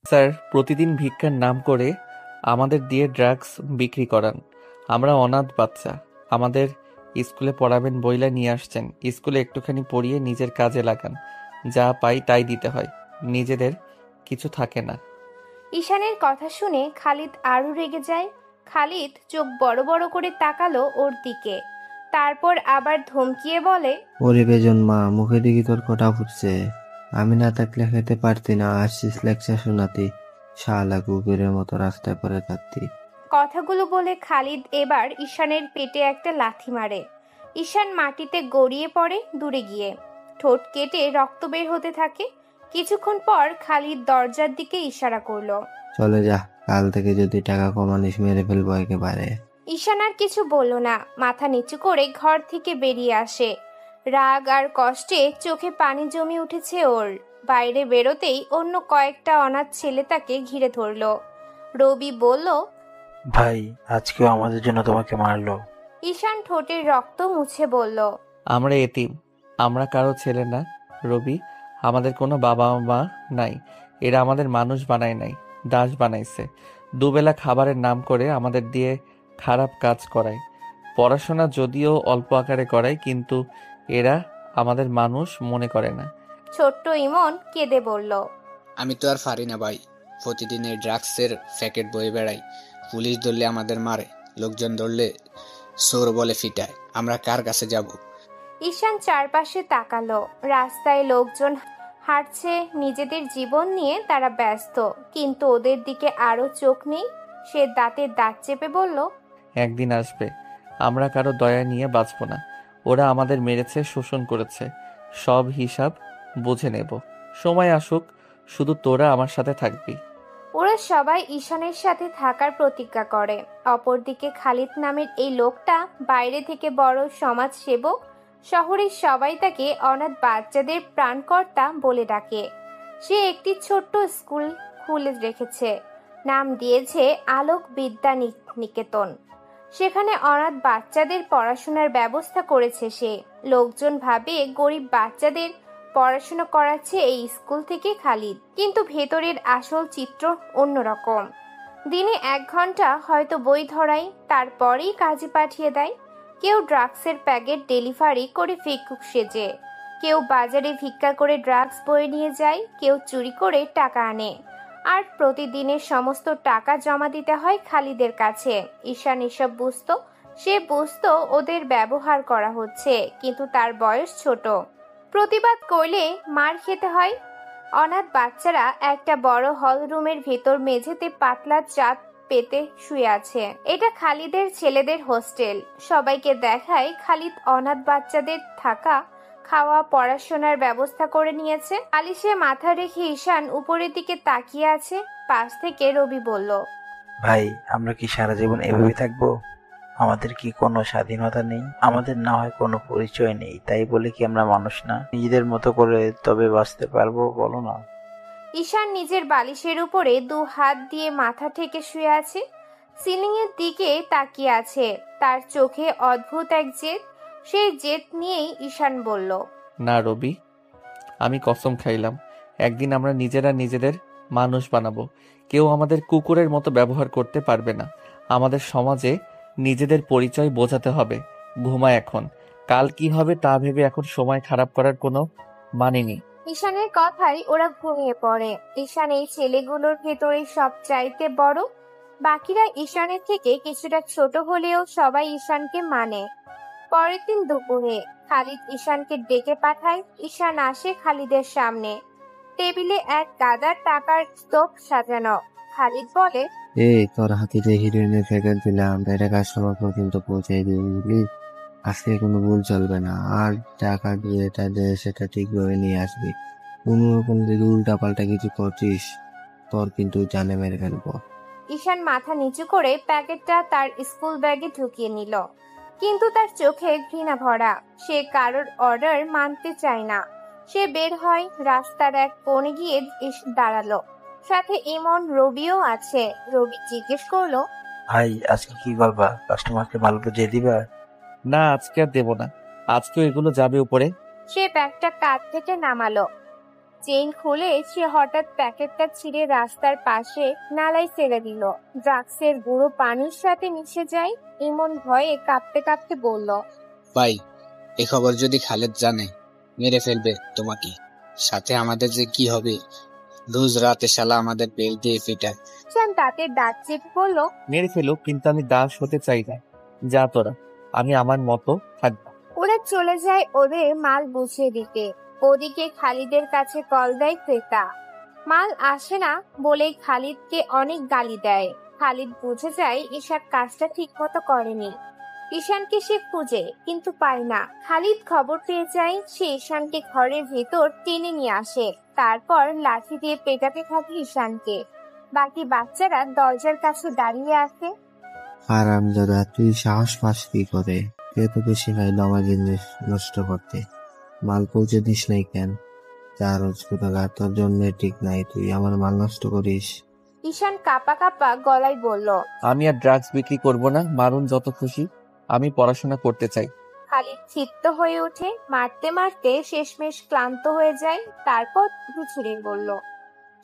Sir প্রতিদিন ভিক্ষার নাম করে আমাদের দিয়ে ড্রাগস বিক্রি করান। আমরা অনাথ বাচ্চা। আমাদের স্কুলে পড়াবেন বইলা নিয়ে আসছেন। স্কুলে একটুখানি পড়িয়ে নিজের কাজে লাগান। যা পাই তাই দিতে হয়। নিজেদের কিছু থাকে না। ঈশানের কথা শুনে খালিদ আরও রেগে যায়। খালিদ চোখ বড় বড় করে তাকালো ওর দিকে, তারপর আবার ধমকিয়ে বলে, ওরে বেজন মা, মুখে দেখি তোর কটা ফুটছে। আমি না থাকলে খেতে পারতি না, আসছিস লেকচার শোনাতি। শালা কুকুরের মতো রাস্তায় পড়ে থাকতি। কথাগুলো বলে খালিদ এবার ঈশানের পেটে একটা লাথি মারে। ঈশান মাটিতে গড়িয়ে পড়ে দূরে গিয়ে। ঠোঁট কেটে রক্ত বের হতে থাকে। কিছুক্ষণ পর খালিদ দরজার দিকে ইশারা করলো। চলে যা, কাল থেকে যদি টাকা কমানিস মেরে ফেলবো একেবারে। ঈশান আর কিছু বলল না, মাথা নিচু করে ঘর থেকে বেরিয়ে আসে। রাগ আর কষ্টে চোখে পানি জমে উঠেছে ওর। বাইরে বেরোতেই অন্য কয়েকটা অনাথ ছেলে তাকে ঘিরে ধরল। রবি বলল, ভাই, আজকেও আমাদের জন্য তোমাকে মারলো। ঈশান ঠোঁটের রক্ত মুছে বলল, আমরা এতিম। আমরা কারো ছেলে না রবি। আমাদের কোনো বাবা মা নাই। এরা আমাদের মানুষ বানায় নাই, দাস বানাইছে। দুবেলা খাবারের নাম করে আমাদের দিয়ে খারাপ কাজ করায়। পড়াশোনা যদিও অল্প আকারে করায়, কিন্তু এরা আমাদের মানুষ মনে করে না। ছোট্ট ইমন কেঁদে বলল, আমি তো আর পারি না ভাই। প্রতিদিন এই ড্রাগসের প্যাকেট বয়ে বেড়াই। পুলিশ ধরলে আমাদের মারে, লোকজন ধরলে চোর বলে ফিটায়। আমরা কার কাছে যাব? ঈশান চারপাশে তাকালো। রাস্তায় লোকজন হাঁটছে, নিজেদের জীবন নিয়ে তারা ব্যস্ত, কিন্তু ওদের দিকে আরো চোখ নেই। সে দাঁতে দাঁত চেপে বলল, একদিন আসবে, আমরা কারো দয়া নিয়ে বাঁচব না। ওরা আমাদের মেরেছে, শোষণ করেছে, সব হিসাব বুঝে নেব। সময় আসুক, শুধু তোরা আমার সাথে থাকবি। ওরা সবাই ঈশানের সাথে থাকার প্রতিজ্ঞা করে। অপরদিকে খালিদ নামের এই লোকটা বাইরে থেকে বড় সমাজ সেবক। শহরের সবাই তাকে অনাথ বাচ্চাদের প্রাণকর্তা বলে ডাকে। সে একটি ছোট্ট স্কুল খুলে রেখেছে, নাম দিয়েছে আলোক বিদ্যা নিকেতন। সেখানে অনাথ বাচ্চাদের পড়াশোনার ব্যবস্থা করেছে সে। লোকজন ভাবে গরিব বাচ্চাদের পড়াশোনা করাচ্ছে এই স্কুল থেকে খালিদ, কিন্তু ভেতরের আসল চিত্র অন্যরকম। দিনে 1 ঘন্টা হয়তো বই ধরাই, তারপরেই কাজে পাঠিয়ে দেয়। কেউ ড্রাগসের প্যাকেট ডেলিভারি করে ভিক্ষুক সেজে, কেউ বাজারে ভিক্ষা করে ড্রাগস বয়ে নিয়ে যায়, কেউ চুরি করে টাকা আনে। আর প্রতিদিনের সমস্ত টাকা জমা দিতে হয় খালিদের কাছে। ঈশান এসব বুঝতো। সে বুঝতো ওদের ব্যবহার করা হচ্ছে, কিন্তু তার বয়স ছোট। প্রতিবাদ করলে মার খেতে হয়। অনাথ বাচ্চারা একটা বড় হল রুমের ভেতর মেঝেতে পাতলা চাঁদ পেতে শুয়ে আছে। এটা খালিদের ছেলেদের হোস্টেল। সবাইকে দেখায় খালিদ অনাথ বাচ্চাদের থাকা, খাওয়া, পড়াশোনার ব্যবস্থা করে নিয়েছে। আলিশে মাথা রেখে ঈশান উপরের দিকে তাকিয়ে আছে। পাশ থেকে রবি বলল, ভাই, আমরা কি সারা জীবন এভাবে থাকবো? আমাদের কি কোনো স্বাধীনতা নেই? আমাদের না হয় কোনো পরিচয় নেই, তাই বলে কি আমরা মানুষ না? নিজেদের মতো করে তবে বাঁচতে পারবো, বলো না? ঈশান নিজের বালিশের উপরে 2 হাত দিয়ে মাথা ঠেকে শুয়ে আছে। সিলিং এর দিকে তাকিয়ে আছে। তার চোখে অদ্ভুত এক জেদ। সেই জেদ নিয়েই ঈশান বলল, না রবি, আমি কসম খাইলাম, একদিন আমরা নিজেরা নিজেদের মানুষ বানাবো। কেউ আমাদের কুকুরের মতো ব্যবহার করতে পারবে না। আমাদের সমাজে নিজেদের পরিচয় বোঝাতে হবে। ঘুমায় এখন, কাল কি হবে তা ভেবে এখন সময় খারাপ করার কোনো মানে নেই। ঈশানের কথাই ওরা ঘুমিয়ে পড়ে। ঈশান এই ছেলেগুলোর ভেতরে সবচাইতে বড়। বাকিরা ঈশানের থেকে কিছুটা ছোট হলেও সবাই ঈশানকে মানে। পরের দিন দুপুরে খালিদ ঈশানকে ডেকে পাঠায়। ঈশান আসে খালিদের সামনে। টেবিলে এক গাদার টাকার স্তূপ সাজানো। খালিদ বলে, এই তোর হাতে যে হিরোইনের প্যাকেট দিলাম, এটা কাস্টমার পর্যন্ত পৌঁছে দিয়ে বুঝলি। আজকে কোনো ভুল চলবে না। আর টাকা দিয়ে এটা দে, সেটা ঠিকভাবে নিয়ে আসবি। কোনো রকম যদি উল্টা পাল্টা কিছু করছিস, তোর কিন্তু জানে মেরে ফেলবো। ঈশান মাথা নিচু করে প্যাকেটটা তার স্কুল ব্যাগে ঢুকিয়ে নিল, কিন্তু তার চোখে ঘৃণা ভরা। সে কারোর অর্ডার মানতে চায় না। সে বের হয়, রাস্তার এক কোণে গিয়ে দাঁড়ালো। সাথে ইমন, রবিও আছে। রবি জিজ্ঞেস করলো, ভাই, আজকে কি করবা? কাস্টমারকে মাল বুঝিয়ে দিবা? না, আজকে আর দেবো না। আজকেও এগুলো যাবে উপরে। সে ব্যাগটা কাঁধ থেকে নামালো। চেইন খুলে সে হঠাৎ প্যাকেটটা ছিঁড়ে রাস্তার পাশে নালায় ফেলে দিল। ড্রাগসের গুঁড়ো পানির সাথে মিশে যায়। ইমন ভয়ে কাঁপতে কাঁপতে বলল, ভাই, এ খবর যদি খালেদ জানে, মেরে ফেলবে তোমাকে। সাথে আমাদের যে কি হবে। রোজ রাতে শালা আমাদের বেল দিয়ে ফিটায়। ঈশান দাঁতের দাঁত চেপে বলল, মেরে ফেলো, কিন্তু আমি দাস হতে চাই না। যা তোরা, আমি আমার মতো থাকবো। ওরা চলে যায় ওদের মাল বুঝিয়ে দিতে। ওদিকে খালিদের কাছে কল দেয় ক্রেতা। মাল আসে না বলেই খালিদকে অনেক গালি দেয়। খালিদ বুঝে যায় ঈশান কাজটা ঠিক মতো করেনি। ঈশানকে সে খুঁজে কিন্তু পায় না। খালিদ খবর পেয়ে যায়। সে ঈশানকে ঘরের ভেতর টেনে নিয়ে আসে। তারপর লাঠি দিয়ে পেটাতে থাকে ঈশানকে। বাকি বাচ্চারা দরজার কাছে দাঁড়িয়ে আছে। হারামজাদা, তুই সাহস পাস কি করে? কে তোকে শেখাইলো আমার জিনিস নষ্ট করতে? মাল পৌঁছে দিস নাই কেন? যা রোজ কোথাকার, তোর জন্য ঠিক নাই, তুই আমার মাল নষ্ট করিস। ঈশান কাঁপা কাঁপা গলায় বলল, আমি আর ড্রাগস বিক্রি করব না, মারুন যত খুশি, আমি পড়াশোনা করতে চাই। খালিদ ক্ষিপ্ত হয়ে ওঠে। মারতে মারতে শেষমেশ ক্লান্ত হয়ে যায়। তারপর ছুড়ে বলল,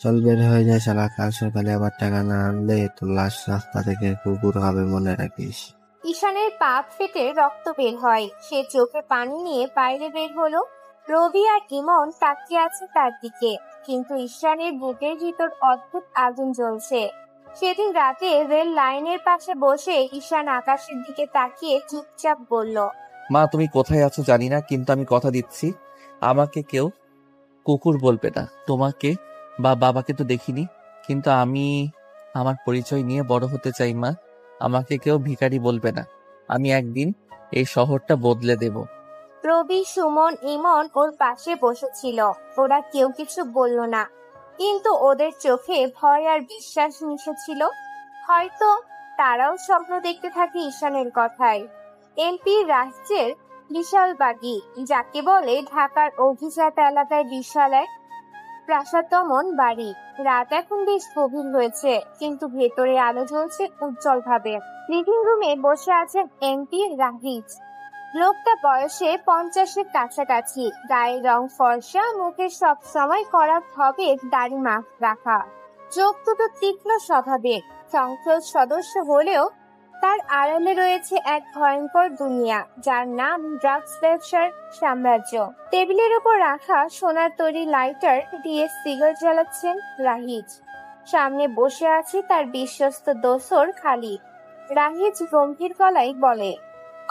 চল বের হয়ে যায় শালা, কাল সকালে আবার টাকা না আনলে তোর লাশ রাস্তা থেকে কুকুর হবে, মনে রাখিস। ঈশানের পা ফেটে রক্ত বের হয়। সে চোখে পানি নিয়ে বাইরে বের হলো। রবি আর ইমন তাকিয়ে আছে তার দিকে, কিন্তু ঈশানের বুকের ভিতর অদ্ভুত আগুন জ্বলছে। সেদিন রাতে রেল লাইনের পাশে বসে ঈশান আকাশের দিকে তাকিয়ে চুপচাপ বলল, মা, তুমি কোথায় আছো জানি না, কিন্তু আমি কথা দিচ্ছি আমাকে কেউ কুকুর বলবে না। তোমাকে বা বাবাকে তো দেখিনি, কিন্তু আমি আমার পরিচয় নিয়ে বড় হতে চাই মা। আমাকে কেউ ভিখারি বলবে না। আমি একদিন এই শহরটা বদলে দেব। রবি, সুমন, ইমন ওর পাশে বসেছিল। ওরা কেউ কিছু বলল না, কিন্তু ওদের চোখে ভয় আর বিশ্বাস মিশেছিল। হয়তো তারাও স্বপ্ন দেখতে থাকে ঈশানের কথায়। এমপি রাজ্যের বিশাল বাগি, যাকে বলে ঢাকার অভিজাত এলাকায় বিশাল এক প্রাসাদমন বাড়ি। রাত এখন বেশ গভীর হয়েছে, কিন্তু ভেতরে আলো জ্বলছে উজ্জ্বল ভাবে। লিভিং রুমে বসে আছেন এমপি রাহিজ। লোকটা বয়সে 50-এর কাছাকাছি। গায়ের রং ফর্সা, মুখে সব সময় করা হবে দাড়ি মাখ রাখা। চোখ দুটো তীক্ষ্ণ স্বভাবের। সংসদ সদস্য হলেও তার আড়ালে রয়েছে এক ভয়ঙ্কর দুনিয়া, যার নাম ড্রাগস ব্যবসার সাম্রাজ্য। টেবিলের উপর রাখা সোনার তৈরি লাইটার দিয়ে সিগারেট জ্বালাচ্ছেন রাহিজ। সামনে বসে আছে তার বিশ্বস্ত দোসর খালিদ। রাহিজ গম্ভীর গলায় বলে,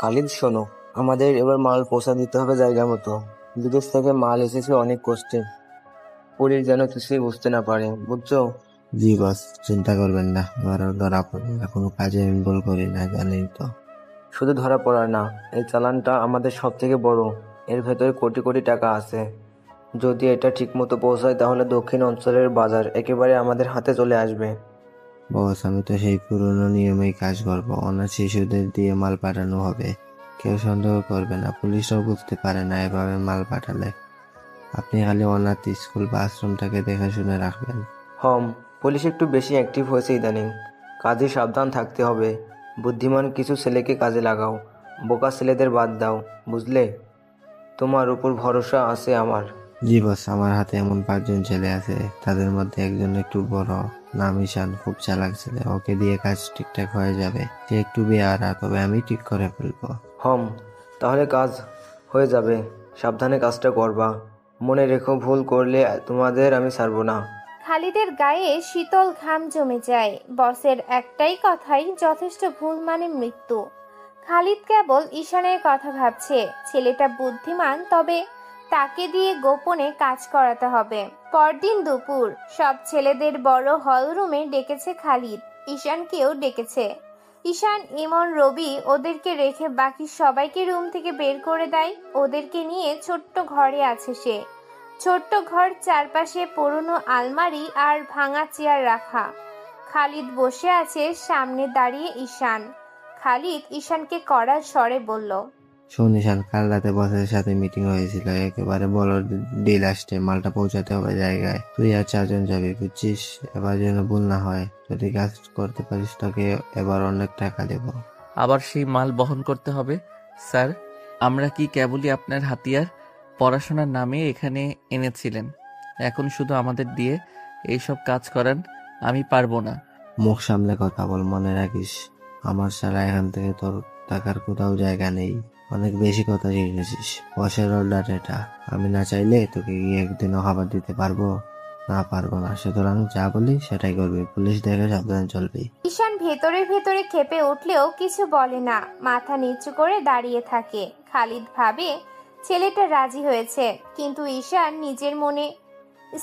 খালিদ শোনো, আমাদের এবার মাল পৌঁছা দিতে হবে জায়গা মতো। বিদেশ থেকে মাল এসেছে অনেক কষ্টে, পুলিশ যেন কিছুই বুঝতে না পারে, বুঝছো? জি বস, চিন্তা করবেন না, এবার ধরা পড়বে না। কোনো কাজে আমি ভুল করি না, জানেন তো। শুধু ধরা পড়ার না, এই চালানটা আমাদের সব থেকে বড়। এর ভেতরে কোটি কোটি টাকা আছে। যদি এটা ঠিক মতো পৌঁছায় তাহলে দক্ষিণ অঞ্চলের বাজার একেবারে আমাদের হাতে চলে আসবে। বস, আমি তো সেই পুরনো নিয়মেই কাজ করবো। অনাথ শিশুদের দিয়ে মাল পাঠানো হবে, কেউ সন্দেহ করবে না, পুলিশও বুঝতে পারে না এভাবে মাল পাঠালে। আপনি খালি অনাথ স্কুল বা আশ্রমটাকে দেখাশুনে রাখবেন। পুলিশ একটু বেশি অ্যাক্টিভ হয়েছে ইদানিং, কাজে সাবধান থাকতে হবে। বুদ্ধিমান কিছু ছেলেকে কাজে লাগাও, বোকা ছেলেদের বাদ দাও, বুঝলে? তোমার উপর ভরসা আছে আমার। জি বস, আমার হাতে এমন 5 জন ছেলে আছে, তাদের মধ্যে একজন একটু বড়, নাম ঈশান, খুব চালাক ছেলে। ওকে দিয়ে কাজ ঠিকঠাক হয়ে যাবে। সে একটু বেয়ারা, তবে আমি ঠিক করে ফেলবো। তাহলে কাজ হয়ে যাবে। সাবধানে কাজটা করবা, মনে রেখো, ভুল করলে তোমাদের আমি ছাড়বো না। খালিদের গায়ে শীতল ঘাম জমে যায়। বসের একটাই কথাই যথেষ্ট, ভুল মানে মৃত্যু। খালিদ কেবল ঈশানের কথা ভাবছে। ছেলেটা বুদ্ধিমান, তবে তাকে দিয়ে গোপনে কাজ করাতে হবে। পরদিন দুপুর সব ছেলেদের বড় হল রুমে ডেকেছে খালিদ। ঈশানকেও ডেকেছে। ঈশান, ইমন, রবি ওদেরকে রেখে বাকি সবাইকে রুম থেকে বের করে দেয়। ওদেরকে নিয়ে ছোট্ট ঘরে আছে সে। ছোট্ট ঘর, চারপাশে পুরনো আলমারি আর ভাঙা চেয়ার রাখা। খালিদ বসে আছে, সামনে দাঁড়িয়ে ঈশান। খালিদ ঈশানকে কড়া স্বরে বলল, শোন ঈশান, কাল রাতে বসের সাথে মিটিং হয়েছিল, একেবারে বড় ডিল আসছে, মালটা পৌঁছাতে হবে জায়গায়। তুই আর 4 জন যাবি, বুঝছিস? এবার যেন ভুল না হয়। যদি কাজ করতে পারিস তোকে এবার অনেক টাকা দেব। আবার সেই মাল বহন করতে হবে? স্যার, আমরা কি কেবলই আপনার হাতিয়ার পড়াশোনার নামে এখানে এনেছিলেন? এখন শুধু আমাদের দিয়ে এইসব কাজ করান, আমি পারবো না। মুখ সামলে কথা বল, মনে রাখিস আমার ছাড়া এখান থেকে তোর টাকার কোথাও জায়গা নেই। অনেক বেশি কথা শিখেছিস। বসের অর্ডার এটা, আমি না চাইলে তোকে গিয়ে একদিনও খাবার দিতে পারবো না? পারবো না। সুতরাং যা বলি সেটাই করবি। পুলিশ দেখে সাবধানে চলবি। ঈশান ভেতরে ভেতরে ক্ষেপে উঠলেও কিছু বলে না, মাথা নিচু করে দাঁড়িয়ে থাকে। খালিদ ভাবে ছেলেটা রাজি হয়েছে, কিন্তু ঈশান নিজের মনে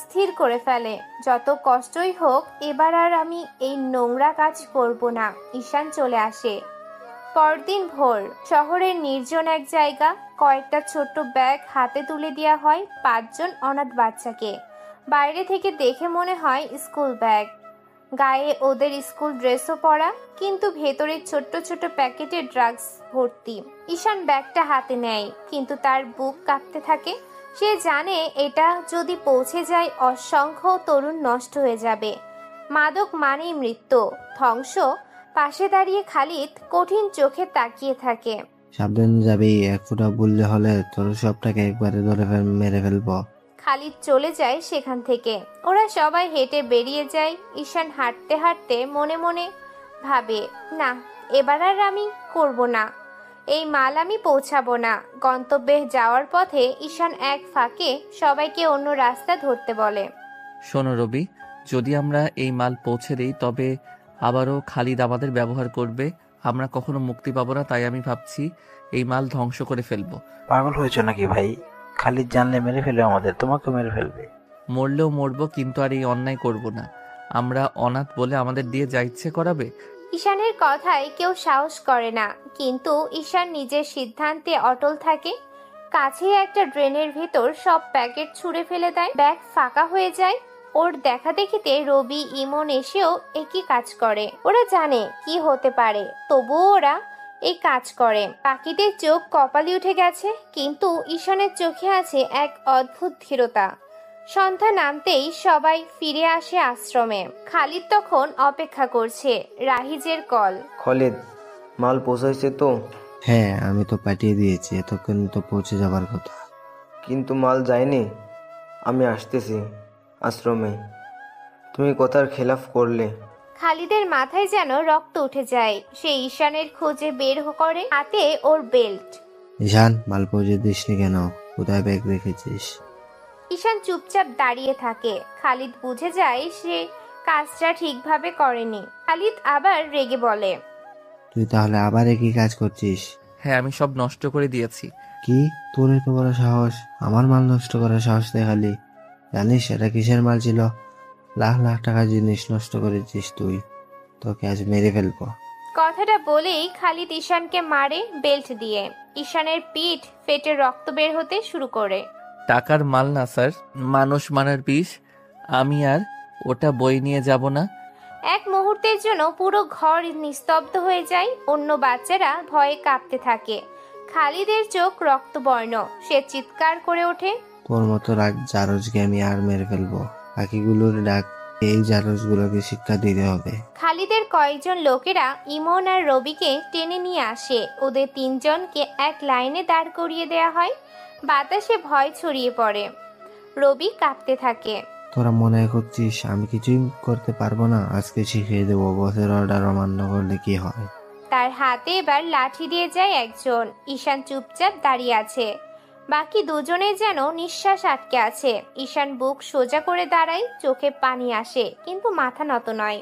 স্থির করে ফেলে, যত কষ্টই হোক এবার আর আমি এই নোংরা কাজ করব না। ঈশান চলে আসে। পরদিন ভোর, শহরের নির্জন এক জায়গা। কয়েকটা ছোট্ট ব্যাগ হাতে তুলে দেওয়া হয় 5 জন অনাথ বাচ্চাকে। বাইরে থেকে দেখে মনে হয় স্কুল ব্যাগ, গায়ে ওদের স্কুল ড্রেসও পরা, কিন্তু ভেতরে ছোট্ট ছোট্ট প্যাকেটে ড্রাগস ভর্তি। ঈশান ব্যাগটা হাতে নেয়, কিন্তু তার বুক কাঁপতে থাকে। সে জানে এটা যদি পৌঁছে যায় অসংখ্য তরুণ নষ্ট হয়ে যাবে। মাদক মানেই মৃত্যু, ধ্বংস। পাশে দাঁড়িয়ে খালিদ কঠিন চোখে তাকিয়ে থাকে। সাবধানে যাবি, এক ফুটা ভুললে হলে তোর সবটাকে একবারে ধরে মেরে ফেলবো। খালিদ চলে যায় সেখান থেকে। ওরা সবাই হেঁটে বেরিয়ে যায়। ঈশান হাঁটতে হাঁটতে মনে মনে ভাবে, না, এবার আর আমি করব না। এই মাল আমি পৌঁছাবো না। গন্তব্যে যাওয়ার পথে ঈশান এক ফাঁকে সবাইকে অন্য রাস্তা ধরতে বলে। শোনো রবি, যদি আমরা এই মাল পৌঁছে দিই তবে আবারও খালিদ আমাদের ব্যবহার করবে। আমরা কখনো মুক্তি পাবো না, তাই আমি ভাবছি এই মাল ধ্বংস করে ফেলবো। পাগল হয়েছ নাকি ভাই? খালিদ জানলে মেরে ফেলবে আমাদের, তোমাকে মেরে ফেলবে। মরলেও মরবো, কিন্তু আর এই অন্যায় করব না। আমরা অনাথ বলে আমাদের দিয়ে যা ইচ্ছে করাবে। ঈশানের কথায় কেউ সাহস করে না, কিন্তু ঈশান নিজের সিদ্ধান্তে অটল থাকে। কাছে একটা ড্রেনের ভেতর সব প্যাকেট ছুঁড়ে ফেলে দেয়। ব্যাগ ফাঁকা হয়ে যায়। ওর দেখা দেখিতে রবি, ইমন এসেও একই কাজ করে। ওরা জানে কি হতে পারে, তবুও ওরা এই কাজ করে। পাখিদের চোখ কপালে উঠে গেছে, কিন্তু ঈশানের চোখে আছে এক অদ্ভুত ধীরতা। সন্ধ্যা নামতেই সবাই ফিরে আসে আশ্রমে। খালিদ তখন অপেক্ষা করছে রাহিজের কল। খালিদ, মাল পৌঁছাইছে তো? হ্যাঁ, আমি তো পাঠিয়ে দিয়েছি, এতক্ষণ তো পৌঁছে যাবার কথা। কিন্তু মাল যায়নি। আমি আসতেছি আশ্রমে। তুমি কথার খেলাফ করলে। খালিদের মাথায় যেন রক্ত উঠে যায়। সে ঈশানের খোঁজে বের করে, হাতে ওর বেল্ট। ঈশান, মাল পৌঁছে দিসনি কেন? কোথায় ব্যাগ রেখেছিস? ঈশান চুপচাপ দাঁড়িয়ে থাকে। খালিদ বুঝে যায় সে কাজটা ঠিকভাবে করেনি। খালিদ আবার রেগে বলে, তুই তাহলে আবার একই কাজ করছিস? হ্যাঁ, আমি সব নষ্ট করে দিয়েছি। কি, তোর এত বড় সাহস? আমার মাল নষ্ট করার সাহস দেখালি? জানিস এটা কিসের মাল ছিল? লাখ লাখ টাকার জিনিস নষ্ট করেছিস তুই। তোকে আজ মেরে ফেলবো। কথাটা বলেই খালিদ ঈশানকে মারে বেল্ট দিয়ে। ঈশানের পিঠ ফেটে রক্ত বের হতে শুরু করে। টাকার মাল না স্যার, মানুষ মারার বিষ। আমি আর ওটা বই নিয়ে যাব না। এক মুহূর্তের জন্য পুরো ঘর নিস্তব্ধ হয়ে যায়। অন্য বাচ্চারা ভয়ে কাঁপতে থাকে। খালিদের চোখ রক্তবর্ণ। সে চিৎকার করে ওঠে, তোর মতো রাগ জারজকে আমি আর মেরে ফেলবো। পাখিগুলোর ডাক, এই জারজগুলোকে শিক্ষা দিতে হবে। খালিদের কয়েকজন লোকেরা ইমন আর রবিকে টেনে নিয়ে আসে। ওদের 3 জনকে এক লাইনে দাঁড় করিয়ে দেয়া হয়। বাতাসে ভয় ছড়িয়ে পড়ে। রবি কাঁপতে থাকে। তোরা মনে করছিস আমি কিছুই করতে পারবো না? আজকে শিখিয়ে দেবো বসের অর্ডার অমান্য করলে কি হয়। তার হাতে এবার লাঠি দিয়ে যায় একজন। ঈশান চুপচাপ দাঁড়িয়ে আছে। বাকি দুজনে যেন নিঃশ্বাস আটকে আছে। ঈশান বুক সোজা করে দাঁড়ায়, চোখে পানি আসে, কিন্তু মাথা নত নয়।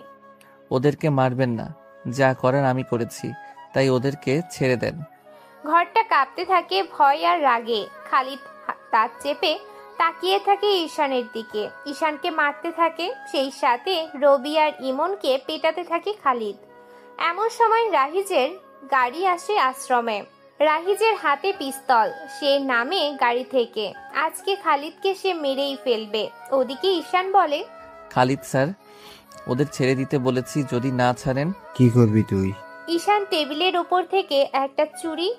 ওদেরকে মারবেন না, যা করার আমি করেছি, তাই ওদেরকে ছেড়ে দেন। ঘরটা কাঁপতে থাকে ভয় আর রাগে। খালিদ দাঁত চেপে তাকিয়ে থাকে ঈশানের দিকে। ঈশানকে মারতে থাকে, সেই সাথে রবি আর ইমনকে পেটাতে থাকে খালিদ। এমন সময় রাহিজের গাড়ি আসে আশ্রমে। রাহিজের হাতে পিস্তল। সে নামে গাড়ি থেকে। আজকে খালিদকে সে মেরেই ফেলবে। ওদিকে ঈশান বলে, খালিদ স্যার, ওদের ছেড়ে দিতে বলেছি, যদি না ছাড়েন। কি করবি তুই? ঈশান টেবিলের ওপর থেকে একটা চুড়ি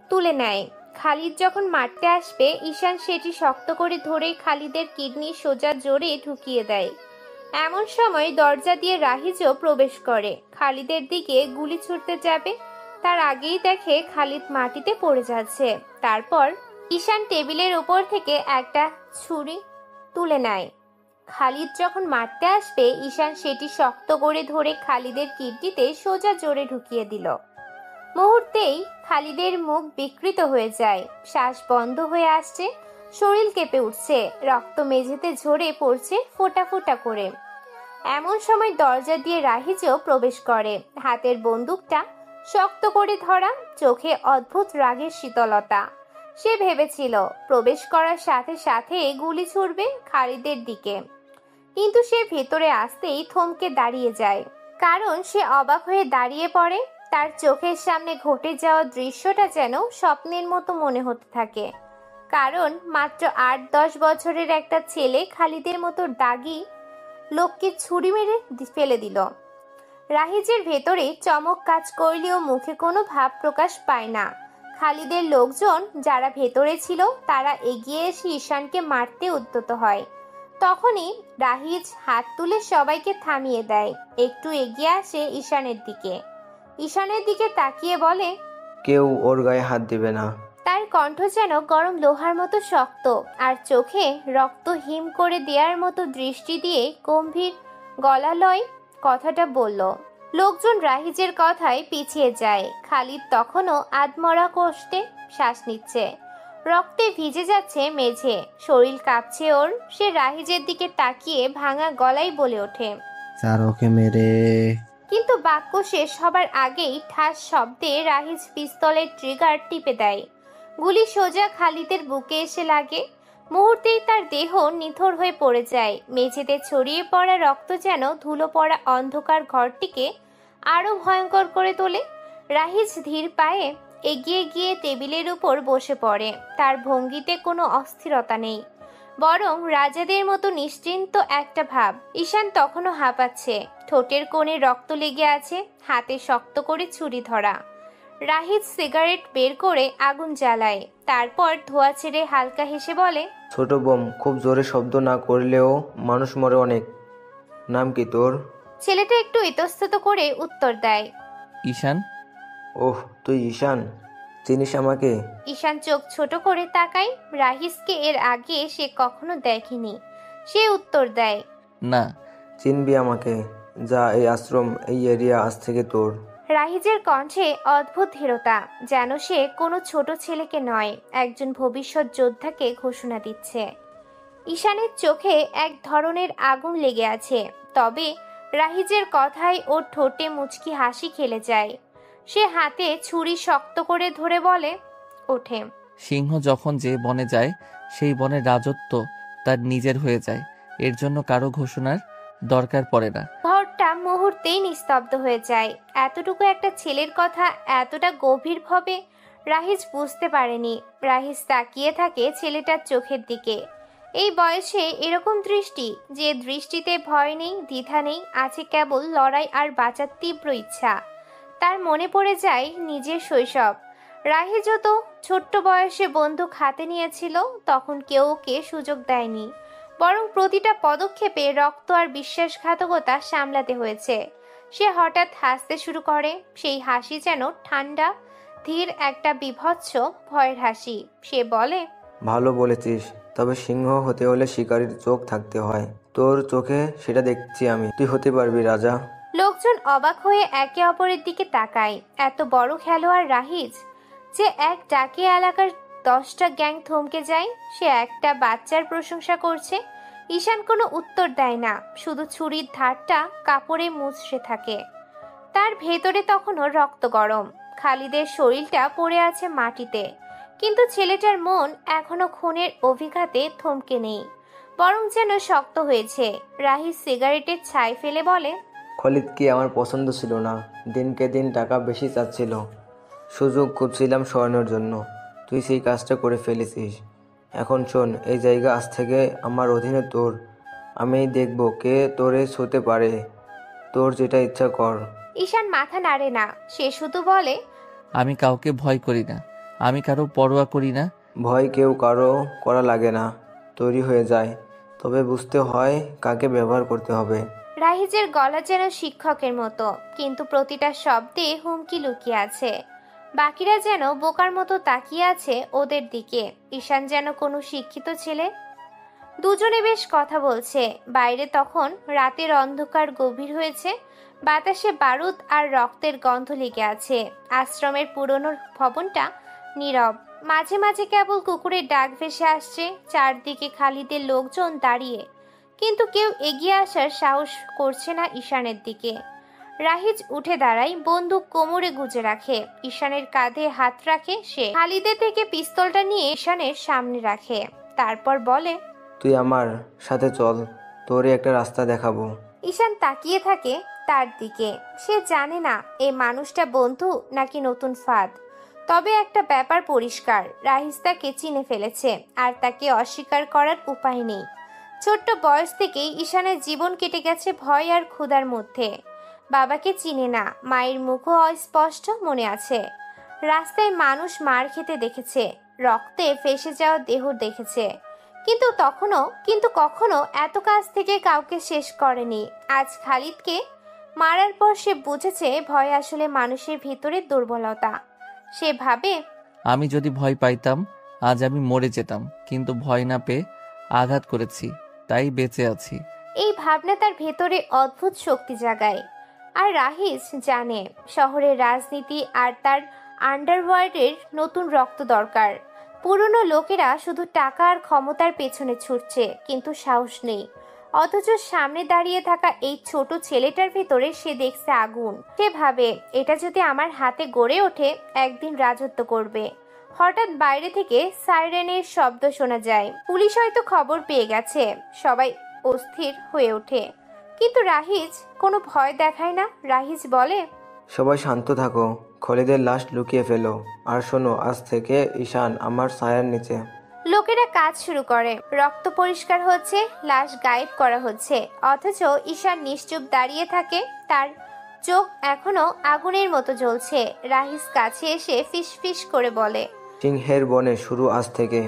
তুলে নেয়। খালিদ যখন মারতে আসবে, ঈশান সেটি শক্ত করে ধরে খালিদের কিডনি সোজা জোরে ঢুকিয়ে দেয়। এমন সময় দরজা দিয়ে রাহিজও প্রবেশ করে। খালিদের দিকে গুলি ছুড়তে যাবে, তার আগেই দেখে খালিদ মাটিতে পড়ে যাচ্ছে। তারপর ঈশান টেবিলের উপর থেকে একটা ছুরি তুলে নেয়। খালিদ যখন মারতে আসবে, ঈশান সেটি শক্ত করে ধরে খালিদের কিডনিতে সোজা জোরে ঢুকিয়ে দিল। মুহূর্তেই খালিদের মুখ বিকৃত হয়ে যায়, শ্বাস বন্ধ হয়ে আসছে, শরীর কেঁপে উঠছে, রক্ত মেঝেতে ঝরে পড়ছে ফোঁটা ফোঁটা করে। এমন সময় দরজা দিয়ে রাহিজও প্রবেশ করে, হাতের বন্দুকটা শক্ত করে ধরা, চোখে অদ্ভুত রাগের শীতলতা। সে ভেবেছিল প্রবেশ করার সাথে সাথে গুলি ছুড়বে খালিদের দিকে, কিন্তু সে ভেতরে আসতেই থমকে দাঁড়িয়ে যায়, কারণ সে অবাক হয়ে দাঁড়িয়ে পড়ে। তার চোখের সামনে ঘটে যাওয়া দৃশ্যটা যেন স্বপ্নের মতো মনে হতে থাকে, কারণ মাত্র ৮-১০ বছরের একটা ছেলে খালিদের মতো দাগি লোককে ছুরি মেরে ফেলে দিল। রাহিজের ভেতরে চমক কাজ করলেও মুখে কোনো ভাব প্রকাশ পায় না। খালিদের লোকজন যারা ভেতরে ছিল তারা এগিয়ে এসে ঈশানকে মারতে উদ্যত হয়। তখনই রাহিজ হাত তুলে সবাইকে থামিয়ে দেয়, একটু এগিয়ে আসে ঈশানের দিকে তাকিয়ে বলে, কেউ ওর গায়ে হাত দিবে না। তার কণ্ঠ যেন গরম লোহার মতো শক্ত, আর চোখে রক্ত হিম করে দেওয়ার মতো দৃষ্টি দিয়ে গম্ভীর গলালয় কথাটা বলল। লোকজন রাহিজের কথায় পিছিয়ে যায়। খালিদ তখনও আধমরা কষ্টে শ্বাস নিচ্ছে, রক্তে ভিজে যাচ্ছে মেঝে, শরীর কাঁপছে ওর। সে রাহিজের দিকে তাকিয়ে ভাঙা গলায় বলে ওঠে, স্যার ওকে মেরে। কিন্তু বাক্য শেষ হবার আগেই ঠাস শব্দে রাহিজ পিস্তলের ট্রিগার টিপে দেয়। গুলি সোজা খালিদের বুকে এসে লাগে। মুহূর্তেই তার দেহ নিথর হয়ে পড়ে যায়। মেঝেতে ছড়িয়ে পড়া রক্ত যেন ধুলো পড়া অন্ধকার ঘরটিকে আরো ভয়ঙ্কর করে তোলে। রাহিজ ধীর পায়ে এগিয়ে গিয়ে টেবিলের উপর বসে পড়ে। তার ভঙ্গিতে কোনো অস্থিরতা নেই, বরং রাজাদের মতো নিশ্চিন্ত একটা ভাব। ঈশান তখনও হাঁপাচ্ছে, ঠোঁটের কোণে রক্ত লেগে আছে, হাতে শক্ত করে ছুরি ধরা। রাহিজ সিগারেট বের করে আগুন জ্বালায়, তারপর ধোঁয়া ছেড়ে হালকা হেসে বলে, ছোট বোম, খুব জোরে শব্দ না করলেও মানুষ মরে অনেক। নাম কি তোর? ছেলেটা একটু ইতস্তত করে উত্তর দেয়, ঈশান। ওহ, তুই ঈশান, চিনিস আমাকে? ঈশান চোখ ছোট করে তাকায়। রাহিজকে এর আগে সে কখনো দেখেনি। সে উত্তর দেয়, না। চিনবি আমাকে? যা, এই আশ্রম, এই এরিয়া আজ থেকে তোর। রাহিজের কণ্ঠে অদ্ভুত ধীরতা, যেন সে কোনো ছোট ছেলেকে নয়, একজন ভবিষ্যৎ যোদ্ধাকে ঘোষণা দিচ্ছে। ঈশানের চোখে এক ধরনের আগুন লেগে আছে, তবে রাহিজের কথায় ওর ঠোঁটে মুচকি হাসি খেলে যায়। সে হাতে ছুরি শক্ত করে ধরে বলে ওঠে, সিংহ যখন যে বনে যায় সেই বনের রাজত্ব তার নিজের হয়ে যায়, এর জন্য কারো ঘোষণার দরকার পড়ে না। ঘরটা মুহূর্তেই নিস্তব্ধ হয়ে যায়। এতটুকু একটা ছেলের কথা এতটা গভীরভাবে রাহিজ বুঝতে পারেনি। রাহিজ তাকিয়ে থাকে ছেলেটার চোখের দিকে। এই বয়সে এরকম দৃষ্টি, যে দৃষ্টিতে ভয় নেই, দ্বিধা নেই, আছে কেবল লড়াই আর বাঁচার তীব্র ইচ্ছা। তার মনে পড়ে যায় নিজের শৈশব। রাহিজও তো ছোট্ট বয়সে বন্দুক হাতে নিয়েছিল, তখন কেউ ওকে সুযোগ দেয়নি, বরং প্রতিটা পদক্ষেপে রক্ত আর বিশ্বাসঘাতকতা সামলাতে হয়েছে। সে হঠাৎ হাসতে শুরু করে, সেই হাসি যেন ঠান্ডা ধীর একটা বিভৎস ভয়ের হাসি। সে বলে, ভালো বলেছিস, তবে সিংহ হতে হলে শিকারীর চোখ থাকতে হয়। তোর চোখে সেটা দেখছি আমি। তুই হতে পারবি রাজা। লোকজন অবাক হয়ে একে অপরের দিকে তাকায়। এত বড় খেলোয়াড় রাহিজ, যে এক ডাকে এলাকার 10টা গ্যাং থমকে যায়, সে একটা বাচ্চার প্রশংসা করছে। ঈশান কোনো উত্তর দেয় না, শুধু ছুরির ধারটা কাপড়ে মুছড়ে থাকে। তার ভেতরে তখনও রক্ত গরম। খালিদের শরীরটা পড়ে আছে মাটিতে, কিন্তু ছেলেটার মন এখনো খুনের অভিঘাতে থমকে নেই, বরং যেন শক্ত হয়েছে। রাহিজ সিগারেটের ছাই ফেলে বলে, খালিদকে আমার পছন্দ ছিল না। দিনকে দিন টাকা বেশি চাচ্ছিল, সুযোগ খুঁজছিলাম সরানোর জন্য। তুই সেই কাজটা করে ফেলেছিস। এখন শোন, এই জায়গা আজ থেকে আমার অধীনে তোর। আমি দেখব কে তোরে ছুঁতে পারে। তোর যেটা ইচ্ছা কর। ঈশান মাথা নাড়ে না, সে শুধু বলে, আমি কাউকে ভয় করি না, আমি কারো পরোয়া করি না। ভয় কেউ কারো করা লাগে না, তৈরি হয়ে যায়। তবে বুঝতে হয় কাকে ব্যবহার করতে হবে। রাহিজের গলা যেন শিক্ষকের মতো, কিন্তু প্রতিটা শব্দে হুমকি লুকিয়ে আছে। বাকিরা যেন বোকার মতো তাকিয়ে আছে ওদের দিকে। ঈশান যেন কোনো শিক্ষিত ছেলে। দুজনে বেশ কথা বলছে। বাইরে তখন রাতের অন্ধকার গভীর হয়েছে, বাতাসে বারুদ আর রক্তের গন্ধ লেগে আছে। আশ্রমের পুরনো ভবনটা নীরব, মাঝে মাঝে কেবল কুকুরের ডাক ভেসে আসছে। চারদিকে খালিদের লোকজন দাঁড়িয়ে, কিন্তু কেউ এগিয়ে আসার সাহস করছে না ঈশানের দিকে। রাহিজ উঠে দাঁড়ায়, বন্দুক কোমরে গুজে রাখে। ঈশানের কাঁধে হাত রাখে সে। খালিদের থেকে পিস্তলটা নিয়ে ঈশানের সামনে রাখে, তারপর বলে, তুই আমার সাথে চল, তোরে একটা রাস্তা দেখাবো। ঈশান তাকিয়ে থাকে তার দিকে। সে জানে না এই মানুষটা বন্ধু নাকি নতুন ফাঁদ। তবে একটা ব্যাপার পরিষ্কার, রাহিজ তাকে চিনে ফেলেছে আর তাকে অস্বীকার করার উপায় নেই। ছোট্ট বয়স থেকেই ঈশানের জীবন কেটে গেছে ভয় আর ক্ষুধার মধ্যে। বাবাকে চিনে না, মায়ের মুখও অস্পষ্ট মনে আছে। রাস্তায় মানুষ মার খেতে দেখেছে, রক্তে ফেসে যাওয়া দেহ দেখেছে, কিন্তু কখনো এত কাছ থেকে কাউকে শেষ করেনি। আজ খালিদকে মারার পর সে বুঝেছে ভয় আসলে মানুষের ভিতরে দুর্বলতা। সে ভাবে, আমি যদি ভয় পাইতাম আজ আমি মরে যেতাম, কিন্তু ভয় না পেয়ে আঘাত করেছি, তাই বেঁচে আছি। এই ভাবনা তার ভেতরে অদ্ভুত শক্তি জাগায়। আর রাহিজ জানে শহরের রাজনীতি আর তার আন্ডারওয়ার্ল্ডের নতুন রক্ত দরকার। পুরনো লোকেরা শুধু টাকা আর ক্ষমতার পেছনে ছুটছে, কিন্তু সাহস নেই। অথচ সামনে দাঁড়িয়ে থাকা এই ছোট ছেলেটার ভিতরে সে দেখছে আগুন। সে ভাবে, এটা যদি আমার হাতে গড়ে ওঠে একদিন রাজত্ব করবে। হঠাৎ বাইরে থেকে সাইরেনের শব্দ শোনা যায়। পুলিশ হয়তো খবর পেয়ে গেছে। সবাই অস্থির হয়ে ওঠে, কিন্তু রাহিজ কোনো ভয় দেখায় না। রাহিজ বলে, সবাই শান্ত থাকো, খলিদের লাশ লুকিয়ে ফেলো, আর শোনো, আজ থেকে ঈশান আমার ছায়ার নিচে। লোকেরা কাজ শুরু করে, রক্ত পরিষ্কার হচ্ছে, লাশ গায়েব করা হচ্ছে। অথচ ঈশান নিশ্চুপ দাঁড়িয়ে থাকে, তার চোখ এখনো আগুনের মতো জ্বলছে। রাহিজ কাছে এসে ফিসফিস করে বলে, সিংহের বনে শুরু আজ থেকে।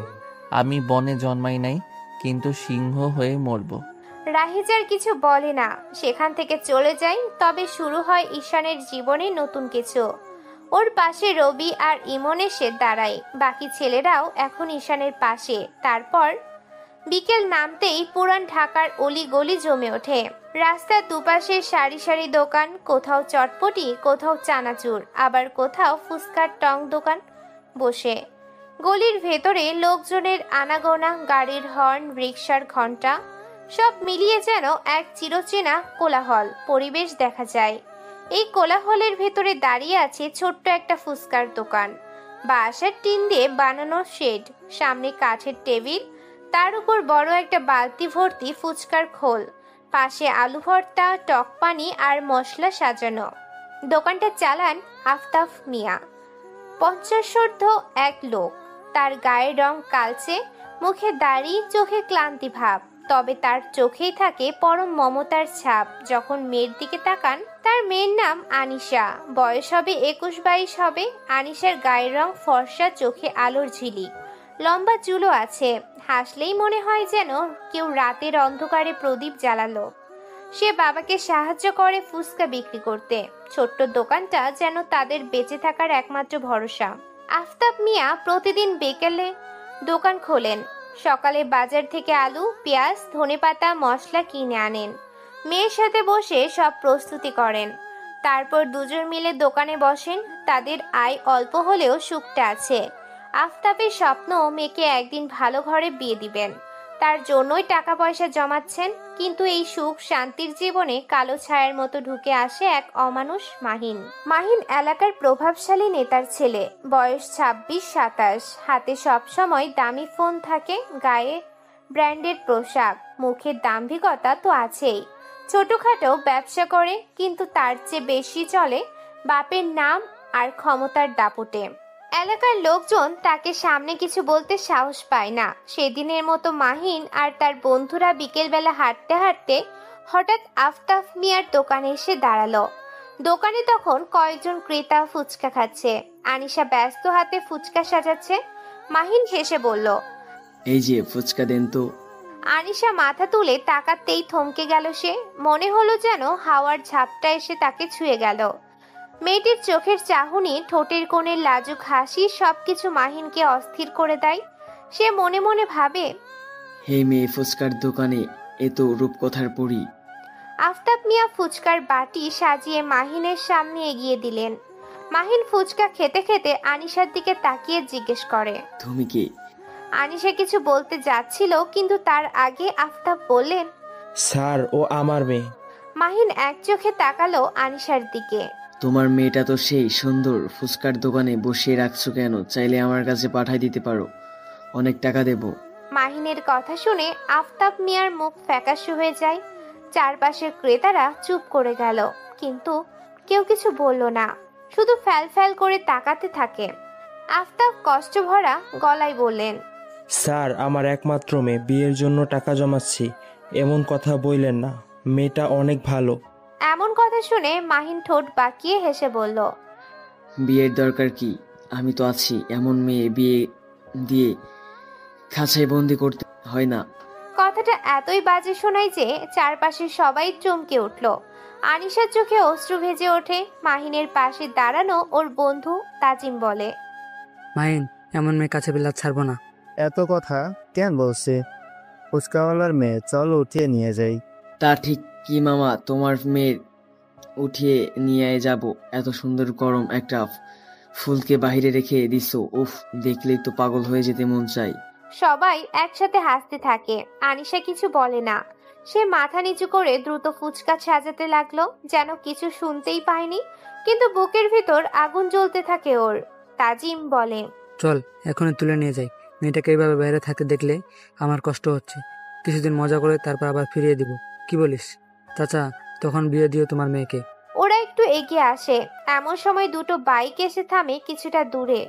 আমি বনে জন্মাই নাই, কিন্তু সিংহ হয়ে মরব। রাহিজ আর কিছু বলে না, সেখান থেকে চলে যায়। তবে শুরু হয় ঈশানের জীবনে নতুন কিছু। ওর পাশে রবি আর ইমন এসে দাঁড়ায়, বাকি ছেলেরাও এখন ঈশানের পাশে। তারপর বিকেল নামতেই পুরান ঢাকার অলি গলি জমে ওঠে। রাস্তার দুপাশে সারি সারি দোকান, কোথাও চটপটি, কোথাও চানাচুর, আবার কোথাও ফুচকার টং দোকান বসে। গলির ভেতরে লোকজনের আনাগোনা, গাড়ির হর্ন, রিকশার ঘন্টা, সব মিলিয়ে যেন এক চিরচেনা কোলাহল পরিবেশ দেখা যায়। এই কোলাহলের ভেতরে দাঁড়িয়ে আছে ছোট্ট একটা ফুচকার দোকান। বাঁশের টিন দিয়ে বানানো শেড, সামনে কাঠের টেবিল, তার উপর বড় একটা বালতি ভর্তি ফুচকার খোল, পাশে আলু ভর্তা, টক পানি আর মশলা সাজানো। দোকানটা চালান আফতাব মিয়া, 50 এক লোক। তার গায়ের রং কালচে, মুখে দাড়ি, চোখে ক্লান্তি ভাব, তবে তার চোখেই থাকে পরম মমতার ছাপ। যখন মেয়ের দিকে তাকান, তার মেয়ের নাম আনিশা, বয়স হবে 21-22 হবে। আনিশার গায়ের রং ফর্সা, চোখে আলোর ঝিলিক, লম্বা চুলও আছে। হাসলেই মনে হয় যেন কেউ রাতের অন্ধকারে প্রদীপ জ্বালালো। সে বাবাকে সাহায্য করে ফুচকা বিক্রি করতে। ছোট্ট দোকানটা যেন তাদের বেঁচে থাকার একমাত্র ভরসা। আফতাব মিয়া প্রতিদিন বিকেলে দোকান খোলেন। সকালে বাজার থেকে আলু, পেঁয়াজ, ধনেপাতা, মশলা কিনে আনেন। মেয়ের সাথে বসে সব প্রস্তুতি করেন। তারপর দুজন মিলে দোকানে বসেন। তাদের আয় অল্প হলেও সুখটা আছে। আফতাবের স্বপ্ন মেয়েকে একদিন ভালো ঘরে বিয়ে দিবেন, তার জন্যই টাকা পয়সা জমাচ্ছেন। কিন্তু এই সুখ শান্তির জীবনে কালো ছায়ার মতো ঢুকে আসে এক অমানুষ মাহিন। মাহিন এলাকার প্রভাবশালী নেতার ছেলে, বয়স 26-27, হাতে সবসময় দামি ফোন থাকে, গায়ে ব্র্যান্ডেড পোশাক, মুখের দাম্ভিকতা তো আছেই। ছোটখাটো ব্যবসা করে, কিন্তু তার চেয়ে বেশি চলে বাপের নাম আর ক্ষমতার দাপটে। এলাকার লোকজন তাকে সামনে কিছু বলতে সাহস পায় না। সেদিনের মতো মাহিন আর তার বন্ধুরা বিকেলবেলা হাঁটতে হাঁটতে হঠাৎ আফতাব মিয়ার দোকানে এসে দাঁড়ালো। দোকানে তখন কয়েকজন ক্রেতা ফুচকা খাচ্ছে। আনিশা ব্যস্ত হাতে ফুচকা সাজাচ্ছে। মাহিন হেসে বলল, এই যে ফুচকা দেন তো। আনিশা মাথা তুলে তাকাতেই থমকে গেল সে। মনে হলো যেন হাওয়ার ঝাপটা এসে তাকে ছুঁয়ে গেল। মেয়েটির চোখের চাহনি, ঠোঁটের কোণের লাজুক হাসি, সবকিছু মাহিনকে অস্থির করে দেয়। সে মনে মনে ভাবে, হে মেয়ে, ফুচকার দোকানে এত রূপকথার পরি। আফতাব মিয়া ফুচকার বাটি সাজিয়ে মাহিনের সামনে এগিয়ে দিলেন। মাহিন ফুচকা খেতে খেতে আনিশার দিকে তাকিয়ে জিজ্ঞেস করে, তুমি কি? আনিশা কিছু বলতে যাচ্ছিল, কিন্তু তার আগে আফতাব বললেন, স্যার, ও আমার মেয়ে। মাহিন এক চোখে তাকালো আনিশার দিকে। তোমার মেয়েটা তো সেই সুন্দর, ফুচকার দোকানে বসিয়ে রাখছো কেন? চাইলে আমার কাছে পাঠাই দিতে পারো, অনেক টাকা দেব। মাহিনের কথা শুনে আফতাব মিয়ার মুখ ফ্যাকাশে হয়ে যায়। চারপাশের ক্রেতারা চুপ করে গেল, কিন্তু কেউ কিছু বলল না, শুধু ফ্যাল ফ্যাল করে তাকাতে থাকে। আফতাব কষ্ট ভরা গলায় বললেন, স্যার, আমার একমাত্র মেয়ে, বিয়ের জন্য টাকা জমাচ্ছি, এমন কথা বললেন না, মেয়েটা অনেক ভালো। এমন কথা শুনে মাহিন ঠোঁট বাঁকিয়ে হেসে বলল, বিয়ের দরকার কি? আমি তো আছি। এমন মেয়ে বিয়ে দিয়ে খাঁচায় বন্দি করতে হয় না। কথাটা এতই বাজে শোনায় যে চারপাশে সবাই চমকে উঠল। আনিশার চোখে অশ্রু ভেজে ওঠে। মাহিনের পাশে দাঁড়ানো ওর বন্ধু তাজিম বলে, মাহিন, এমন মেয়ে কাছে পেলে আর ছাড়বো না। এত কথা কেন বলছে? ফুচকাওয়ালার মেয়ে, চল উঠিয়ে নিয়ে যাই। তা ঠিক কি মামা, তোমার মেয়ের উঠিয়ে নিয়ে যাব? এত সুন্দর গরম একটা ফুলকে বাহিরে রেখে দিছো, উফ, দেখলেই তো পাগল হয়ে যেতে মন চাই। সবাই একসাথে হাসতে থাকে। আনিশা কিছু বলে না, সে মাথা নিচু করে দ্রুত ফুচকা সাজাতে লাগলো, যেন কিছু শুনতেই পায়নি, কিন্তু বুকের ভিতর আগুন জ্বলতে থাকে ওর। তাজিম বলে, চল এখনই তুলে নিয়ে যাই। মেয়েটাকে এইভাবে বাইরে থাকতে দেখলে আমার কষ্ট হচ্ছে। কিছুদিন মজা করে তারপর আবার ফিরিয়ে দিব, কি বলিস? চাচা, তখন বিয়ে দিও তোমার মেয়েকে। ওরা একটু এগিয়ে আসে। এমন সময় দুটো বাইক এসে থামে কিছুটা দূরে।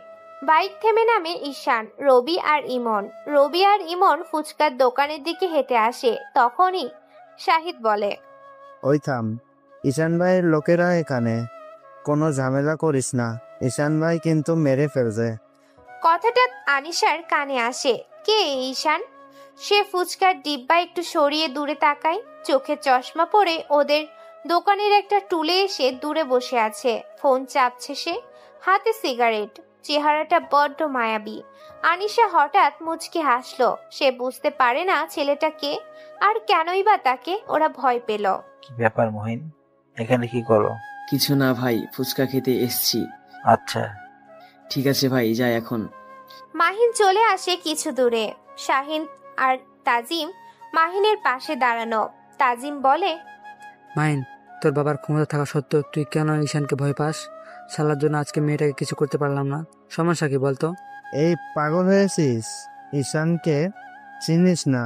বাইক থেমে নামে ঈশান, রবি আর ইমন। রবি আর ইমন ফুচকার দোকানের দিকে হেঁটে আসে। তখনই শাহিদ বলে, ওই থাম, ঈশান ভাইয়ের লোকেরা এখানে, কোনো ঝামেলা করিস না, ঈশান ভাই কিন্তু মেরে ফেলছে। কথাটা আনিশার কানে আসে। কে এই ঈশান? সে ফুচকার ডিব্বা একটু সরিয়ে দূরে তাকায়। চোখে চশমা পরে ওদের দোকানের একটা টুলে এসে দূরে বসে আছে। ফোন চাপছে সে, হাতে সিগারেট। চেহারাটা বড্ড মায়াবী। আনিশা হঠাৎ মুচকি হাসলো। সে বুঝতে পারে না ছেলেটা কে, আর কেনই বা তাকে ওরা ভয় পেল। কি ব্যাপার মহিন, এখানে কি করো? কিছু না ভাই, ফুচকা খেতে এসছি। আচ্ছা, ঠিক আছে ভাই, যাই এখন। মাহিন চলে আসে কিছু দূরে। শাহিন আর তাজিম মাহিনের পাশে দাঁড়ানো। তাজিম বলে, মাহিন, তোর বাবার ক্ষমতা থাকা সত্ত্বেও তুই কেন ঈশানকে ভয় পাস? সালার জন্য আজকে মেয়েটাকে কিছু করতে পারলাম না, সমস্যা কি বলতো? এই পাগল হয়েছিস? ঈশানকে চিনিস না?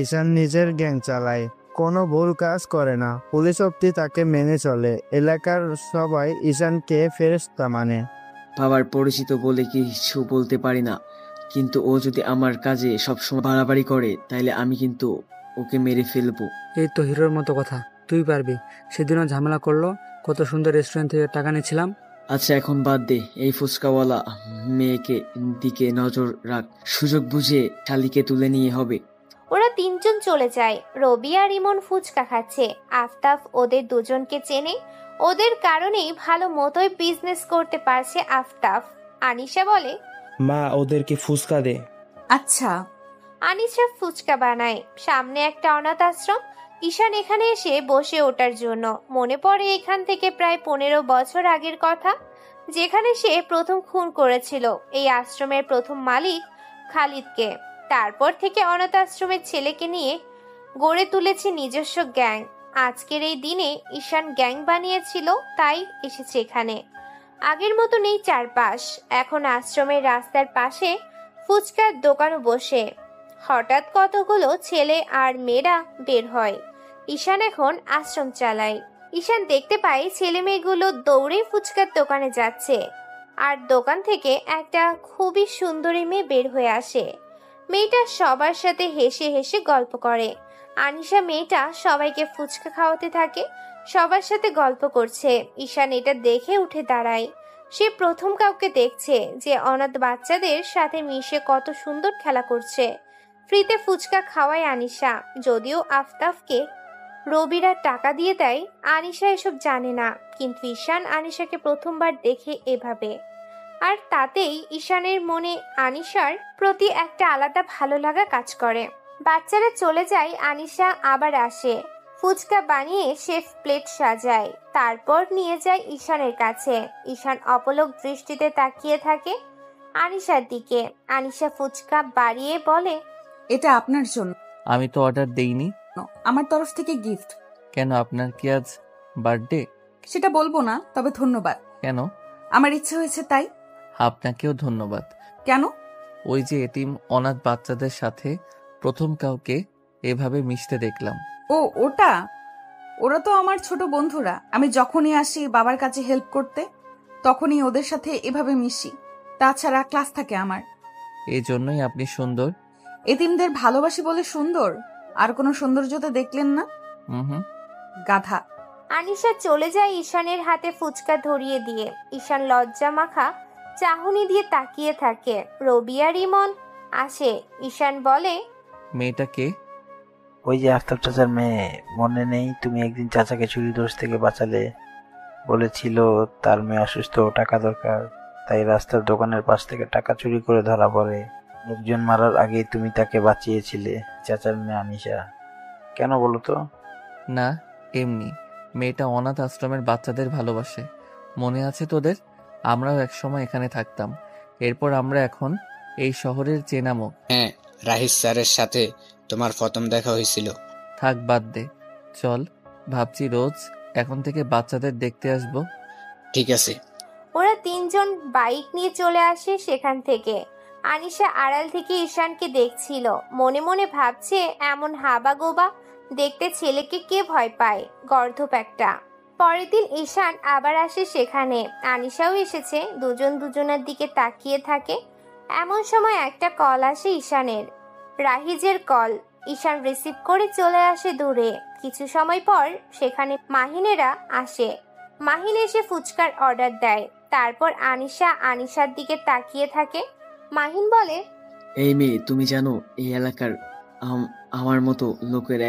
ঈশান নিজের গ্যাং চালায়, কোনো ভুল কাজ করে না, পুলিশ অব্দি তাকে মেনে চলে, এলাকার সবাই ঈশানকে ফেরেশতা মানে। বাবার পরিচিত বলে কিছু বলতে পারি না, কিন্তু ও যদি আমার কাজে সবসময় বাড়াবাড়ি করে তাইলে আমি কিন্তু ওকে মেরে ফেলবো। এই তো হিরোর মতো কথা, তুই পারবি। সেদিনও ঝামেলা করলো, কত সুন্দর রেস্টুরেন্ট থেকে টাকা নিয়েছিলাম। আচ্ছা, এখন বাদ দে, এই ফুচকাওয়ালা মেয়েকে দিকে নজর রাখ, সুযোগ বুঝে শালিকে তুলে নিয়ে হবে। ওরা তিনজন চলে যায়। রবি আর ইমন ফুচকা খাচ্ছে। আফতাব ওদের দুজনকে চেনে। ওদের কারণেই ভালো মতোই বিজনেস করতে পারছে আফতাব। আনিশা বলে, মা, ওদেরকে ফুসকা দে। আচ্ছা। আনিশা ফুচকা বানায়। সামনে একটা অনাথ আশ্রম। ঈশান এখানে এসে বসে ওঠার জন্য। মনে পড়ে এখান থেকে প্রায় 15 বছর আগের কথা, যেখানে সে প্রথম খুন করেছিল এই আশ্রমের প্রথম মালিক খালিদকে। তারপর থেকে অনাথ আশ্রমের ছেলেকে নিয়ে গড়ে তুলেছে নিজস্ব গ্যাং। আজকের এই দিনে ঈশান গ্যাং বানিয়েছিল, তাই এসেছে এখানে। আগের মতো নেই চারপাশ। এখন আশ্রমের রাস্তার পাশে ফুচকার দোকানও বসে। হঠাৎ কতগুলো ছেলে আর মেয়েরা বের হয়। ঈশান এখন আশ্রম চালায়। ঈশান দেখতে পায় ছেলে মেয়েগুলো দৌড়ে ফুচকার দোকানে যাচ্ছে, আর দোকান থেকে একটা খুবই সুন্দরী মেয়ে বের হয়ে আসে। মেয়েটা সবার সাথে হেসে হেসে গল্প করে। আনিশা মেয়েটা সবাইকে ফুচকা খাওয়াতে থাকে, সবার সাথে গল্প করছে। ঈশান এটা দেখে উঠে দাঁড়ায়। সে প্রথম কাউকে দেখছে যে অনাথ বাচ্চাদের সাথে মিশে কত সুন্দর খেলা করছে। ফ্রিতে ফুচকা খাওয়ায় আনিশা। যদিও আফতাবকে রবিরা টাকা দিয়ে দেয়, আনিশা এসব জানে না। কিন্তু ঈশান আনিশাকে প্রথমবার দেখে এভাবে, আর তাতেই ঈশানের মনে আনিশার প্রতি একটা আলাদা ভালো লাগা কাজ করে। বাচ্চারা চলে যায়, আনিশা আবার আসে। ফুচকা বানিয়ে শেফ প্লেট সাজায়, তারপর নিয়ে যায় ঈশানের কাছে। ঈশান অপলক দৃষ্টিতে তাকিয়ে থাকে আনিশার দিকে। আনিশা ফুচকা বাড়িয়ে বলে, এটা আপনার জন্য, আমি তো অর্ডার দেইনি। আমার তরফ থেকে গিফট। কেন, আপনার কি আজ বার্থডে? সেটা বলবো না, তবে ধন্যবাদ। কেন? আমার ইচ্ছে হয়েছে তাই। আপনাকেও ধন্যবাদ। কেন? ওই যে এতিম অনাথ বাচ্চাদের সাথে প্রথম কাউকে এভাবে মিশতে দেখলাম। ও ওটা, ওরা তো আমার ছোট বন্ধুরা। আমি যখনই আসি বাবার কাছে হেল্প করতে, তখনই ওদের সাথে এভাবে মিশি। তাছাড়া ক্লাস থাকে আমার। এই জন্যই আপনি সুন্দর। এতিমদের ভালোবাসি বলে সুন্দর? আর কোনো সৌন্দর্যতা দেখলেন না? হুম। গাধা। আনিশা চলে যায় ঈশানের হাতে ফুচকা ধরিয়ে দিয়ে। ঈশান লজ্জা মাখা চাহনি দিয়ে তাকিয়ে থাকে। রবি আর ইমন আসে। ঈশান বলে, মেয়েটা কে? ওই যে আফতাব চাচার মেয়ে, মনে নেই? তুমি একদিন চাচাকে চুরি দোষ থেকে বাঁচালে, বলেছিল তার মেয়ে অসুস্থ, টাকা দরকার, তাই রাস্তার দোকানের পাশ থেকে টাকা চুরি করে ধরা পড়ে। লোকজন মারার আগেই তুমি তাকে বাঁচিয়েছিলে। চাচার মেয়ে আনিশা। কেন বলো তো? না, এমনি। মেয়েটা অনাথ আশ্রমের বাচ্চাদের ভালোবাসে। মনে আছে তোদের? আমরাও একসময় এখানে থাকতাম। এরপর আমরা এখন এই শহরের চেনামুখ। হ্যাঁ, রাহিস স্যারের সাথে তোমার প্রথম দেখা হয়েছিল। থাক, বাদ দে। চল, ভাবছি রোজ এখন থেকে বাচ্চাদের দেখতে আসবো। ঠিক আছে। ওরা তিনজন বাইক নিয়ে চলে আসে সেখান থেকে। আনিশা আড়াল থেকে ঈশানকে দেখছিল। মনে মনে ভাবছে, এমন হাবা গোবা দেখতে ছেলেকে কে ভয় পায়, গর্ধপ একটা। পরের দিন ঈশান আবার আসে সেখানে। আনিশাও এসেছে। দুজন দুজনের দিকে তাকিয়ে থাকে। এমন সময় একটা কল আসে ঈশানের। রাহিজের কল। ঈশান রিসিভ করে চলে আসে দূরে। কিছু সময় পর সেখানে মাহিনেরা আসে। মাহিন এসে ফুচকার অর্ডার দেয়। তারপর আনিশার দিকে তাকিয়ে থাকে। মাহিন বলে, এই মেয়ে, তুমি জানো এই এলাকার আমার মতো লোকের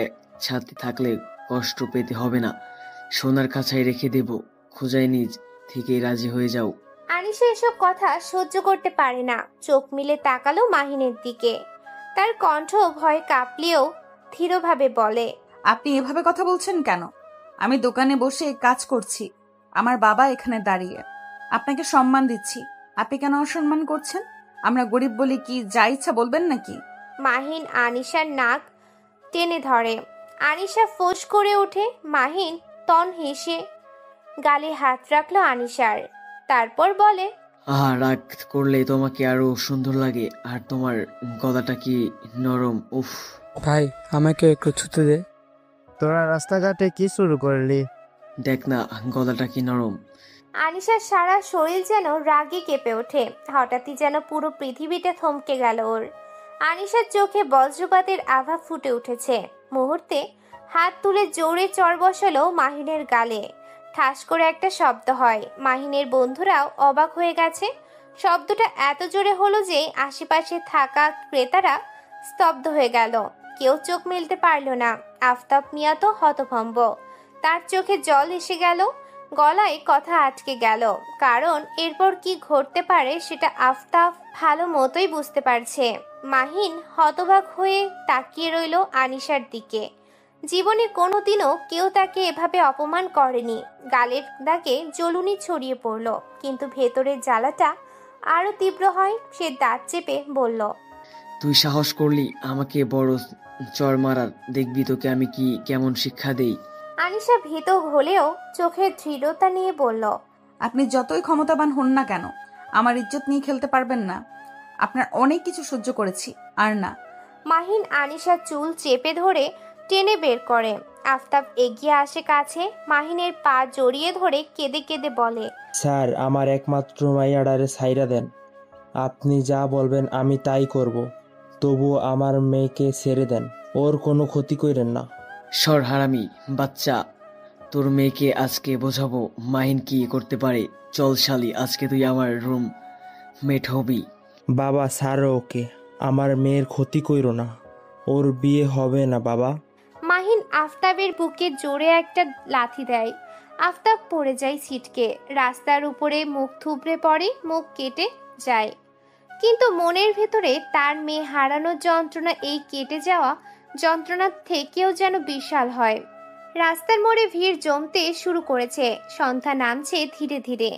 সাথে থাকলে কষ্ট পেতে হবে না। সোনার কাছায় রেখে দেব, খোঁজাই নিজ থেকে রাজি হয়ে যাও। আনিশা এসব কথা সহ্য করতে পারে না। চোখ মিলে তাকালো মাহিনের দিকে। তার কণ্ঠ ভয়ে কাঁপলেও ধীরভাবে বলে, আপনি এভাবে কথা বলছেন কেন? আমি দোকানে বসে কাজ করছি, আমার বাবা এখানে দাঁড়িয়ে। আপনাকে সম্মান দিচ্ছি, আপনি কেন অসম্মান করছেন? আমরা গরিব বলি কি যা ইচ্ছা বলবেন নাকি? মাহিন আনিশার নাক টেনে ধরে। আনিশা ফোঁস করে ওঠে। মাহিন তন হেসে গালে হাত রাখলো আনিশার। তারপর বলে, রাগ করলে তোমাকে আরো সুন্দর লাগে, আর তোমার গলাটা কি নরম! উফ ভাই, আমাকে একটু ছুতে দে। তোরা রাস্তাঘাটে কি শুরু করলি? দেখ না, গলাটা কি নরম। আনিশার সারা শরীর যেন রাগে কেঁপে ওঠে। হঠাৎই যেন পুরো পৃথিবীটা থমকে গেল ওর। আনিশার চোখে বজ্রপাতের আভা ফুটে উঠেছে। মুহূর্তে হাত তুলে জোরে চড় বসালো মাহিনের গালে। ঠাস করে একটা শব্দ হয়। মাহিনের বন্ধুরাও অবাক হয়ে গেছে। শব্দটা এত জোরে হলো যে আশেপাশে থাকা ক্রেতারা স্তব্ধ হয়ে গেল। কেউ চোখ মেলতে পারল না। আফতাব মিয়া তো হতভম্ব। তার চোখে জল এসে গেল, গলায় কথা আটকে গেল। কারণ এরপর কি ঘটতে পারে সেটা আফতাব ভালো মতোই বুঝতে পারছে। মাহিন হতবাক হয়ে তাকিয়ে রইল আনিশার দিকে। জীবনে কোনোদিনও কেউ তাকে এভাবে অপমান করেনি। গালের দাগে জ্বলুনি ছড়িয়ে পড়ল, কিন্তু ভেতরের জ্বালাটা আরো তীব্র হয়। সে দাঁত চেপে বলল, তুই সাহস করলি আমাকে বড় চর মারার, দেখবি তোকে আমি কি কেমন শিক্ষা দেই। আনিশা ভীত হলেও চোখের দৃঢ়তা নিয়ে বলল, আপনি যতই ক্ষমতাবান হন না কেন, আমার ইজ্জত নিয়ে খেলতে পারবেন না। আপনার অনেক কিছু সহ্য করেছি, আর না। মাহিন আনিশার চুল চেপে ধরে টেনে বের করে। আফতাব এগিয়ে আসে কাছে। মাহিনের পা জড়িয়ে ধরে কেঁদে কেঁদে বলে, স্যার, আমার একমাত্র মাইয়াডারে ছাইরা দেন। আপনি যা বলবেন আমি তাই করব। তবুও আমার মেয়েকে ছেড়ে দেন, ওর কোনো ক্ষতি করেন না। সর হারামি বাচ্চা, তোর মেয়েকে আজকে বোঝাবো মাহিন কি করতে পারে। চল শালি, আজকে তুই আমার রুম মেট হবি। বাবা, ছাড়ো ওকে, আমার মেয়ের ক্ষতি কইরো না, ওর বিয়ে হবে না বাবা। মাহিন আফতাবের বুকে জোরে একটা লাথি দেয়। আফতাব পড়ে যায় ছিটকে। রাস্তার উপরে মুখ থুবড়ে পড়ে, মুখ কেটে যায়। কিন্তু মনের ভেতরে তার মেয়ে হারানোর যন্ত্রণা এই কেটে যাওয়া যন্ত্রণার থেকেও যেন বিশাল হয়। রাস্তার মোড়ে ভিড় জমতে শুরু করেছে। সন্ধ্যা নামছে ধীরে ধীরে,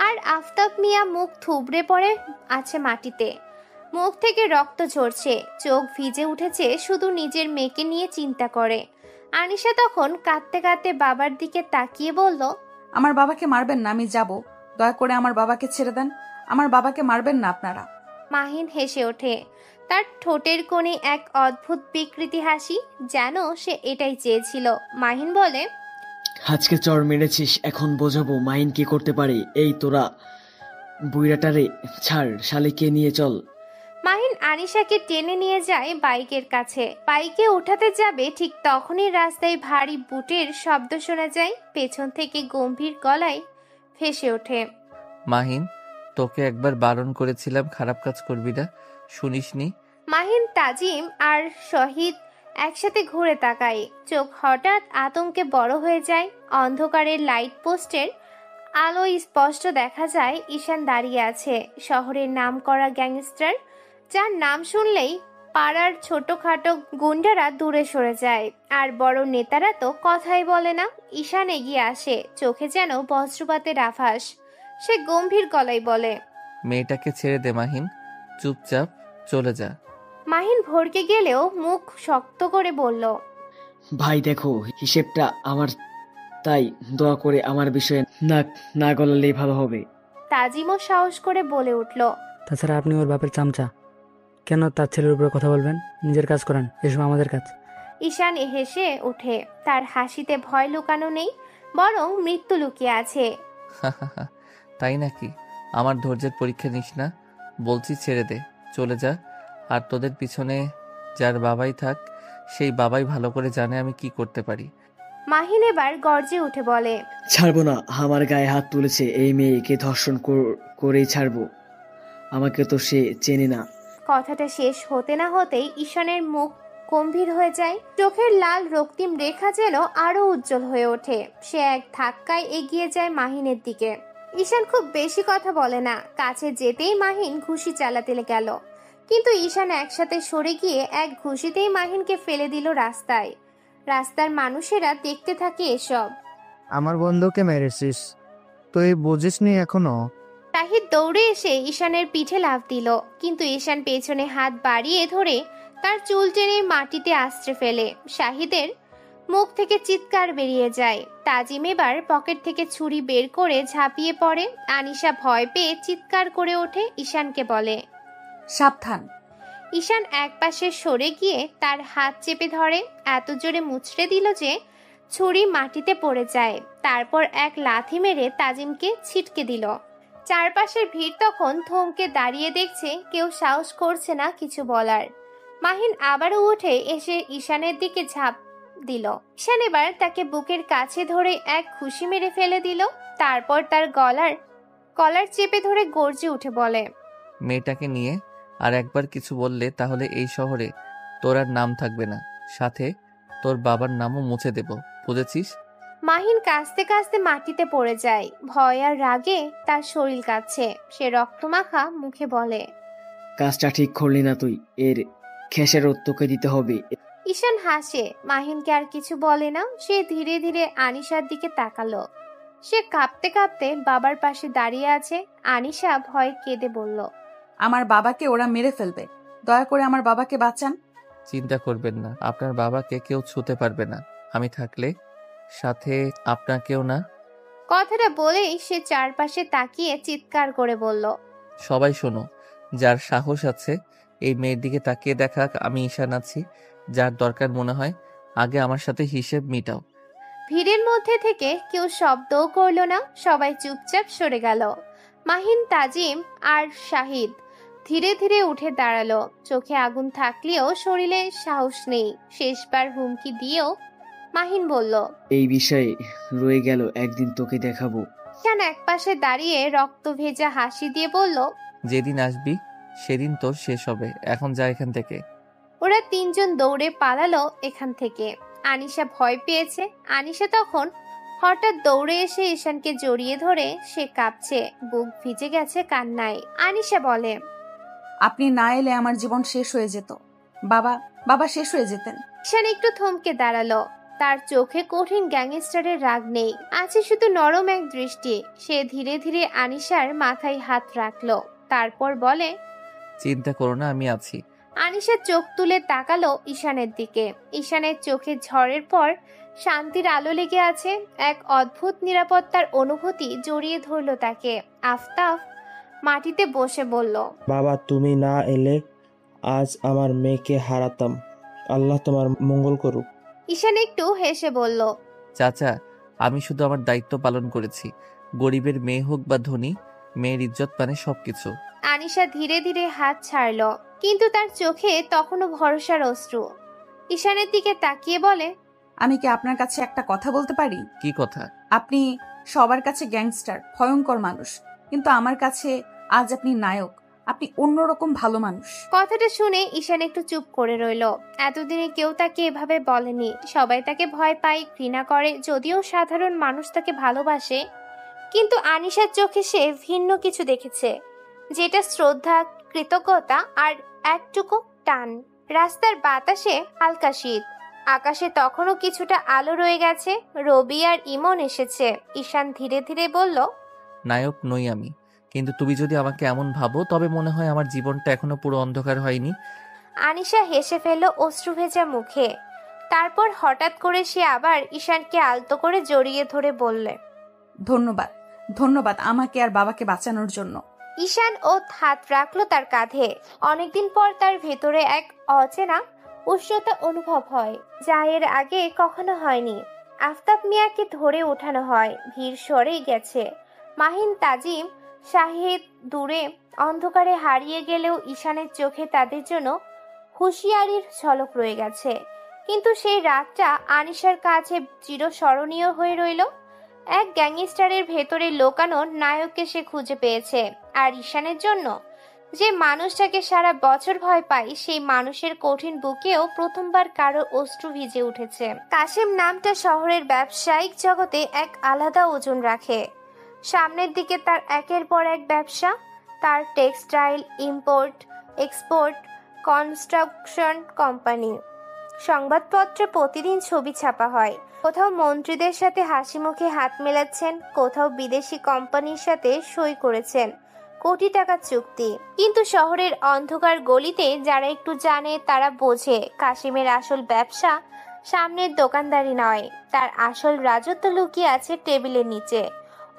আর আফতাব মিয়া মুখ থুবড়ে পড়ে আছে মাটিতে। মুখ থেকে রক্ত ঝরছে, চোখ ভিজে উঠেছে, শুধু নিজের মেয়েকে নিয়ে চিন্তা করে। আনিশা তখন কাঁদতে কাঁদতে বাবার দিকে তাকিয়ে বলল, আমার বাবাকে মারবেন না, আমি যাব। দয়া করে আমার বাবাকে ছেড়ে দেন। আমার বাবাকে মারবেন না আপনারা। মাহিন হেসে ওঠে। তার ঠোঁটের কোণে এক অদ্ভুত বিকৃতি হাসি, যেন সে এটাই চেয়েছিল। মাহিন বলে, আজকে চর মেরেছিস, এখন বোঝাবো মাইন কি করতে পারে। এই তোরা বুইরাটারে ছাড়, শালিকে নিয়ে চল। মাহিন আনিশাকে টেনে নিয়ে যায় বাইকের কাছে। বাইকে উঠাতে যাবে, ঠিক তখনই রাস্তায় ভারী বুটের শব্দ শোনা যায়। পেছন থেকে গম্ভীর গলায় ভেসে ওঠে, মাহিন, তোকে একবার বারণ করেছিলাম খারাপ কাজ করবি না, শুনিসনি? মাহিন, তাজিম আর শহীদ একসাথে ঘুরে তাকায়। চোখ হঠাৎ আতঙ্কে বড় হয়ে যায়। অন্ধকারের লাইট পোস্টের আলো স্পষ্ট দেখা যায় ঈশান দাঁড়িয়ে আছে। শহরের নামকরা গ্যাংস্টার, যার নাম শুনলেই পাড়ার ছোটখাটো গুন্ডারা দূরে সরে যায়, আর বড় নেতারা তো কথাই বলে না। ঈশান এগিয়ে আসে, চোখে যেন বজ্রপাতের আভাস। সে গম্ভীর গলায় বলে, মেয়েটাকে ছেড়ে দে মাহিন, চুপচাপ চলে যা। মাহিন ভড়কে গেলেও মুখ শক্ত করে বলল, ভাই দেখো, হিসেবটা আমার, তাই দোয়া করে আমার বিষয়ে নাক না গলালেই ভালো হবে। তাজিমও সাহস করে বলে উঠল, তাছাড়া আপনি ওর বাপের চামচা, কেন তার ছেলের উপরে কথা বলবেন? নিজের কাজ করেন, এসব আমাদের কাজ। ঈশান হেসে ওঠে। তার হাসিতে ভয় লুকানো নেই, বরং মৃত্যু লুকিয়ে আছে। তাই নাকি? আমার ধৈর্যের পরীক্ষা নিস না, বলছি ছেড়ে দে, চলে যা। আর তোদের পিছনে যার বাবাই থাক, সেই বাবাই ভালো করে জানে আমি কি করতে পারি। মাহিন এবার গর্জে উঠে বলে, ছাড়বো না। আমার গায়ে হাত তুলেছে, এই মেয়েকে ধর্ষণ করেই ছাড়বো। আমাকে তো সে চেনে না। কথাটা শেষ হতে না হতেই ঈশানের মুখ গম্ভীর হয়ে যায়। চোখের লাল রক্তিম রেখা যেন আরো উজ্জ্বল হয়ে ওঠে। সে এক ধাক্কায় এগিয়ে যায় মাহিনের দিকে। ঈশান খুব বেশি কথা বলে না। কাছে যেতেই মাহিন ঘুষি চালাতে গেল, কিন্তু ঈশান একসাথে সরে গিয়ে এক ঘুষিতেই মাহিনকে ফেলে দিল রাস্তায়। রাস্তার মানুষেরা দেখতে থাকে এসব। আমার বন্ধুকে মেরেছিস, তুই বুঝিসনি এখনো? তাহিদ দৌড়ে এসে ঈশানের পিঠে লাফ দিল, কিন্তু ঈশান পেছনে হাত বাড়িয়ে ধরে তার চুল টেনে মাটিতে আশ্রে ফেলে। শাহিদের মুখ থেকে চিৎকার বেরিয়ে যায়। তাজিম এবার পকেট থেকে ছুরি বের করে ঝাঁপিয়ে পড়ে। আনিশা ভয় পেয়ে চিৎকার করে ওঠে, ঈশানকে বলে, সাবধান। ঈশান একপাশে সরে গিয়ে তার হাত চেপে ধরে, এত জোরে মুচড়ে দিল যে ছুরি মাটিতে পড়ে যায়। তারপর এক লাথি মেরে তাজিমকে ছিটকে দিল। চারপাশের ভিড় তখন থমকে দাঁড়িয়ে দেখছে, কেউ সাহস করছে না কিছু বলার। মাহিন আবারও উঠে এসে ঈশানের দিকে ঝাঁপ দিল। ঈশান এবার তাকে বুকের কাছে ধরে এক ঘুষি মেরে ফেলে দিল। তারপর তার কলার চেপে ধরে গর্জে উঠে বলে, মেয়েটাকে নিয়ে আর একবার কিছু বললে তাহলে এই শহরে তোর আর নাম থাকবে না, সাথে তোর বাবার নামও মুছে দেব, বুঝেছিস? মাহিন কাঁচতে কাঁচতে মাটিতে পড়ে যায়। ভয় আর রাগে তার শরীর কাঁপছে। সে রক্তমাখা মুখে বলে, কাজটা ঠিক করলি না তুই, এর খেসারত তোকে দিতে হবে। ঈশান হাসে। মাহিনকে আর কিছু বলে না। সে ধীরে ধীরে আনিশার দিকে তাকালো। সে কাঁপতে কাঁপতে বাবার পাশে দাঁড়িয়ে আছে। আনিশা ভয়ে কেঁদে বলল, আমার বাবাকে ওরা মেরে ফেলবে, দয়া করে আমার বাবাকে বাঁচান। চিন্তা করবেন না, আপনার বাবাকে কেউ ছুতে পারবে না, আমি থাকলে, সাথে আপনাকেও না। কথাটা বলেই সে চারপাশে তাকিয়ে চিৎকার করে বলল, সবাই শোনো, যার সাহস আছে এই মেয়ের দিকে তাকিয়ে দেখা, আমি ঈশান আছি, যার দরকার মনে হয় আগে আমার সাথে হিসেব মিটাও। ভিড়ের মধ্যে থেকে কেউ শব্দও করল না। সবাই চুপচাপ সরে গেল। মাহিন, তাজিম আর শাহিদ ধীরে ধীরে উঠে দাঁড়ালো। চোখে আগুন থাকলেও শরীরে সাহস নেই। শেষবার হুমকি দিয়েও মাহিন বলল, এই বিষয়ে রয়ে গেল, একদিন তোকে দেখাবো। ঈশান একপাশে দাঁড়িয়ে রক্ত ভেজা হাসি দিয়ে বলল, যেদিন আসবি সেদিন তোর শেষ হবে, এখন যা এখান থেকে। ওরা তিনজন দৌড়ে পালালো এখান থেকে। আনিশা ভয় পেয়েছে। আনিশা তখন হঠাৎ দৌড়ে এসে ঈশানকে জড়িয়ে ধরে। সে কাঁপছে, বুক ভিজে গেছে কান্নায়। আনিশা বলে, আপনি না এলে আমার জীবন শেষ হয়ে যেত। বাবা বাবা শেষ হয়ে যেতেন। ঈশান একটু থমকে দাঁড়ালো। তার চোখে কঠিন গ্যাংস্টারের রাগ নেই, আছে শুধু নরম এক দৃষ্টি। সে ধীরে ধীরে আনিশার মাথায় হাত রাখলো, তারপর বলে, চিন্তা করো না, আমি আছি। আনিশা চোখ তুলে তাকালো ঈশানের দিকে। ঈশানের চোখে ঝড়ের পর শান্তির আলো লেগে আছে। এক অদ্ভুত নিরাপত্তার অনুভূতি জড়িয়ে ধরল তাকে। আফতাব মাটিতে বসে বলল, বাবা, তুমি না এলে আজ আমার মেয়েকে হারাতাম। আল্লাহ তোমার মঙ্গল করুক। ঈশান একটু হেসে বলল, চাচা, আমি শুধু আমার দায়িত্ব পালন করেছি। গরিবের মেয়ে হোক বা ধনী, মেয়ের ইজ্জত মানে সবকিছু। আনিশা ধীরে ধীরে হাত ছাড়ল, কিন্তু তার চোখে তখনও ভরসার অশ্রু। ঈশানের দিকে তাকিয়ে বলে, আমি কি আপনার কাছে একটা কথা বলতে পারি? কি কথা? আপনি সবার কাছে গ্যাংস্টার, ভয়ঙ্কর মানুষ, কিন্তু আমার কাছে আজ আপনি নায়ক। আপনি অন্যরকম ভালো মানুষ। কথাটা শুনে ঈশান একটু চুপ করে রইল। এতদিনে কেউ তাকে এভাবে বলেনি। সবাই তাকে ভয় পায়, ঘৃণা করে, যদিও সাধারণ মানুষ তাকে ভালোবাসে। কিন্তু আনিশার চোখে সে ভিন্ন কিছু দেখেছে, যেটা শ্রদ্ধা, কৃতজ্ঞতা আর একটুকু টান। রাস্তার বাতাসে হালকা শীত, আকাশে তখনও কিছুটা আলো রয়ে গেছে। রবি আর ইমন এসেছে। ঈশান ধীরে ধীরে বলল, নায়ক নই আমি, কিন্তু তুমি যদি আমাকে এমন ভাবো তবে মনে হয় আমার জীবনটা এখনো পুরো অন্ধকার হয়নি। আনিশা হেসে ফেলল অশ্রু ভেজা মুখে। তারপর হঠাৎ করে সে আবার ঈশানকে আলতো করে জড়িয়ে ধরে বললে, ধন্যবাদ, ধন্যবাদ আমাকে আর বাবাকে বাঁচানোর জন্য। ঈশান ও হাত রাখলো তার কাঁধে। অনেকদিন পর তার ভেতরে এক অচেনা উষ্ণতা অনুভব হয়, যা এর আগে কখনো হয়নি। আফতাব মিয়াকে ধরে ওঠানো হয়, ভিড় সরে গেছে। মাহিন, তাজিম, শাহিদ দূরে অন্ধকারে হারিয়ে গেলেও ঈশানের চোখে তাদের জন্য হুঁশিয়ারির ঝলক রয়ে গেছে। কিন্তু সেই রাতটা আনিশার কাছে চিরস্মরণীয় হয়ে রইল। এক গ্যাংস্টারের ভেতরে লোকানো নায়ককে সে খুঁজে পেয়েছে। আর ঈশানের জন্য যে মানুষটাকে সারা বছর ভয় পায়, সেই মানুষের কঠিন বুকেও প্রথমবার কারো অশ্রু ভিজে উঠেছে। কাশিম নামটা শহরের ব্যবসায়িক জগতে এক আলাদা ওজন রাখে। সামনের দিকে তার একের পর এক ব্যবসা। তার textile, import, export, construction company. সংবাদপত্রে প্রতিদিন ছবি ছাপা হয়। কোথাও মন্ত্রীদের সাথে হাসি মুখে হাত মেলাচ্ছেন, কোথাও বিদেশি কোম্পানির সাথে সই করেছেন কোটি টাকার চুক্তি। কিন্তু শহরের অন্ধকার গলিতে যারা একটু জানে তারা বোঝে, কাশিমের আসল ব্যবসা সামনের দোকানদারি নয়। তার আসল রাজত্ব লুকিয়ে আছে টেবিলের নিচে।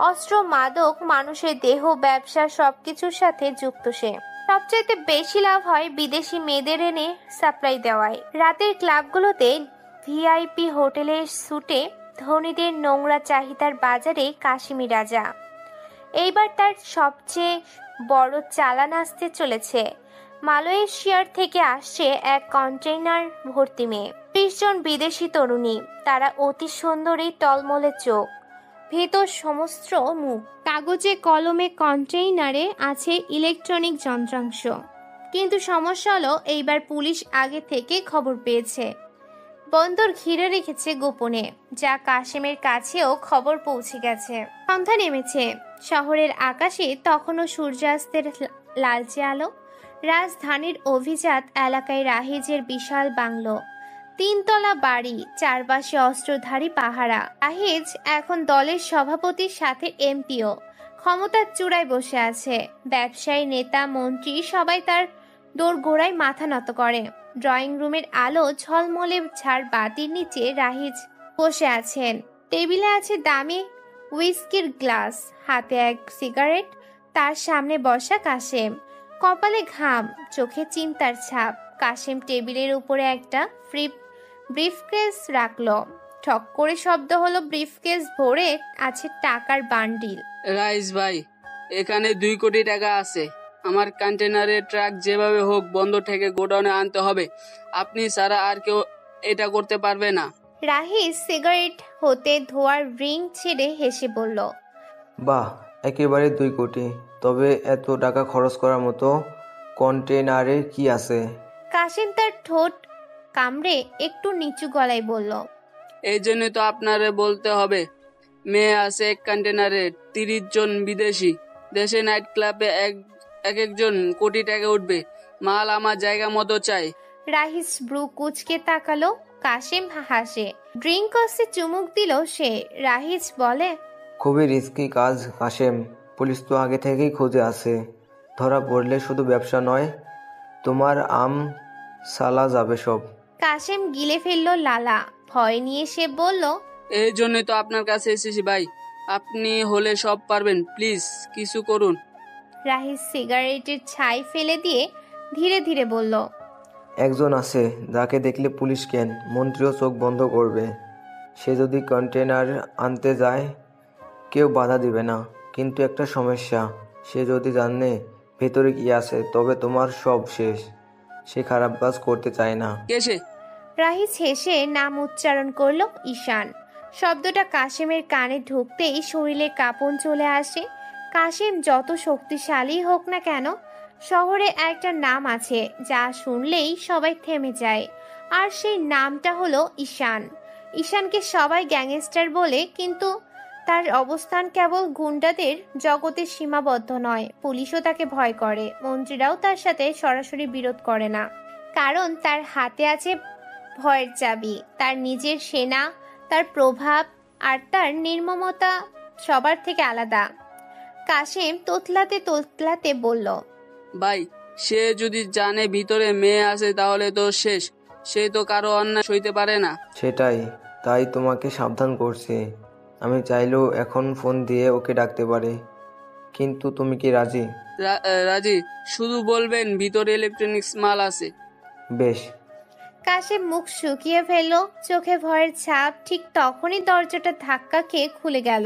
অস্ত্র, মাদক, মানুষের দেহ, ব্যবসা সবকিছুর সাথে যুক্ত সে। সবচাইতে বেশি লাভ হয় বিদেশি মেয়েদের এনে সাপ্লাই দেওয়ায়। রাতের ক্লাবগুলোতে, ভিআইপি হোটেলের স্যুটে ধনীদের নোংরা চাহিদার বাজারে কাশিমি রাজা। এইবার তার সবচেয়ে বড় চালান আসতে চলেছে। মালয়েশিয়ার থেকে আসছে এক কন্টেইনার ভর্তি মেয়ে, 30 জন বিদেশি তরুণী। তারা অতি সুন্দরী, টলমলে চোখ, ভেতর সমস্ত মুখ। কাগজে কলমে কন্টেইনারে আছে ইলেকট্রনিক যন্ত্রাংশ। কিন্তু সমস্যা হলো, এইবার পুলিশ আগে থেকে খবর পেয়েছে। বন্দর ঘিরে রেখেছে গোপনে, যা কাশিমের কাছেও খবর পৌঁছে গেছে। সন্ধ্যা নেমেছে। শহরের আকাশে তখনও সূর্যাস্তের লালচে আলো। রাজধানীর অভিজাত এলাকায় রাহিজের বিশাল বাংলো, 3 তলা বাড়ি, চারপাশে অস্ত্রধারী পাহারা। রাহিজ এখন দলের সভাপতির সাথে এমপিও, ক্ষমতার চূড়ায় বসে আছে। ব্যবসায়ী, নেতা, মন্ত্রী সবাই তার দোরগোড়ায় মাথা নত করে। ড্রয়িং রুমের আলো ঝলমলে ঝাড় বাতির নিচে রাহিজ বসে আছেন। টেবিলে আছে দামি হুইস্কির গ্লাস, হাতে এক সিগারেট। তার সামনে বসা কাশেম, কপালে ঘাম, চোখে চিন্তার ছাপ। কাশেম টেবিলের উপরে একটা ব্রিফকেস রাখলো। ঠক করে শব্দ হলো। ব্রিফকেস ভরে আছে টাকার বান্ডিল। রাইস ভাই, এখানে 2 কোটি টাকা আছে। আমার কন্টেনারের ট্রাক যেভাবে হোক বন্দর থেকে গোডাউনে আনতে হবে। আপনি ছাড়া আর কেউ এটা করতে পারবে না। রাহিজ সিগারেট হতে ধোয়ার রিং ছেড়ে হেসে বলল, বাহ, একেবারে 2 কোটি। তবে এত টাকা খরচ করার মতো কন্টেনারে কি আছে? কাশিম তার ঠোঁট কামড়ে একটু নিচু গলায় বলল, এই জন্য তো আপনারে বলতে হবে। মেয়ে আছে এক কন্টেনারে, 30 জন বিদেশি। দেশে নাইট ক্লাবে এক একজন কোটি টাকা উঠবে। মাল আমার জায়গা মতো চাই। রাহিজ ব্রু কুচকে তাকালো। কাশেম হাসে। ড্রিঙ্ক কষে চুমুক দিল সে। রাহিজ বলে, খুবই রিস্কি কাজ কাশেম। পুলিশ তো আগে থেকেই খুঁজে আছে। ধরা পড়লে শুধু ব্যবসা নয়, তোমার সালা যাবে সব। কাশেম গিলে ফেললো লালা। ভয় নিয়ে সে বলল, এই জন্যই তো আপনার কাছে এসেছি ভাই। আপনি হলে সব পারবেন, প্লিজ কিছু করুন। রাহিজ সিগারেটের ছাই ফেলে দিয়ে ধীরে ধীরে বলল, একজন আছে যাকে দেখলে পুলিশ কেন মন্ত্রীও চোখ বন্ধ করবে। সে যদি কন্টেনার আনতে যায় কেউ বাধা দিবে না, কিন্তু একটা সমস্যা, সে যদি জানে ভেতরে কি আছে তবে তোমার সব শেষ। সে খারাপ কাজ করতে চায় না। কেসে? রাহিজ হেসে নাম উচ্চারণ করলো ঈশান। শব্দটা কাশেমের কানে ঢুকতেই শরীরে কাঁপন চলে আসে। কাশেম যত শক্তিশালী হোক না কেন, শহরে একটা নাম আছে যা শুনলেই সবাই থেমে যায়, আর সেই নামটা হলো ঈশান। ঈশানকে সবাই গ্যাংস্টার বলে, কিন্তু তার অবস্থান কেবল গুন্ডাদের জগতে সীমাবদ্ধ নয়। পুলিশও তাকে ভয় করে, মন্ত্রীরাও তার সাথে সরাসরি বিরোধ করে না, কারণ তার হাতে আছে ভয়ের চাবি। তার নিজের সেনা, তার প্রভাব আর তার নির্মমতা সবার থেকে আলাদা। কাশেম তোতলাতে তোতলাতে বলল, ভাই, সে যদি জানে ভিতরে মেয়ে আছে তাহলে তো শেষ। সে তো কারো অন্যায় সইতে পারে না। সেটাই, তাই তোমাকে সাবধান করছি। আমি চাইলেও এখন ফোন দিয়ে ওকে ডাকতে পারি, কিন্তু তুমি কি রাজি? রাজি। শুধু বলবেন ভিতরে ইলেকট্রনিক্স মাল আছে। বেশ। কাশেম মুখ শুকিয়ে ফেলল, চোখে ভয়ের ছাপ। ঠিক তখনই দরজাটা ধাক্কা খেয়ে খুলে গেল।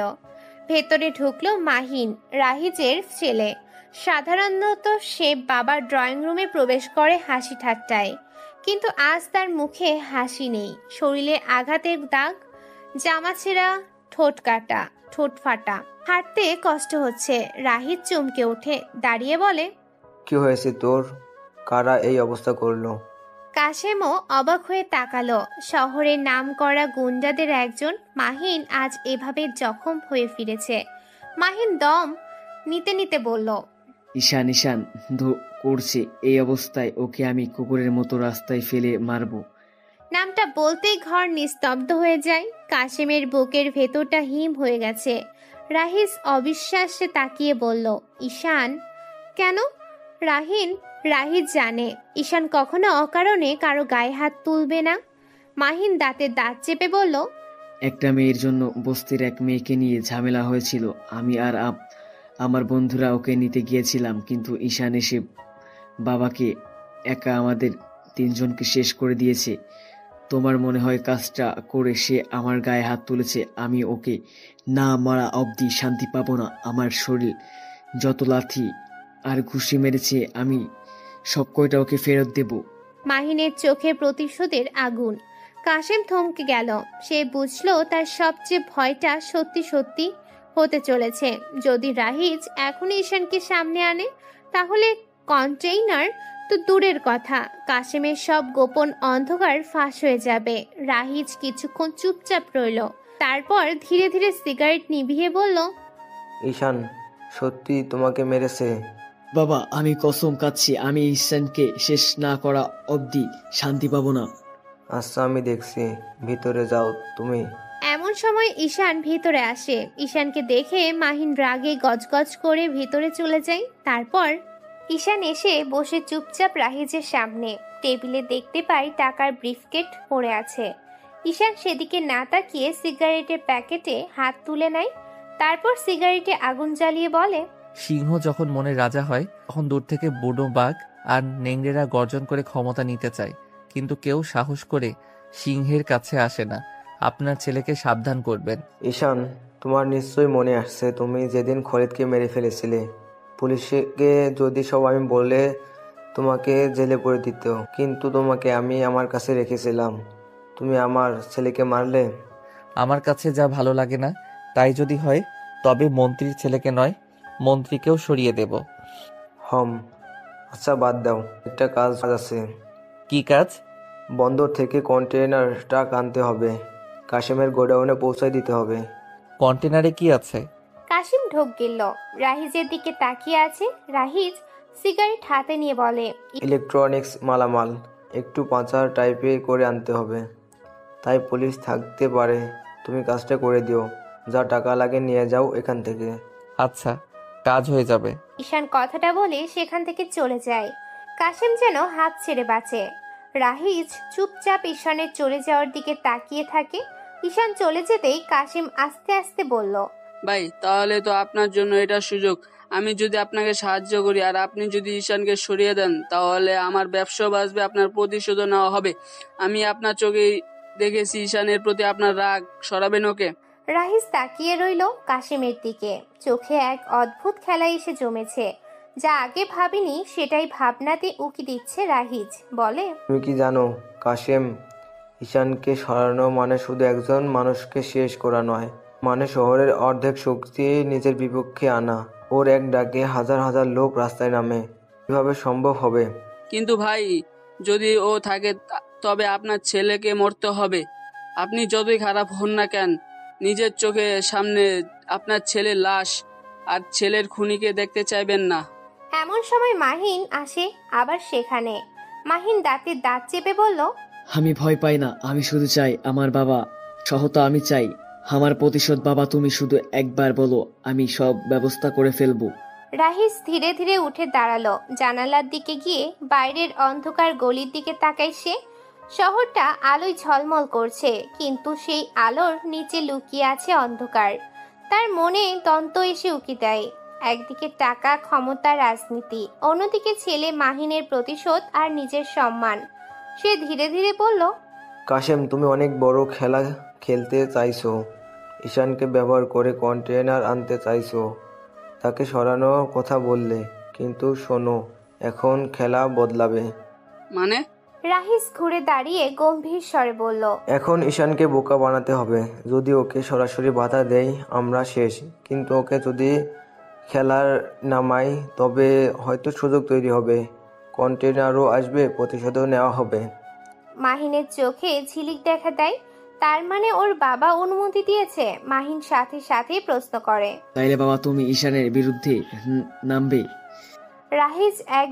ভেতরে ঢুকলো মাহিন, রাহিজের ছেলে। সাধারণত সে বাবার ড্রয়িং রুমে প্রবেশ করে হাসি ঠাট্টায়, কিন্তু আজ তার মুখে হাসি নেই। শরীরে আঘাতের দাগ, জামা ছেঁড়া, ঠোঁট কাটা, ঠোঁট ফাটা, হাঁটতে কষ্ট হচ্ছে। রাহিজ চমকে ওঠে, দাঁড়িয়ে বলে, কি হয়েছে তোর? কারা এই অবস্থা করলো? কাশেমও অবাক হয়ে তাকালো। শহরের নামকরা গুন্ডাদের একজন মাহিন আজ এভাবে জখম হয়ে ফিরেছে। মাহিন দম নিতে নিতে বলল, ঈশান ঈশান করছে। এই অবস্থায় ওকে আমি কুকুরের মতো রাস্তায় ফেলে মারবো। নামটা বলতেই ঘর নিস্তব্ধ হয়ে যায়। কাশেমের বুকের ভেতরটা হিম হয়ে গেছে। রাহিজ অবিশ্বাসে তাকিয়ে বলল, ঈশান? কেন? রাহিজ জানে ঈশান কখনো অকারণে কারো গায়ে হাত তুলবে না। মাহিন দাঁতে দাঁত চেপে বলল, একটা মেয়ের জন্য বস্তির এক মেয়েকে নিয়ে ঝামেলা হয়েছিল। আমি আর আমার বন্ধুরা ওকে নিতে গিয়েছিলাম, কিন্তু ঈশান এসে বাবাকে একা আমাদের তিনজনকে শেষ করে দিয়েছে। তোমার মনে হয় কাজটা করে সে আমার গায়ে হাত তুলেছে? আমি ওকে না মারা অবধি শান্তি পাবো না। আমার শরীর যত লাথি আর ঘুষি মেরেছে আমি সব কয়টা ওকে ফেরত দেব। মাহিনের চোখে প্রতিশোধের আগুন। কাশেম থমকে গেল। সে বুঝলো তার সবচেয়ে ভয়টা সত্যি সত্যি হতে চলেছে। যদি রাহিজ এখনই ঈশানকে সামনে আনে, তাহলে কন্টেইনার তো দূরের কথা, কাশেমের সব গোপন অন্ধকার ফাঁস হয়ে যাবে। রাহিজ কিছুক্ষণ চুপচাপ রইল, তারপর ধীরে ধীরে সিগারেট নিভিয়ে বলল, ঈশান সত্যি তোমাকে মেরেছে? বাবা, আমি কসম কাটছি, আমি ঈশানকে শেষ না করা অবধি শান্তি পাবো না। আচ্ছা, আমি দেখছি, ভিতরে যাও তুমি। এমন সময় ঈশান ভিতরে আসে। ঈশানকে দেখে মাহিন রাগে গজগজ করে ভিতরে চলে যায়। তারপর ঈশান এসে বসে চুপচাপ রাহিজের সামনে। টেবিলে দেখতে পাই টাকার ব্রিফকেট পড়ে আছে। ঈশান সেদিকে না তাকিয়ে সিগারেটের প্যাকেটে হাত তুলে নেয়। তারপর সিগারেটে আগুন জ্বালিয়ে বলে, সিংহ যখন মনে রাজা হয় তখন দূর থেকে বুড়ো বাঘ আর নেংড়েরা গর্জন করে ক্ষমতা নিতে চায়, কিন্তু কেউ সাহস করে সিংহের কাছে আসে না। আপনার ছেলেকে সাবধান করবেন। ঈশান, তোমার নিশ্চয়ই মনে আসছে তুমি যেদিন খলিদকে মেরে ফেলেছিলে। পুলিশকে যদি সব আমি বলে তোমাকে জেলে পড়ে দিত, কিন্তু তোমাকে আমি আমার কাছে রেখেছিলাম। তুমি আমার ছেলেকে মারলে। আমার কাছে যা ভালো লাগে না তাই যদি হয়, তবে মন্ত্রীর ছেলেকে নয়, মন্ত্রীকেও সরিয়ে দেব। আচ্ছা বাদ দাও, একটা কাজ আছে। কি কাজ? বন্দর থেকে কন্টেইনার ট্রাক আনতে হবে, কাশেমের গোডাউনে পৌঁছায় দিতে হবে। কন্টেনারে কি আছে? কাশিম ঢোক গেল। রাহিজের দিকে তাকিয়ে আছে। রাহিজ সিগারেট হাতে নিয়ে বলে, ইলেকট্রনিক্স মালামাল একটু পাচার টাইপের করে আনতে হবে, তাই পুলিশ থাকতে পারে। তুমি কাজটা করে দিও, যা টাকা লাগে নিয়ে যাও এখান থেকে। আচ্ছা, কাজ হয়ে যাবে। ঈশান কথাটা বলে সেখান থেকে চলে যায়। কাশেম যেন হাত ছেড়ে বাঁচে। রাহিজ চুপচাপ ঈশানের চলে যাওয়ার দিকে তাকিয়ে থাকে। ঈশান চলে যেতেই কাশেম আস্তে আস্তে বলল, ভাই তাহলে তো আপনার জন্য এটা সুযোগ। আমি যদি আপনাকে সাহায্য করি আর আপনি যদি ঈশানকে সরিয়ে দেন, তাহলে আমার ব্যবসা বাঁচবে, আপনার প্রতিশোধও নেওয়া হবে। আমি আপনার চোখে দেখেছি ঈশানের প্রতি আপনার রাগ, সরাবেন ওকে? রাহিজ তাকিয়ে রইল কাশেমের দিকে। চোখে এক অদ্ভুত খেলা এসে জমেছে, যা আগে ভাবিনি সেটাই ভাবনাতে উকি দিচ্ছে রাহিজ। বলে, তুমি কি জানো কাশেম, ঈশানকে সরানো মানে শুধু একজন মানুষকে শেষ করা নয়, মানে শহরের অর্ধেক শক্তি নিজের বিপক্ষে আনা। ওর এক ডাকে হাজার হাজার লোক রাস্তায় নামে, কিভাবে সম্ভব হবে? কিন্তু ভাই, যদি ও থাকে তবে আপনার ছেলেকে মরতে হবে। আপনি যতই খারাপ হন না কেন, নিজের চোখে সামনে আপনার ছেলের লাশ আর ছেলের খুনিকে দেখতে চাইবেন না। এমন সময় মাহিন আসে আবার সেখানে। মাহিন দাঁতে দাঁত চেপে বলল, আমি ভয় পাই না, আমি শুধু চাই আমার বাবা সহতা। আমি চাই আমার প্রতিশোধ। বাবা, তুমি শুধু একবার বলো, আমি সব ব্যবস্থা করে ফেলবো। রাহিজ ধীরে ধীরে উঠে দাঁড়ালো। জানালার দিকে গিয়ে বাইরের অন্ধকার গলির দিকে তাকায় সে। শহরটা আলোয় ঝলমল করছে, কিন্তু সেই আলোর নিচে লুকিয়ে আছে অন্ধকার। তার মনে দ্বন্দ্ব এসে উকি দেয়। একদিকে টাকা, ক্ষমতা, রাজনীতি, অন্যদিকে ছেলে মাহিনের প্রতিশোধ আর নিজের সম্মান। সে ধীরে ধীরে বলল, কাশেম, তুমি অনেক বড় খেলা খেলতে চাইছো। ঈশানকে ব্যবহার করে কন্টেনার আনতে চাইছো, তাকে সরানোর কথা বললে, কিন্তু শোনো, এখন খেলা বদলাবে। মানে? রাহিজ ঘুরে দাঁড়িয়ে গম্ভীর স্বরে বলল, এখন ঈশানকে বোকা বানাতে হবে। যদি ওকে সরাসরি বাধা দেই আমরা শেষ, কিন্তু ওকে যদি খেলার নামাই তবে হয়তো সুযোগ তৈরি হবে, কন্টেনারও আসবে, প্রতিশোধও নেওয়া হবে। মাহিনের চোখে ঝিলিক দেখা দেয়। তার মানে ওর বাবা অনুমতি দিয়েছে? মাহিন সাথে সাথেই প্রশ্ন করে, তাইলে বাবা তুমি ঈশানের বিরুদ্ধে নামবে? রাহিজ এক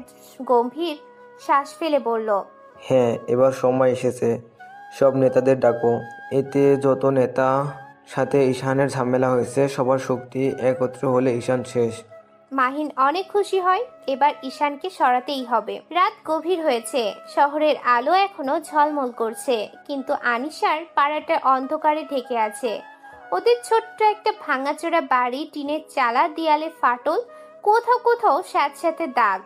গম্ভীর শ্বাস ফেলে বলল, হ্যাঁ, এবার সময় এসেছে। সব নেতাদের ডাকো। এতে যত নেতা সাথে ঈশানের ঝামেলা হয়েছে, সবার শক্তি একত্র হলে ঈশান শেষ। মাহিন অনেক খুশি হয়। এবার ঈশানকে সরাতেই হবে। রাত গভীর হয়েছে, শহরের আলো এখনো ঝলমল করছে, কিন্তু আনিশার পাড়াটা অন্ধকারে ঢেকে আছে। ওদের ছোট্ট একটা ভাঙাচোরা বাড়ি, টিনের চালা, দেয়ালে ফাটল, কোথাও কোথাও স্যাঁতস্যাঁতে দাগ।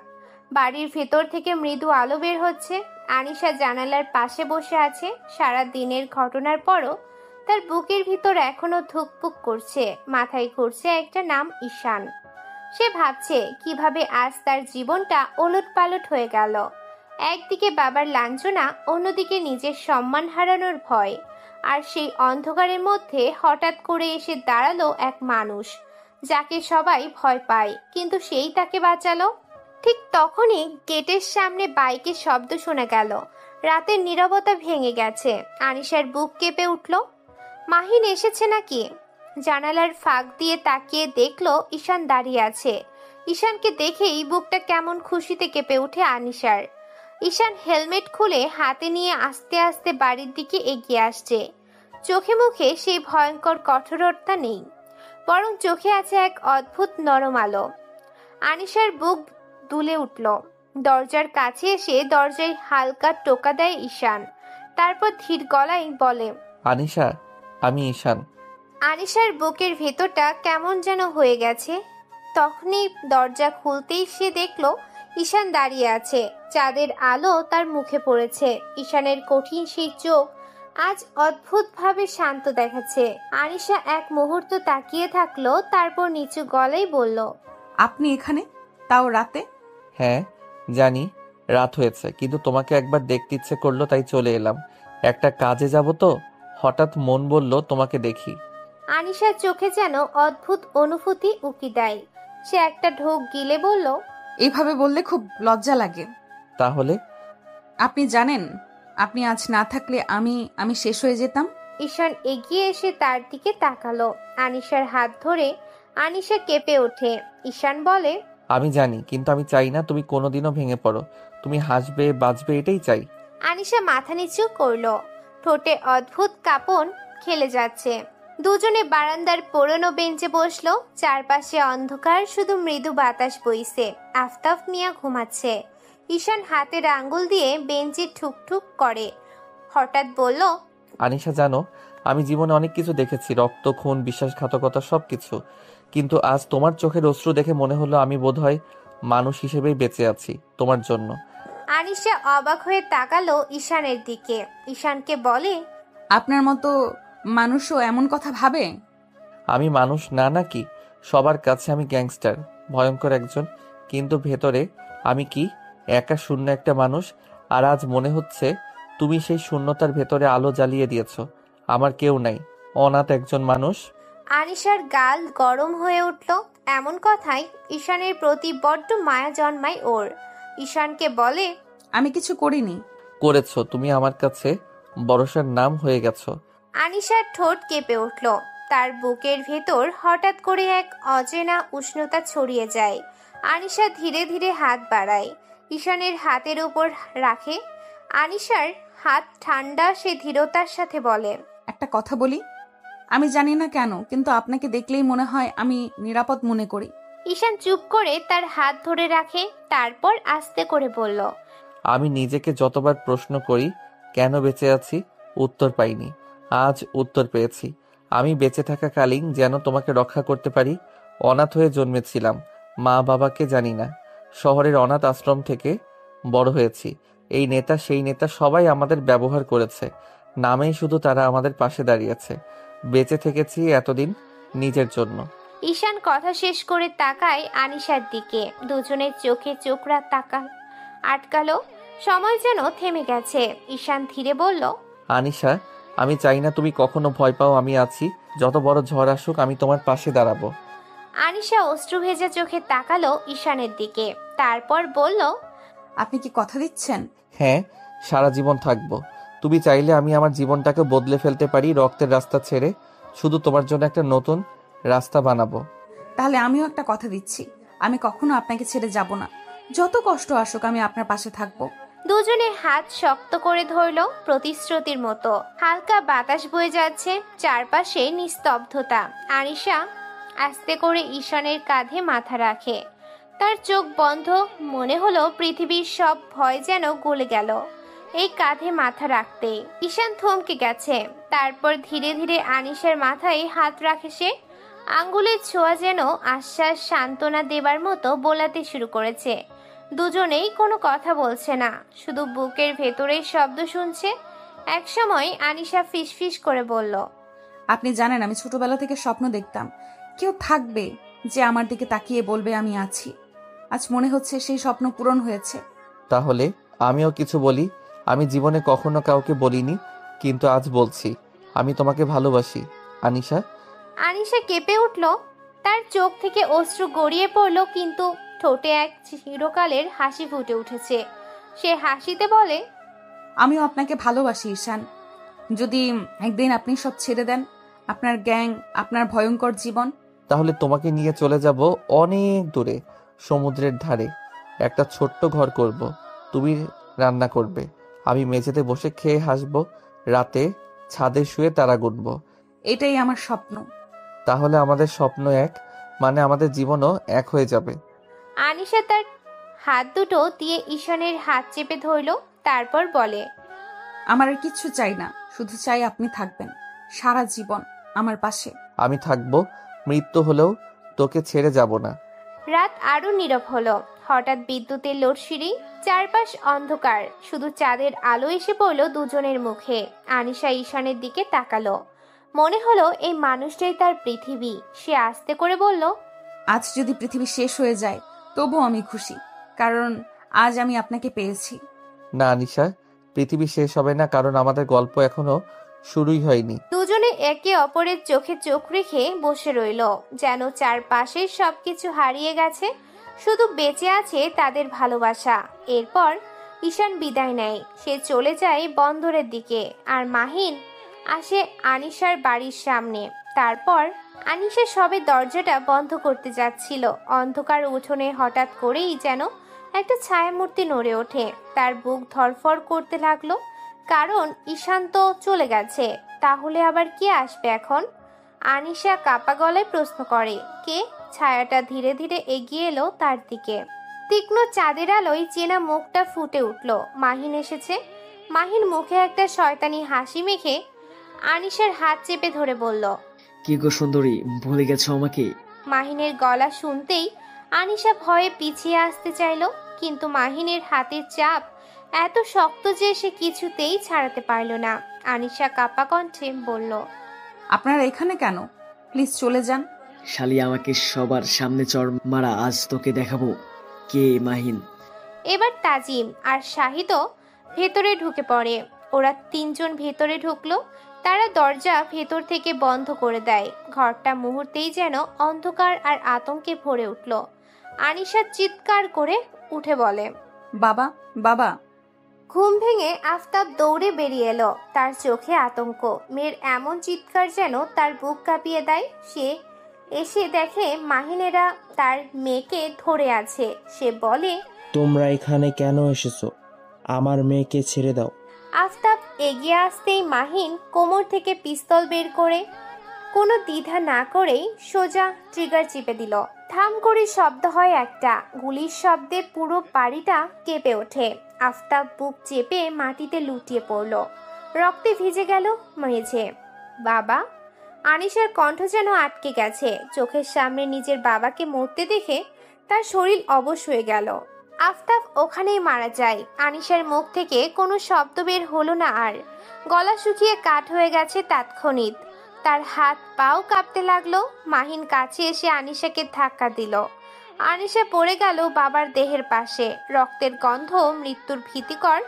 বাড়ির ভেতর থেকে মৃদু আলো বের হচ্ছে। আনিশা জানালার পাশে বসে আছে। সারা দিনের ঘটনার পরও তার বুকের ভিতর এখনো ধুকপুক করছে। মাথায় ঘুরছে একটা নাম, ঈশান। সে ভাবছে কিভাবে আজ তার জীবনটা ওলটপালট হয়ে গেল। একদিকে বাবার লাঞ্ছনা, অন্যদিকে নিজের সম্মান হারানোর ভয়। আর সেই অন্ধকারের মধ্যে হঠাৎ করে এসে দাঁড়ালো এক মানুষ, যাকে সবাই ভয় পায়, কিন্তু সেই তাকে বাঁচালো। ঠিক তখনই গেটের সামনে বাইকের শব্দ শোনা গেল। রাতের নীরবতা ভেঙে গেছে। আনিশার বুক কেঁপে উঠল। মাহিন এসেছে নাকি? জানালার ফাঁক দিয়ে তাকিয়ে দেখলো ঈশান দাঁড়িয়ে আছে। ঈশানকে দেখেই বুকটা কেমন খুশিতে কেঁপে উঠে আনিশার। ঈশান হেলমেট খুলে হাতে নিয়ে আস্তে আস্তে বাড়ির দিকে এগিয়ে আসছে। চোখে মুখে সেই ভয়ঙ্কর কঠোরতা নেই, বরং চোখে আছে এক অদ্ভুত নরম আলো। আনিশার বুক দুলে উঠল। দরজার কাছে এসে দরজায় হালকা টোকা দেয় ঈশান। তারপর ধীর গলায় বলে, আনিশা, আমি ঈশান। আনিশার বুকের ভেতরটা কেমন যেন হয়ে গেছে। তখনই দরজা খুলতেই সে দেখলো ঈশান দাঁড়িয়ে আছে। চাঁদের আলো তার মুখে পড়েছে। ঈশানের কঠিন সেই চোখ আজ অদ্ভুতভাবে শান্ত দেখাচ্ছে। আনিশা এক মুহূর্ত তাকিয়ে থাকলো, তারপর নিচু গলায় বলল, আপনি এখানে, তাও রাতে? হ্যাঁ জানি রাত হয়েছে, কিন্তু তোমাকে একবার দেখতে ইচ্ছে করলো তাই চলে এলাম। একটা কাজে যাব তো, হঠাৎ মন বলল তোমাকে দেখি। আনিশার চোখে যেন অদ্ভুত অনুভূতি উকি দেয়। সে একটা ঢোক গিলে বলল, এইভাবে বললে খুব লজ্জা লাগে। তাহলে? আপনি জানেন, আপনি আজ না থাকলে আমি শেষ হয়ে যেতাম। ঈশান এগিয়ে এসে তার দিকে তাকালো। আনিশার হাত ধরে আনিশা কেঁপে ওঠে। ঈশান বলে, আমি জানি, কিন্তু আমি চাই না তুমি কোনোদিনও ভেঙে পড়ো। তুমি হাসবে বাঁচবে, এটাই চাই। আনিশা মাথা নিচু করলো, ঠোঁটে অদ্ভুত কাঁপন খেলে যাচ্ছে। দুজনে বারান্দার পুরনো বেঞ্চে বসলো। চারপাশে অন্ধকার, শুধু মৃদু বাতাস বইছে। আফতাব মিয়া ঘুমাচ্ছে। ঈশান হাতের আঙ্গুল দিয়ে বেঞ্চে ঠুকঠুক করে। হঠাৎ বলল, আনিশা জানো, আমি জীবনে অনেক কিছু দেখেছি, রক্ত, খুন, বিশ্বাসঘাতকতা, সবকিছু। কিন্তু আজ তোমার চোখের অশ্রু দেখে মনে হলো আমি বোধহয় মানুষ হিসেবেই বেঁচে আছি তোমার জন্য। আনিশা অবাক হয়ে তাকালো ঈশানের দিকে। ঈশানকে বলে, আপনার মতো মানুষও এমন কথা ভাবে? আমি মানুষ না নাকি? সবার কাছে আমি গ্যাংস্টার, ভয়ঙ্কর একজন, কিন্তু ভেতরে আমি কি একা শূন্য একটা মানুষ। আর আজ মনে হচ্ছে তুমি সেই শূন্যতার ভেতরে আলো জ্বালিয়ে দিয়েছো। আমার কেউ নাই, অনাথ একজন মানুষ। আনিশার গাল গরম হয়ে উঠল। এমন কথাই ঈশানের প্রতি বড্ড মায়া জন্মায় ওর। ঈশানকে বলে, আমি কিছু করিনি। করেছো, তুমি আমার কাছে ভরসার নাম হয়ে গেছো। আনিশার ঠোঁট কেঁপে উঠল। তার বুকের ভেতর হঠাৎ করে এক অচেনা উষ্ণতা ছড়িয়ে যায়। আনিশা ধীরে ধীরে হাত বাড়ায়, ঈশানের হাতের উপর রাখে। আনিশার হাত ঠান্ডা, সে ধীরতার সাথে বলে, একটা কথা বলি, আমি জানি না কেন, কিন্তু আপনাকে দেখলেই মনে হয় আমি নিরাপদ মনে করি। ঈশান চুপ করে তার হাত ধরে রাখে, তারপর আস্তে করে বলল, আমি নিজেকে যতবার প্রশ্ন করি কেন বেঁচে আছি, উত্তর পাইনি। আজ উত্তর পেয়েছি। আমি বেঁচে থাকাকালীন যেন তোমাকে রক্ষা করতে পারি। অনাথ হয়ে জন্মেছিলাম, মা বাবাকে জানি না। শহরের অনাথ আশ্রম থেকে বড় হয়েছি। এই নেতা সেই নেতা সবাই আমাদের ব্যবহার করেছে, নামেই শুধু তারা আমাদের পাশে দাঁড়িয়েছে। বেঁচে থেকেছি এতদিন নিজের জন্য। ঈশান কথা শেষ করে তাকায় আনিশার দিকে। দুজনের চোখে চোখরা আটকালো। সময় যেন থেমে গেছে। ঈশান ধীরে বলল, আনিশা, আমি চাই না তুমি কখনো ভয় পাও। আমি আছি, যত বড় ঝড় আসুক আমি তোমার পাশে দাঁড়াবো। আনিশা অশ্রু ভেজা চোখে তাকালো ঈশানের দিকে, তারপর বলল, আপনি কি কথা দিচ্ছেন? হ্যাঁ, সারা জীবন থাকবো। তুমি চাইলে আমি আমার জীবনটাকে বদলে ফেলতে পারি, রক্তের রাস্তা ছেড়ে শুধু তোমার জন্য একটা নতুন রাস্তা বানাবো। তাহলে আমিও একটা কথা দিচ্ছি, আমি কখনো আপনাকে ছেড়ে যাব না। যত কষ্ট আসুক আমি আপনার পাশে থাকবো। দুজনে হাত শক্ত করে ধরল, প্রতিশ্রুতির মতো। হালকা বাতাস বয়ে যাচ্ছে, চারপাশে নিস্তব্ধতা। আনিশা আস্তে করে ঈশানের কাঁধে মাথা রাখে। তার চোখ বন্ধ, মনে হলো পৃথিবীর সব ভয় যেন গলে গেল এই কাঁধে মাথা রাখতে। ঈশান থমকে গেছে, তারপর ধীরে ধীরে আনিশার মাথায় হাত রাখে সে। আঙ্গুলের ছোঁয়া যেন আশ্বাস, সান্ত্বনা দেবার মতো বোলাতে শুরু করেছে। দুজনেই কোনো কথা বলছে না, শুধু বুকের ভেতরের শব্দ শুনছে। একসময় আনিশা ফিসফিস করে বলল, আপনি জানেন আমি ছোটবেলা থেকে স্বপ্ন দেখতাম কেউ থাকবে যে আমার দিকে তাকিয়ে বলবে আমি আছি। আজ মনে হচ্ছে সেই স্বপ্ন পূরণ হয়েছে। তাহলে আমিও কিছু বলি। আমি জীবনে কখনো কাউকে বলিনি, কিন্তু আজ বলছি, আমি তোমাকে ভালোবাসি আনিশা। আনিশা কেঁপে উঠল। তার চোখ থেকে অশ্রু গড়িয়ে পড়ল, কিন্তু ঠোঁটে এক চিরকালের হাসি ফুটে উঠেছে। সে হাসিতে বলে, আমিও আপনাকে ভালোবাসি ঈশান। যদি একদিন আপনি সব ছেড়ে দেন, আপনার গ্যাং, আপনার ভয়ঙ্কর জীবন, তাহলে তোমাকে নিয়ে চলে যাব অনেক দূরে, সমুদ্রের ধারে। একটা ছোট্ট ঘর করব, তুমি রান্না করবে, আমি মেঝেতে বসে খেয়ে হাসবো, রাতে ছাদে শুয়ে তারা গুনবো। এটাই আমার স্বপ্ন। তাহলে আমাদের স্বপ্ন এক, মানে আমাদের জীবনও এক হয়ে যাবে। আনিশা তার হাত দুটো দিয়ে ঈশানের হাত চেপে ধরল, তারপর বলে, আমার আর কিচ্ছু চাই না, শুধু চাই আপনি থাকবেন সারা জীবন আমার পাশে। আমি থাকবো, মৃত্যু হলেও তোকে ছেড়ে যাব না। রাত আরো নীরব হলো। হঠাৎ বিদ্যুতের লোডশেডিং, চারপাশ অন্ধকার, শুধু চাঁদের আলো এসে পড়ল দুজনের মুখে। আনিশা ঈশানের দিকে তাকালো, মনে হলো এই মানুষটাই তার পৃথিবী। সে আস্তে করে বলল, আজ যদি পৃথিবী শেষ হয়ে যায় তবুও আমি খুশি, কারণ আজ আমি আপনাকে পেয়েছি। না আনিশা, পৃথিবী শেষ হবে না, কারণ আমাদের গল্প এখনো শুরুই হয়নি। দুজনে একে অপরের চোখে চোখ রেখে বসে রইল, যেন চারপাশের সবকিছু হারিয়ে গেছে, শুধু বেঁচে আছে তাদের ভালোবাসা। এরপর ঈশান বিদায় নেয়, সে চলে যায় বন্দরের দিকে, আর মাহিন আসে আনিশার বাড়ির সামনে। তারপর আনিশা সবে দরজাটা বন্ধ করতে যাচ্ছিল, অন্ধকার উঠোনে হঠাৎ করেই যেন একটা ছায়ামূর্তি নড়ে ওঠে। তার বুক ধরফর করতে লাগলো, কারণ ঈশান তো চলে গেছে। তাহলে আবার কে আসবে এখন? আনিশা কাপা গলায় প্রশ্ন করে, কে? ছায়াটা ধীরে ধীরে এগিয়ে এলো তার দিকে। তীক্ষ্ণ চাঁদের আলোয় চেনা মুখটা ফুটে উঠল। মাহিন এসেছে। মাহিন মুখে একটা শয়তানি হাসি মেখে আনিশার হাত চেপে ধরে বলল, কি গো সুন্দরী, ভুলে গেছো আমাকে? মাহিনের গলা শুনতেই আনিশা ভয়ে পিছিয়ে আসতে চাইল, কিন্তু মাহিনের হাতের চাপ এত শক্ত যে সে কিছুতেই ছাড়াতে পারল না। আনিশা কাপা কণ্ঠে বলল, আপনারা এখানে কেন? প্লিজ চলে যান। শালি, আমাকে সবার সামনে চড় মারা, আজ তোকে দেখাবো কে মাহিন। এবার তাজিম আর শাহিদও ভেতরে ঢুকে পড়ে। ওরা তিনজন ভেতরে ঢুকলো। তারা দরজা ভেতর থেকে বন্ধ করে দেয়। ঘরটা মুহূর্তেই যেন অন্ধকার আর আতঙ্কে ভরে উঠল। আনিশা চিৎকার করে উঠে বলে, বাবা, বাবা। ঘুম ভেঙে আফতাব দৌড়ে বেরিয়ে এলো। তার চোখে আতঙ্ক। মেয়ের এমন চিৎকার যেন তার বুক কাঁপিয়ে দেয়। সে এসে দেখে মাহিনেরা তার মেয়েকে ধরে আছে। সে বলে, তোমরা এখানে কেন এসেছো? আমার মেয়েকে ছেড়ে দাও। আফতাব এগিয়ে আসতেই মাহিন কোমর থেকে পিস্তল বের করে কোনো দ্বিধা না করেই সোজা ট্রিগার চিপে দিল। থাম করে শব্দ হয় একটা। গুলির শব্দে পুরো বাড়িটা কেঁপে ওঠে। আফতাব বুক চেপে মাটিতে লুটিয়ে পড়ল। রক্তে ভিজে গেল মেঝে। বাবা! আনিশার কণ্ঠ যেন আটকে গেছে। চোখের সামনে নিজের বাবাকে মরতে দেখে তার শরীর অবশ হয়ে গেল। আফতাব ওখানেই মারা যায়। আনিশার মুখ থেকে কোনো শব্দ বের হলো না আর। গলা শুকিয়ে কাঠ হয়ে গেছে তাৎক্ষণিক। তার হাত পাও কাঁপতে লাগলো। মাহিন কাছে এসে আনিশাকে ধাক্কা দিল। আনিশা পড়ে গেল বাবার দেহের পাশে। রক্তের গন্ধ, মৃত্যুর ভীতিকর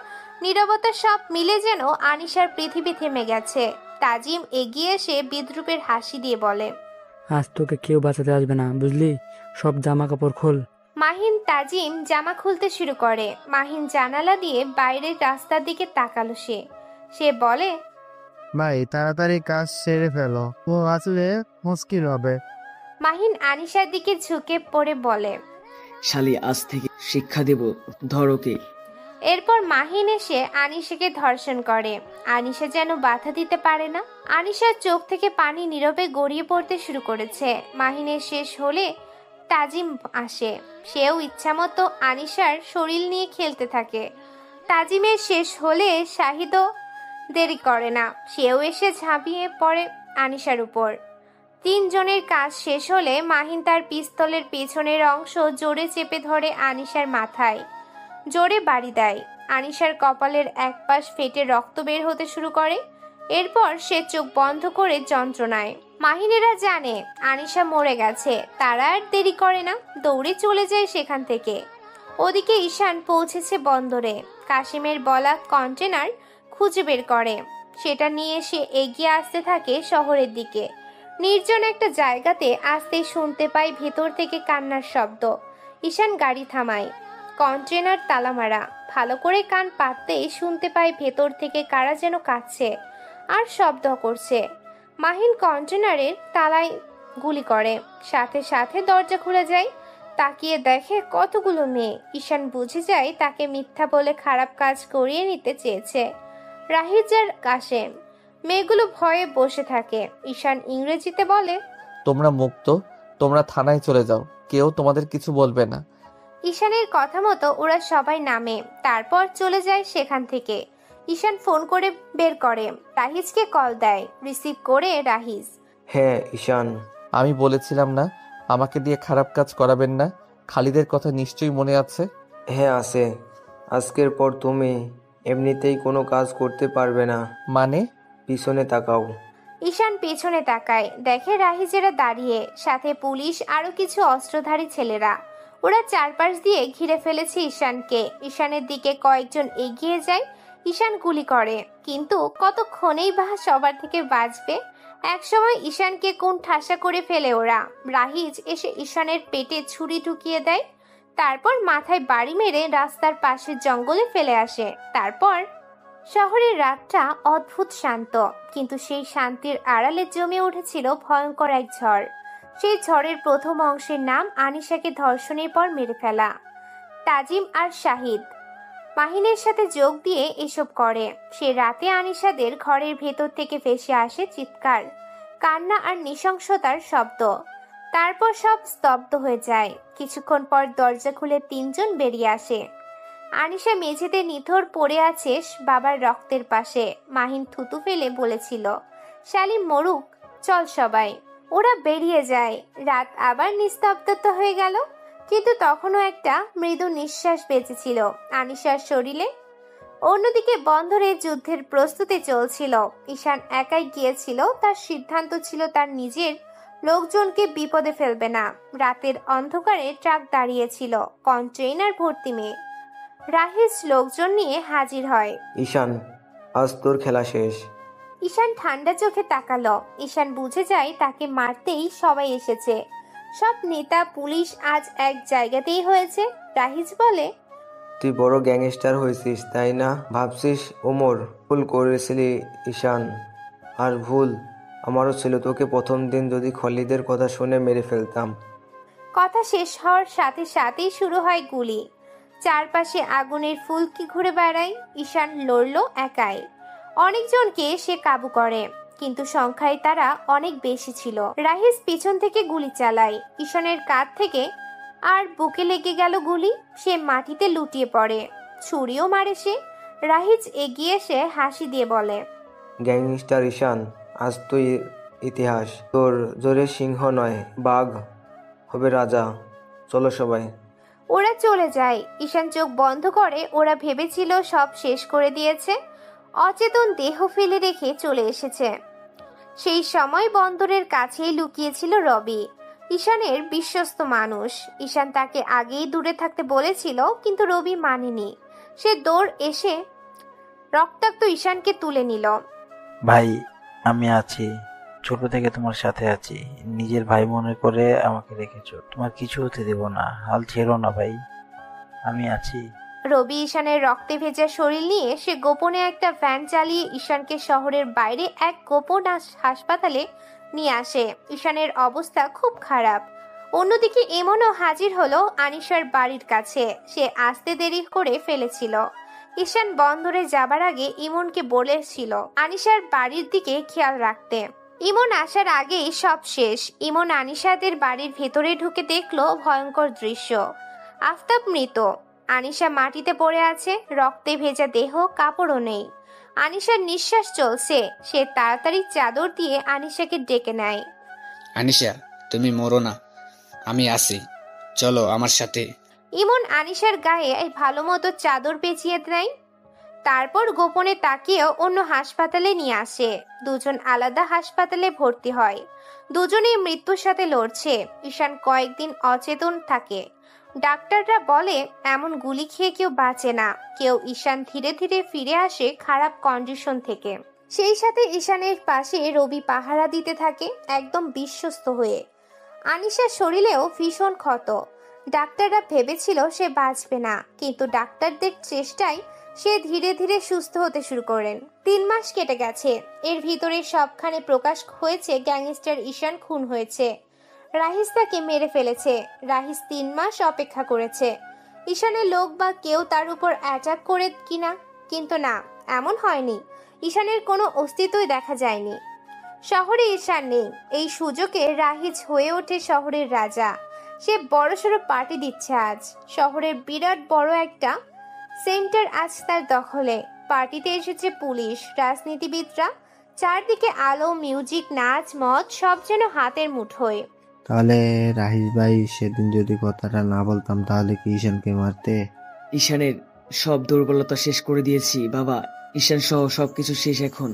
নীরবতা সব মিলে যেন আনিশার পৃথিবী থেমে গেছে। তাজিম এগিয়ে এসে বিদ্রুপের হাসি দিয়ে বলে, আজ তোকে কেউ বাঁচাতে আসবে না, বুঝলি? সব জামা কাপড় খোল। মাহিন তাজিম জামা খুলতে শুরু করে। মাহিন জানালা দিয়ে বাইরের রাস্তার দিকে তাকালো। সে বলে, ভাই তাড়াতাড়ি কাজ সেরে ফেলো, ও আসলে মুশকিল হবে। মাহিন আনিশার দিকে ঝুঁকে পড়ে বলে, শালি, আজ থেকে শিক্ষা দেব, ধর ওকে। এরপর মাহিন এসে আনিশাকে ধর্ষণ করে। আনিশা যেন বাধা দিতে পারে না। আনিশার চোখ থেকে পানি নীরবে গড়িয়ে পড়তে শুরু করেছে। মাহিনের শেষ হলে তাজিম আসে। সেও ইচ্ছামতো আনিশার শরীর নিয়ে খেলতে থাকে। তাজিমের শেষ হলে শাহিদও দেরি করে না। সেও এসে ঝাঁপিয়ে পড়ে আনিশার উপর। তিনজনের কাজ শেষ হলে মাহিন তার পিস্তলের পেছনের অংশ জোরে চেপে ধরে আনিশার মাথায় জোরে বাড়ি দেয়। আনিশার কপালের এক পাশ ফেটে রক্ত বের হতে শুরু করে। এরপর সে চোখ বন্ধ করে যন্ত্রণায়। মাহিনেরা জানে আনিশা মরে গেছে। তারা আর দেরি করে না, দৌড়ে চলে যায় সেখান থেকে। ওদিকে ঈশান পৌঁছেছে বন্দরে। কাশিমের বলা কন্টেনার খুঁজে বের করে। সেটা নিয়ে সে এগিয়ে আসতে থাকে শহরের দিকে। নির্জন একটা জায়গাতে আসতেই শুনতে পায় ভেতর থেকে কান্নার শব্দ। ঈশান গাড়ি থামায়। কন্টেনার তালা মারা। ভালো করে কান পাততেই শুনতে পায় ভেতর থেকে কারা যেন কাঁদছে আর শব্দ করছে। মাহিন কন্টেনারের তালায় গুলি করে। সাথে সাথে দরজা খুলে যায়। তাকিয়ে দেখে কতগুলো মেয়ে। ঈশান বুঝে যায় তাকে মিথ্যা বলে খারাপ কাজ করিয়ে নিতে চেয়েছে। রাহিজার কাশেম। মেয়েগুলো ভয়ে বসে থাকে। ঈশান ইংরেজিতে বলে, তোমরা মুক্ত, তোমরা থানায় চলে যাও, কেউ তোমাদের কিছু বলবে না। ঈশানের কথা মতো ওরা সবাই নামে। তারপর চলে যায় সেখান থেকে। ঈশান ফোন করে বের করে। রাহিজকে কল দেয়। রিসিভ করে রাহিজ, হ্যাঁ ঈশান। আমি বলেছিলাম না আমাকে দিয়ে খারাপ কাজ করাবেন না? খালিদের কথা নিশ্চয়ই মনে আছে? হ্যাঁ আছে। আজকের পর তুমি এমনিতেই কোনো কাজ করতে পারবে না। মানে? পিছনে তাকাও। ঈশান পেছনে তাকায়। দেখে রাহিজেরা দাঁড়িয়ে, সাথে পুলিশ আরো কিছু অস্ত্রধারী ছেলেরা। ওরা চারপাশ দিয়ে ঘিরে ফেলেছে ঈশানকে। ঈশানের দিকে কয়েকজন এগিয়ে যায়। ঈশান গুলি করে, কিন্তু কতক্ষণেই বা সবার থেকে বাঁচবে। একসময় ঈশানকে কোন ঠাসা করে ফেলে ওরা। রাহিজ এসে ঈশানের পেটে ছুরি ঢুকিয়ে দেয়। তারপর মাথায় বাড়ি মেরে রাস্তার পাশের জঙ্গলে ফেলে আসে। তারপর শহরের রাতটা অদ্ভুত শান্ত, কিন্তু সেই শান্তির আড়ালে জমে উঠেছিল ভয়ঙ্কর এক ঝড়। সেই ঝড়ের প্রথম অংশের নাম আনিশাকে ধর্ষণের পর মেরে ফেলা। তাজিম আর শাহিদ মাহিনের সাথে যোগ দিয়ে এসব করে। সে রাতে আনিশাদের ঘরের ভেতর থেকে ভেসে আসে চিৎকার, কান্না আর নৃশংসতার শব্দ। তারপর সব স্তব্ধ হয়ে যায়। কিছুক্ষণ পর দরজা খুলে তিনজন বেরিয়ে আসে। আনিশা মেঝেতে নিথর পড়ে আছে বাবার রক্তের পাশে। মাহিন থুতু ফেলে বলেছিল, শালি মরুক, চল সবাই। ওরা বেরিয়ে যায়। রাত আবার নিস্তব্ধতা হয়ে গেল, কিন্তু তখনও একটা মৃদু নিঃশ্বাস বেঁচেছিল আনিশার শরীরে। অন্যদিকে বন্দরে যুদ্ধের প্রস্তুতি চলছিল। ঈশান একাই গিয়েছিল। তার সিদ্ধান্ত ছিল তার নিজের লোকজনকে বিপদে ফেলবে না। রাতের অন্ধকারে ট্রাক দাঁড়িয়েছিল, কন্টেইনার ভর্তি মেয়ে। রাহিস লোকজন নিয়ে হাজির হয়। ঈশান, আজ তোর খেলা শেষ। ঈশান ঠান্ডা চোখে তাকালো। ঈশান বুঝে যায় তাকে মারতেই সবাই এসেছে। সব নেতা পুলিশ আজ এক জায়গাতেই হয়েছে। রাহিস বলে, তুই বড় গ্যাংস্টার হয়েছিস তাই না? ভাবছিস ওমর ভুল করেছিলি ঈশান। আর ভুল আমারও ছিল। তোকে প্রথম দিন যদি খলিদের কথা শুনে মেরে ফেলতাম। কথা শেষ হওয়ার সাথে সাথেই শুরু হয় গুলি। চারপাশে আগুনের ফুলকি ঘুরে বেড়ায়। ঈশান লড়ল একাই। অনেকজনকে সে কাবু করে, কিন্তু সংখ্যায় তারা অনেক বেশি ছিল। রাহিস পিছন থেকে গুলি চালায়। ঈশানের কাঁধ থেকে আর বুকে লেগে গেল গুলি। সে মাটিতে লুটিয়ে পড়ে। ছুরিও মারে সে। রাহিস এগিয়ে এসে হাসি দিয়ে বলে, গ্যাংস্টার ঈশান, আজ তুই ইতিহাস। তোর জোরে সিংহ নয়, বাঘ হবে রাজা। চলো সবাই। ওরা চলে যায়। ঈশান চোখ বন্ধ করে। ওরা ভেবেছিল সব শেষ করে দিয়েছে, অচেতন দেহ ফেলে রেখে চলে এসেছে। সেই সময় বন্দরের কাছেই লুকিয়েছিল রবি, ঈশানের বিশ্বস্ত মানুষ। ঈশান তাকে আগেই দূরে থাকতে বলেছিল, কিন্তু রবি মানেনি। সে দৌড় এসে রক্তাক্ত ঈশানকে তুলে নিল। ভাই, আমি আছি। ছোট থেকে তোমার সাথে আছি। নিজের ভাই মনে করে আমাকে রেখেছো। তোমার কিছু হতে দেব না। হাল ছেড়ো না ভাই, আমি আছি। রবি ঈশানের রক্তে ভেজা শরীর নিয়ে সে গোপনে একটা ভ্যান চালিয়ে ঈশানকে শহরের বাইরে এক গোপন হাসপাতালে নিয়ে আসে। ঈশানের অবস্থা খুব খারাপ। অন্যদিকে এমনও হাজির হলো আনিশার বাড়ির কাছে। সে আসতে দেরি করে ফেলেছিল। ঈশান বন্দরে যাবার আগে ইমনকে বলেছিল আনিশার বাড়ির দিকে খেয়াল রাখতে। ইমন আসার আগেই সব শেষ। ইমন আনিশাদের বাড়ির ভেতরে ঢুকে দেখলো ভয়ঙ্কর দৃশ্য। আফতাব মৃত। আনিশা মাটিতে পড়ে আছে, রক্তে ভেজা দেহ, কাপড়ও নেই। আনিশার নিঃশ্বাস চলছে। সে তাড়াতাড়ি চাদর দিয়ে আনিশাকে ডেকে নেয়। আনিশা, তুমি মরো না, আমি আছি, চলো আমার সাথে। ইমন আনিশার গায়ে ভালো মতো চাদর পেঁচিয়ে দেয়। তারপর গোপনে তাকিয়েও অন্য হাসপাতালে নিয়ে আসে। দুজন আলাদা হাসপাতালে ভর্তি হয়। দুজনেই মৃত্যুর সাথে লড়ছে। ঈশান কয়েকদিন অচেতন থাকে। ডাক্তাররা বলে এমন গুলি খেয়ে কেউ বাঁচে না। কেউ ঈশান ধীরে ধীরে ফিরে আসে খারাপ কন্ডিশন থেকে। সেই সাথে ঈশানের পাশে রবি পাহারা দিতে থাকে, একদম বিশ্বস্ত হয়ে। আনিশার শরীরেও ভীষণ ক্ষত। ডাক্তাররা ভেবেছিল সে বাঁচবে না, কিন্তু ডাক্তারদের চেষ্টায় সে ধীরে ধীরে সুস্থ হতে শুরু করেন। 3 মাস কেটে গেছে। এর ভিতরে সবখানে প্রকাশ হয়েছে গ্যাংস্টার ঈশান খুন হয়েছে। রাহিস তাকে মেরে ফেলেছে। রাহিস 3 মাস অপেক্ষা করেছে ঈশানের লোক বা কেউ তার উপর অ্যাটাক করে কিনা, কিন্তু না, এমন হয়নি। ঈশানের কোনো অস্তিত্বই দেখা যায়নি। শহরে ঈশান নেই। এই সুযোগে রাহিস হয়ে ওঠে শহরের রাজা। সে বড়সড় পার্টি দিচ্ছে আজ। শহরের বিরাট বড় একটা সেন্টার আজ তার দখলে। পার্টিতে এসেছে পুলিশ, রাজনীতিবিদরা। চারদিকে আলো, মিউজিক, নাচ, মদ, সব যেন হাতের মুঠোয়। তাহলে রাহিস ভাই, সেদিন যদি কথাটা না বলতাম তাহলে কি ঈশানকে মারতে? ঈশানের সব দুর্বলতা শেষ করে দিয়েছি বাবা। ঈশান সহ সবকিছু শেষ এখন।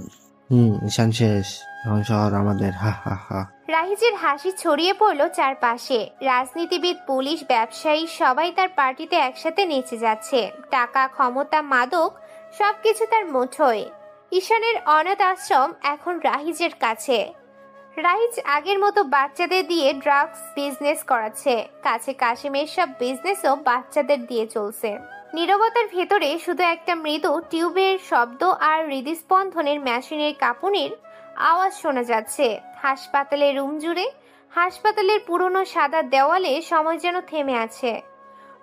ঈশান শেষ, এখন শহর আমাদের। হা হা হা। রাহিজের হাসি ছড়িয়ে পড়লো চারপাশে। রাজনীতিবিদ, পুলিশ, ব্যবসায়ী সবাই তার পার্টিতে একসাথে নেচে যাচ্ছে। টাকা, ক্ষমতা, মাদক সবকিছু তার মুঠোয়। ঈশানের অনাথ আশ্রম এখন রাহিজের কাছে। রাহিজ আগের মতো বাচ্চাদের দিয়ে ড্রাগস বিজনেস করাচ্ছে। কাছে কাশিমের সব বিজনেসও বাচ্চাদের দিয়ে চলছে। নীরবতার ভেতরে শুধু একটা মৃদু টিউবের শব্দ আর হৃদস্পন্দনের মেশিনের কাঁপুনির আওয়াজ শোনা যাচ্ছে। হাসপাতালের রুম জুড়ে, হাসপাতালের পুরনো সাদা দেওয়ালে সময় যেন থেমে আছে।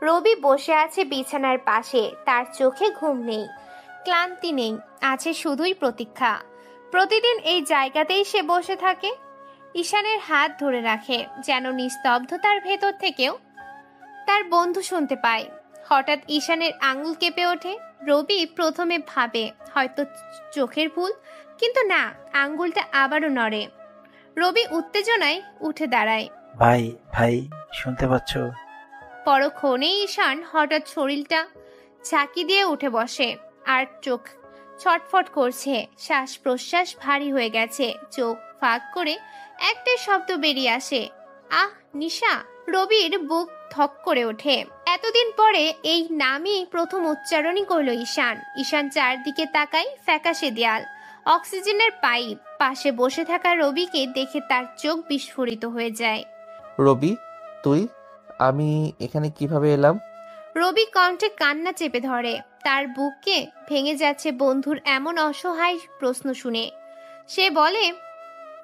রবি বসে আছে বিছানার পাশে, তার চোখে ঘুম নেই, ক্লান্তি নেই, আছে শুধুই প্রতীক্ষা। প্রতিদিন এই জায়গাতেই সে বসে থাকে, ঈশানের হাত ধরে রাখে, যেন নিস্তব্ধতার ভেতর থেকেও তার বন্ধু শুনতে পায়। হঠাৎ ঈশানের আঙুল কেঁপে ওঠে। রবি প্রথমে ভাবে হয়তো চোখের ভুল, কিন্তু না, আঙ্গুলটা আবারও নড়ে। রবি উত্তেজনায় উঠে দাঁড়ায়। ভাই ভাই, শুনতে পাচ্ছ? পরক্ষণেই ঈশান হঠাৎ শরীরটা ঝাঁকি দিয়ে উঠে বসে, আর চোখ ছটফট করছে, শ্বাস প্রশ্বাস ভারী হয়ে গেছে। চোখ ফাঁক করে একটা শব্দ বেরিয়ে আসে, আহ নিশা। রবির বুক ধক করে ওঠে। এতদিন পরে এই নামই প্রথম উচ্চারণই করল ঈশান। ঈশান চারদিকে তাকায়, ফ্যাকাশে দেয়াল, অক্সিজেনের পাইপ, পাশে বসে থাকা রবিকে দেখে তার চোখ বিস্ফোরিত হয়ে যায়। রবি, তুই? আমি এখানে কিভাবে এলাম? রবি কণ্ঠে কান্না চেপে ধরে, তার বুকে ভেঙে যাচ্ছে বন্ধুর এমন অসহায় প্রশ্ন শুনে। সে বলে,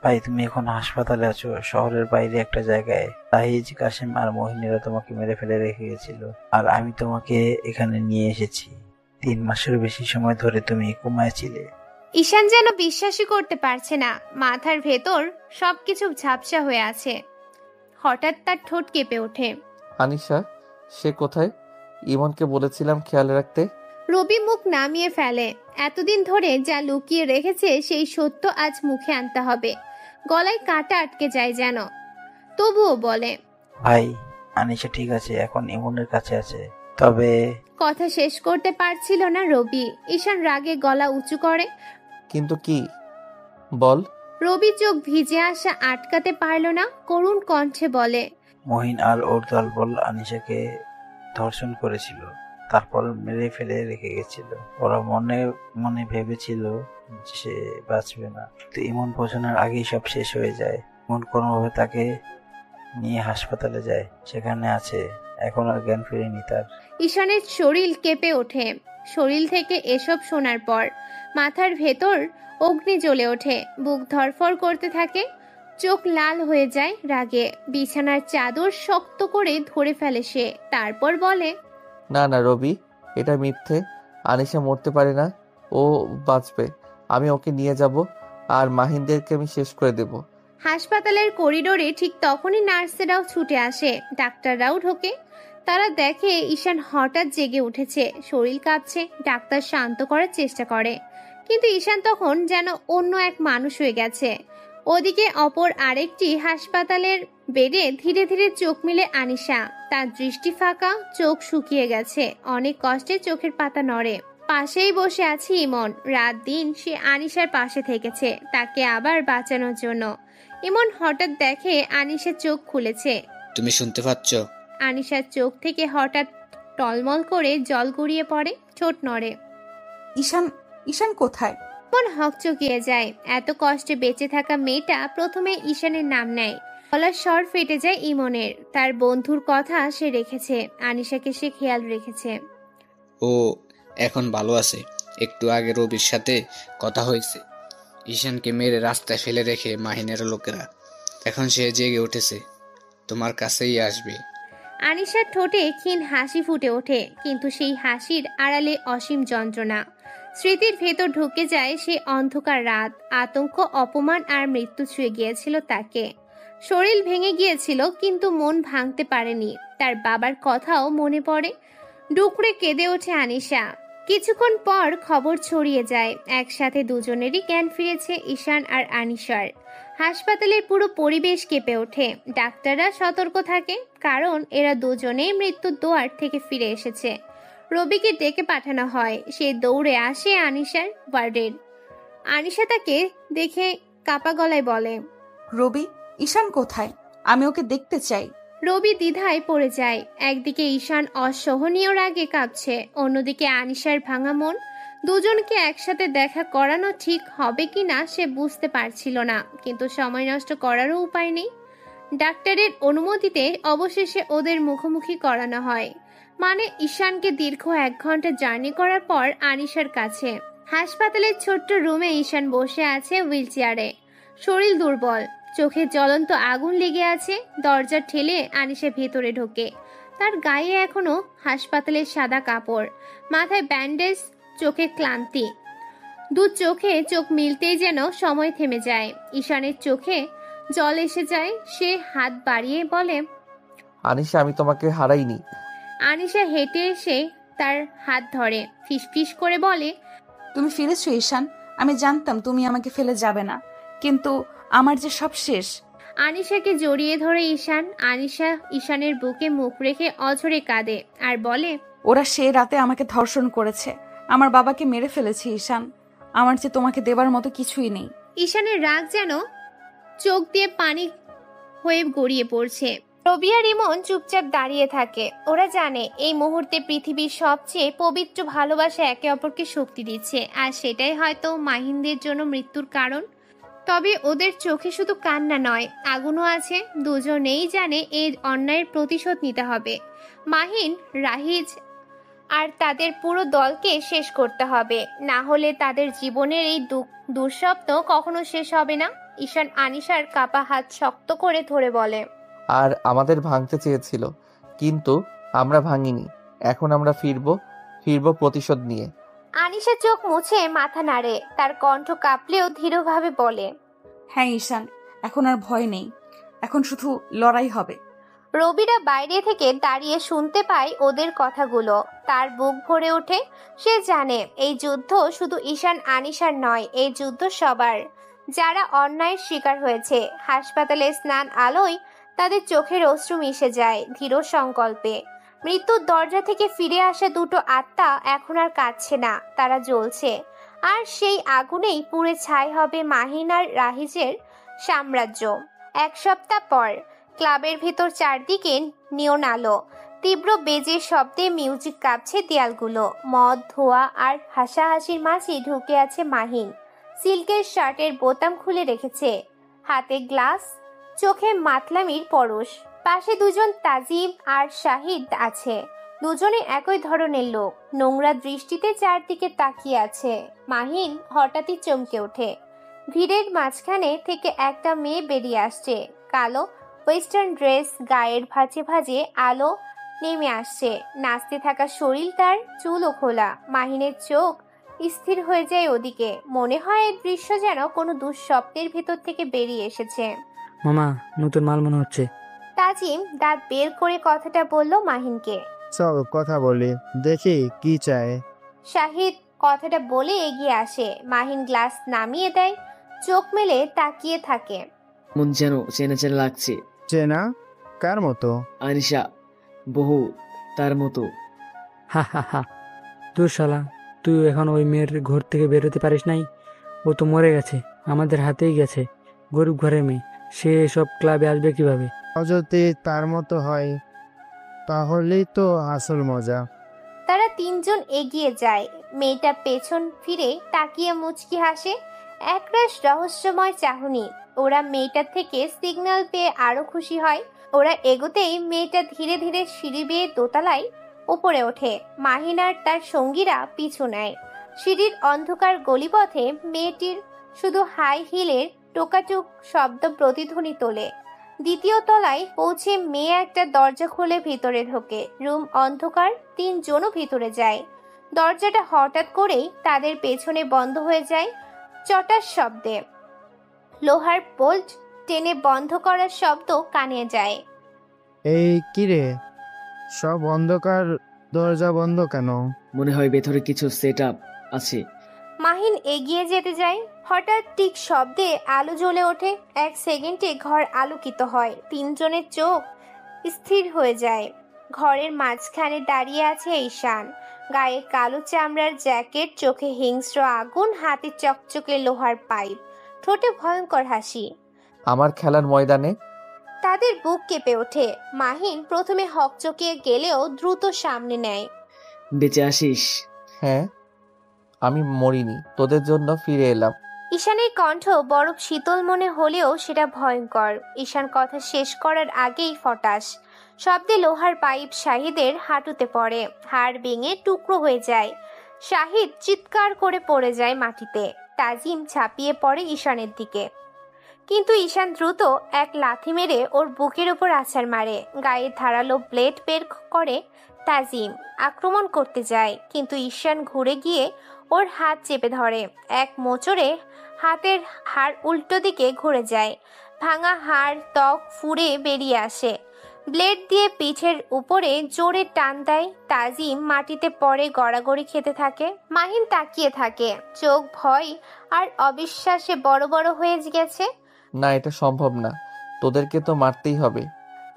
ভাই তুমি এখন হাসপাতালে আছো, শহরের বাইরে একটা জায়গায়। তাহিজ, কাশেম আর মোহিনীরা তোমাকে মেরে ফেলে রেখে গেছিল, আর আমি তোমাকে এখানে নিয়ে এসেছি। 3 মাসের বেশি সময় ধরে তুমি কোমায় ছিলে। ঈশান যেন বিশ্বাসই করতে পারছে না, মাথার ভেতর সবকিছু ঝাপসা হয়ে আছে। হঠাৎ তার ঠোঁট কেঁপে ওঠে। আনিশা, সে কোথায়? ইমনকে বলেছিলাম খেয়াল রাখতে। রবি মুখ নামিয়ে ফেলে। এতদিন ধরে যা লুকিয়ে রেখেছে সেই সত্য আজ মুখে আনতে হবে। গলায় কাঁটা আটকে যায় যেন, তবুও বলে, ভাই, আনিশা ঠিক আছে, এখন ইমনের কাছে আছে। তবে কথা শেষ করতে পারছিল না রবি। ঈশান রাগে গলা উঁচু করে, কিন্তু কি? বল। রবি চোখ ভিজে আসা আটকাতে পারল না, করুণ কণ্ঠে বলে, মহিন আর ওর দলবল আনিশাকে ধর্ষণ করেছিল, তারপর মেরে ফেলে রেখে গেছিল। ওরা মনে মনে ভেবেছিল সে বাঁচবে না, তো ইমন পৌঁছানোর আগেই সব শেষ হয়ে যায়। ইমন কোনোভাবে তাকে নিয়ে হাসপাতালে যায়, সেখানে আছে, এখন আর জ্ঞান ফিরেনি তার। ঈশানের শরীর কেঁপে ওঠে। শরীর থেকে এসব শোনার পর মাথার ভেতর অগ্নি জ্বলে ওঠে, বুক ধরফর করতে থাকে, চোখ লাল হয়ে যায় রাগে। বিছানার চাদর শক্ত করে ধরে ফেলে সে, তারপর বলে, না না রবি, এটা মিথ্যে। আনিশা মরতে পারে না, ও বাঁচবে। আমি ওকে নিয়ে যাব, আর মাহিনদেরকে আমি শেষ করে দেব। হাসপাতালের করিডোরে ঠিক তখনই নার্সেরাও ছুটে আসে, ডাক্তাররাও ঢোকে। তারা দেখে ঈশান হঠাৎ জেগে উঠেছে, শরীর কাঁপছে। ডাক্তার শান্ত করার চেষ্টা করে, কিন্তু ঈশান তখন যেন অন্য এক মানুষ হয়ে গেছে। ওদিকে অপর আরেকটি হাসপাতালের বেডে ধীরে ধীরে চোখ মিলে আনিশা। তার দৃষ্টি ফাঁকা, চোখ শুকিয়ে গেছে, অনেক কষ্টে চোখের পাতা নড়ে। পাশেই বসে আছে ইমন। রাত দিন সে আনিশার পাশে থেকেছে, তাকে আবার বাঁচানোর জন্য। ইমন হঠাৎ দেখে আনিশা চোখ খুলেছে। তুমি শুনতে পাচ্ছ? আনিশার চোখ থেকে হঠাৎ টলমল করে জল গড়িয়ে পড়ে, ঠোঁট নড়ে। ঈশান, ঈশান কোথায়? মন হকচকিয়ে যায়। এত কষ্টে বেঁচে থাকা মেয়েটা প্রথমে ঈশানের নাম নেয়। গলার স্বর ফেটে যায় ইমনের। তার বন্ধুর কথা সে রেখেছে, আনিশাকে সে খেয়াল রেখেছে। ও এখন ভালো আছে। একটু আগে রবির সাথে কথা হয়েছে। ঈশানকে মেরে রাস্তায় ফেলে রেখে মাহিনের লোকেরা এখন সে জেগে উঠেছে, তোমার কাছেই আসবে। আনিশার ঠোঁটে ক্ষীণ হাসি ফুটে ওঠে, কিন্তু সেই হাসির আড়ালে অসীম যন্ত্রণা। স্মৃতির ভেতর ঢুকে যায় সে অন্ধকার রাত। আতঙ্ক, অপমান আর মৃত্যু ছুঁয়ে গিয়েছিল তাকে। শরীর ভেঙে গিয়েছিল, কিন্তু মন ভাঙতে পারেনি। তার বাবার কথাও মনে পড়ে। ডুকরে কেঁদে ওঠে আনিশা। কিছুক্ষণ পর খবর ছড়িয়ে যায়, একসাথে দুজনেরই জ্ঞান ফিরেছে ঈশান আর আনিশার। হাসপাতালের পুরো পরিবেশ কেঁপে ওঠে। ডাক্তাররা সতর্ক থাকে, কারণ এরা দুজনেই মৃত্যুর দুয়ার থেকে ফিরে এসেছে। রবিকে ডেকে পাঠানো হয়, সে দৌড়ে আসে আনিশার ওয়ার্ডের। আনিশা তাকে দেখে কাপা গলায় বলে, রবি, ঈশান কোথায়? আমি ওকে দেখতে চাই। রবি দ্বিধায় পড়ে যায়। একদিকে ঈশান অসহনীয় রাগে কাঁপছে, অন্যদিকে আনিশার ভাঙা মন। দুজনকে একসাথে দেখা করানো ঠিক হবে কিনা সে বুঝতে পারছিল না, কিন্তু সময় নষ্ট করারও উপায় নেই। ডাক্তারের অনুমতিতে অবশেষে ওদের মুখোমুখি করানো হয়। মানে ঈশানকে দীর্ঘ 1 ঘন্টা জার্নি করার পর আনিশার কাছে। হাসপাতালের ছোট্ট রুমে ঈশান বসে আছে হুইল চেয়ারে, শরীর দুর্বল, চোখে জ্বলন্ত আগুন লেগে আছে। দরজা ঠেলে আনিশা ভেতরে ঢোকে। তার গায়ে এখনো হাসপাতালের সাদা কাপড়, মাথায় ব্যান্ডেজ, চোখে ক্লান্তি। দু চোখে চোখ মিলতেই যেন সময় থেমে যায়। ঈশানের চোখে জল এসে যায়। সে হাত বাড়িয়ে বলে, আনিশা, আমি তোমাকে হারাইনি। আনিশা হেঁটে এসে তার হাত ধরে, ফিসফিস করে বলে, তুমি ফিরেছো ঈশান। আমি জানতাম তুমি আমাকে ফেলে যাবে না, কিন্তু আমার যে সব শেষ। আনিশাকে জড়িয়ে ধরে ঈশান। আনিশা ঈশানের বুকে মুখ রেখে অঝরে কাঁদে আর বলে, ওরা সে রাতে আমাকে ধর্ষণ করেছে, আমার বাবাকে মেরে ফেলেছে ঈশান। আমার যে তোমাকে দেবার মতো কিছুই নেই। ঈশানের রাগ যেন চোখ দিয়ে পানি হয়ে গড়িয়ে পড়ছে। রবি আর ইমন চুপচাপ দাঁড়িয়ে থাকে। ওরা জানে এই মুহূর্তে পৃথিবীর সবচেয়ে পবিত্র ভালোবাসা একে অপরকে শক্তি দিচ্ছে, আর সেটাই হয়তো মাহিনদের জন্য মৃত্যুর কারণ। তবে ওদের চোখে শুধু কান্না নয়, আগুনও আছে। দুজনেই জানে এই অন্যায়ের প্রতিশোধ নিতে হবে। মাহিন, রাহিজ আর তাদের পুরো দলকে শেষ করতে হবে, না হলে তাদের জীবনের এই দুঃস্বপ্ন কখনো শেষ হবে না। ঈশান আনিশার কাপা হাত শক্ত করে ধরে বলে, আর আমাদের ভাঙতে চেয়েছিল, কিন্তু আমরা ভাঙিনি। এখন আমরা ফিরবো প্রতিশোধ নিয়ে। আনিশা চোখ মুছে মাথা নাড়ে, তার কণ্ঠ কাঁপলেও ধীরভাবে বলে, হ্যাঁ ঈশান, এখন আর ভয় নেই, এখন শুধু লড়াই হবে। রবিরা বাইরে থেকে দাঁড়িয়ে শুনতে পায় ওদের কথাগুলো। তার বুক ভরে ওঠে। সে জানে এই যুদ্ধ শুধু ঈশান আনিশার নয়, এই যুদ্ধ সবার, যারা অন্যায়ের শিকার হয়েছে। হাসপাতালে স্নান আলোয় তাদের চোখের অশ্রু মিশে যায় ধীর সংকল্পে। মৃত্যুর দরজা থেকে ফিরে আসা দুটো আত্মা এখন আর কাঁদছে না, তারা জ্বলছে। আর সেই আগুনেই পুড়ে ছাই হবে মাহিন আর রাহিজের সাম্রাজ্য। 1 সপ্তাহ পর ক্লাবের ভেতর চারদিকে নিয়ন আলো, তীব্র বেজের শব্দে মিউজিক কাঁপছে দেয়ালগুলো। মদ, ধোয়া আর হাসাহাসির মাঝে ঢুকে আছে মাহিন। সিল্কের শার্টের বোতাম খুলে রেখেছে, হাতে গ্লাস, চোখে মাতলামির পরশ। পাশে দুজন তাজিম আর শাহিদ আছে, দুজনে একই ধরনের লোক। নোংরা দৃষ্টিতে চারদিকে তাকিয়ে আছে। মাহিন হঠাৎই চমকে ওঠে। ভিড়ের মাঝখানে থেকে একটা মেয়ে বেরিয়ে আসছে, কালো ওয়েস্টার্ন ড্রেস, গায়ের ভাঁজে ভাঁজে আলো নেমে আসছে। নাচতে থাকা শরীর, তার চুলও খোলা। মাহিনের চোখ স্থির হয়ে যায় ওদিকে। মনে হয় এই দৃশ্য যেন কোনো দুঃস্বপ্নের ভেতর থেকে বেরিয়ে এসেছে। মামা, নতুন মাল মনে হচ্ছে। তাজিম দাঁত বের করে কথাটা বলল মাহিনকে। চল কথা বলি, দেখি কি চায়। শাহিদ কথাটা বলে এগিয়ে আসে। মাহিন গ্লাস নামিয়ে দেয়, চোখ মেলে তাকিয়ে থাকে। মন যেন চেনা চেনা লাগছে। চেনা? কার মতো? আনিশা, বহু তার মতো। হা হা হা, তুই শালা, তুই এখন ওই মেয়ের ঘর থেকে বেরোতে পারিস নাই? ও তো মরে গেছে, আমাদের হাতেই গেছে। গরিব ঘরের মেয়ে, সে সব ক্লাবে আসবে কিভাবে? যদি তার মতো হয় তাহলেই তো আসল মজা। তারা তিনজন এগিয়ে যায়। মেয়েটা পেছন ফিরে তাকিয়ে মুচকি হাসে, একরাশ রহস্যময় চাহনি। ওরা মেয়েটার থেকে সিগন্যাল পেয়ে আরো খুশি হয়। ওরা এগোতেই মেয়েটা ধীরে ধীরে সিঁড়ি বেয়ে দোতলায় উপরে ওঠে। মাহিন আর তার সঙ্গীরা পিছু নেয়। সিঁড়ির অন্ধকার গলিপথে মেয়েটির শুধু হাই হিলের টোকাটুক শব্দ প্রতিধ্বনি তোলে। দ্বিতীয় তলায় পৌঁছে মেয়ে একটা দরজা খুলে ভিতরে ঢোকে। রুম অন্ধকার, তিনজনও ভিতরে যায়। দরজাটা হঠাৎ করেই তাদের পেছনে বন্ধ হয়ে যায় চটার শব্দে। লোহার বোল্ট টেনে বন্ধ করার শব্দ কানে যায়। এই কিরে, সব অন্ধকার, দরজা বন্ধ কেন? মনে হয় ভেতরে কিছু সেট আপ আছে। মাহিন এগিয়ে যেতে যায়। হঠাৎ টিক শব্দে আলো জ্বলে ওঠে। 1 সেকেন্ডে ঘর আলোকিত হয়। তিনজনের চোখ স্থির হয়ে যায়। ঘরের মাঝখানে দাঁড়িয়ে আছে ঈশান, গায়ে কালো চামড়ার জ্যাকেট, চোখে হিংস্র আগুন, হাতে চকচকে লোহার পাইপ, ঠোঁটে ভয়ঙ্কর হাসি। আমার খেলার ময়দানে তাদের বুক কেঁপে ওঠে। মাহিন প্রথমে হকচকিয়ে গেলেও দ্রুত সামনে নেয়। বেঁচে আসিস? হ্যাঁ, আমি মরিনি, তোদের জন্য ফিরে এলাম। ঈশানের কণ্ঠ বরফ শীতল মনে হলেও সেটা ভয়ঙ্কর। ঈশান কথা শেষ করার আগেই ফটাস শব্দে লোহার পাইপ শাহিদের হাঁটুতে পড়ে, হাড় ভেঙে টুকরো হয়ে যায়। শাহিদ চিৎকার করে পড়ে যায় মাটিতে। তাজিম ঝাঁপিয়ে পড়ে ঈশানের দিকে, কিন্তু ঈশান দ্রুত এক লাথি মেরে ওর বুকের উপর আছাড় মারে। গায়ে ধারালো ব্লেড বের করে তাজিম আক্রমণ করতে যায়, কিন্তু ঈশান ঘুরে গিয়ে ওর হাত চেপে ধরে। এক মোচড়ে হাতের হাড় উল্টো দিকে ঘুরে যায়, ভাঙা হাড় ত্বক ফুঁড়ে বেরিয়ে আসে। ব্লেড দিয়ে পিঠের উপরে জোরে টান দেয়। তাজিম মাটিতে পড়ে গড়াগড়ি খেতে থাকে। মাহিন তাকিয়ে থাকে, চোখ ভয় আর অবিশ্বাসে বড় বড় হয়ে গেছে। না, এটা সম্ভব না, তোদেরকে তো মারতেই হবে।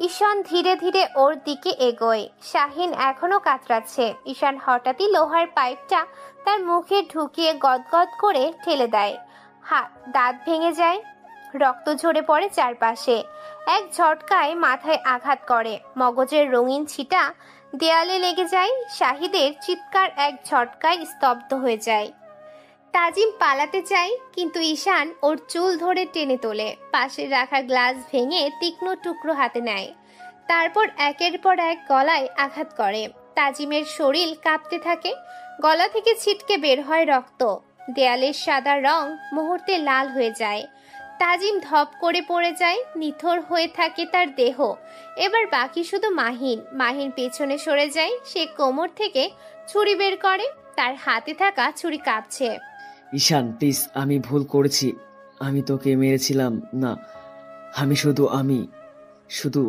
ঈশান ধীরে ধীরে ওর দিকে এগোয়। শাহিন এখনো কাতরাচ্ছে। ঈশান হঠাৎই লোহার পাইপটা তার মুখে ঢুকিয়ে গদগদ করে ঠেলে দেয়। দাঁত ভেঙে যায়, রক্ত ঝরে পড়ে চারপাশে। এক ঝটকায় মাথায় আঘাত করে, মগজের রঙিন ছিটা দেয়ালে লেগে যায়। শাহিদের চিৎকার এক ঝটকায় স্তব্ধ হয়ে যায়। তাজিম পালাতে চায়, কিন্তু ঈশান ওর চুল ধরে টেনে তোলে, পাশে রাখা গ্লাস ভেঙে তীক্ষ্ণ টুকরো হাতে নেয়। তারপর একের পর এক গলায় আঘাত করে। তাজিমের শরীর কাঁপতে থাকে, গলা থেকে ছিটকে বের হয় রক্ত। দেয়ালের সাদা রং মুহূর্তে লাল হয়ে যায়। তাজিম ধপ করে পড়ে যায়, নিথর হয়ে থাকে তার দেহ। এবার বাকি শুধু মাহিন। মাহিন পেছনে সরে যায়। সে কোমর থেকে ছুরি বের করে, তার হাতে থাকা ছুরি কাঁপছে। ঈশান প্লিজ, আমি ভুল করেছি। আমি তোকে মেরেছিলাম না। আমি শুধু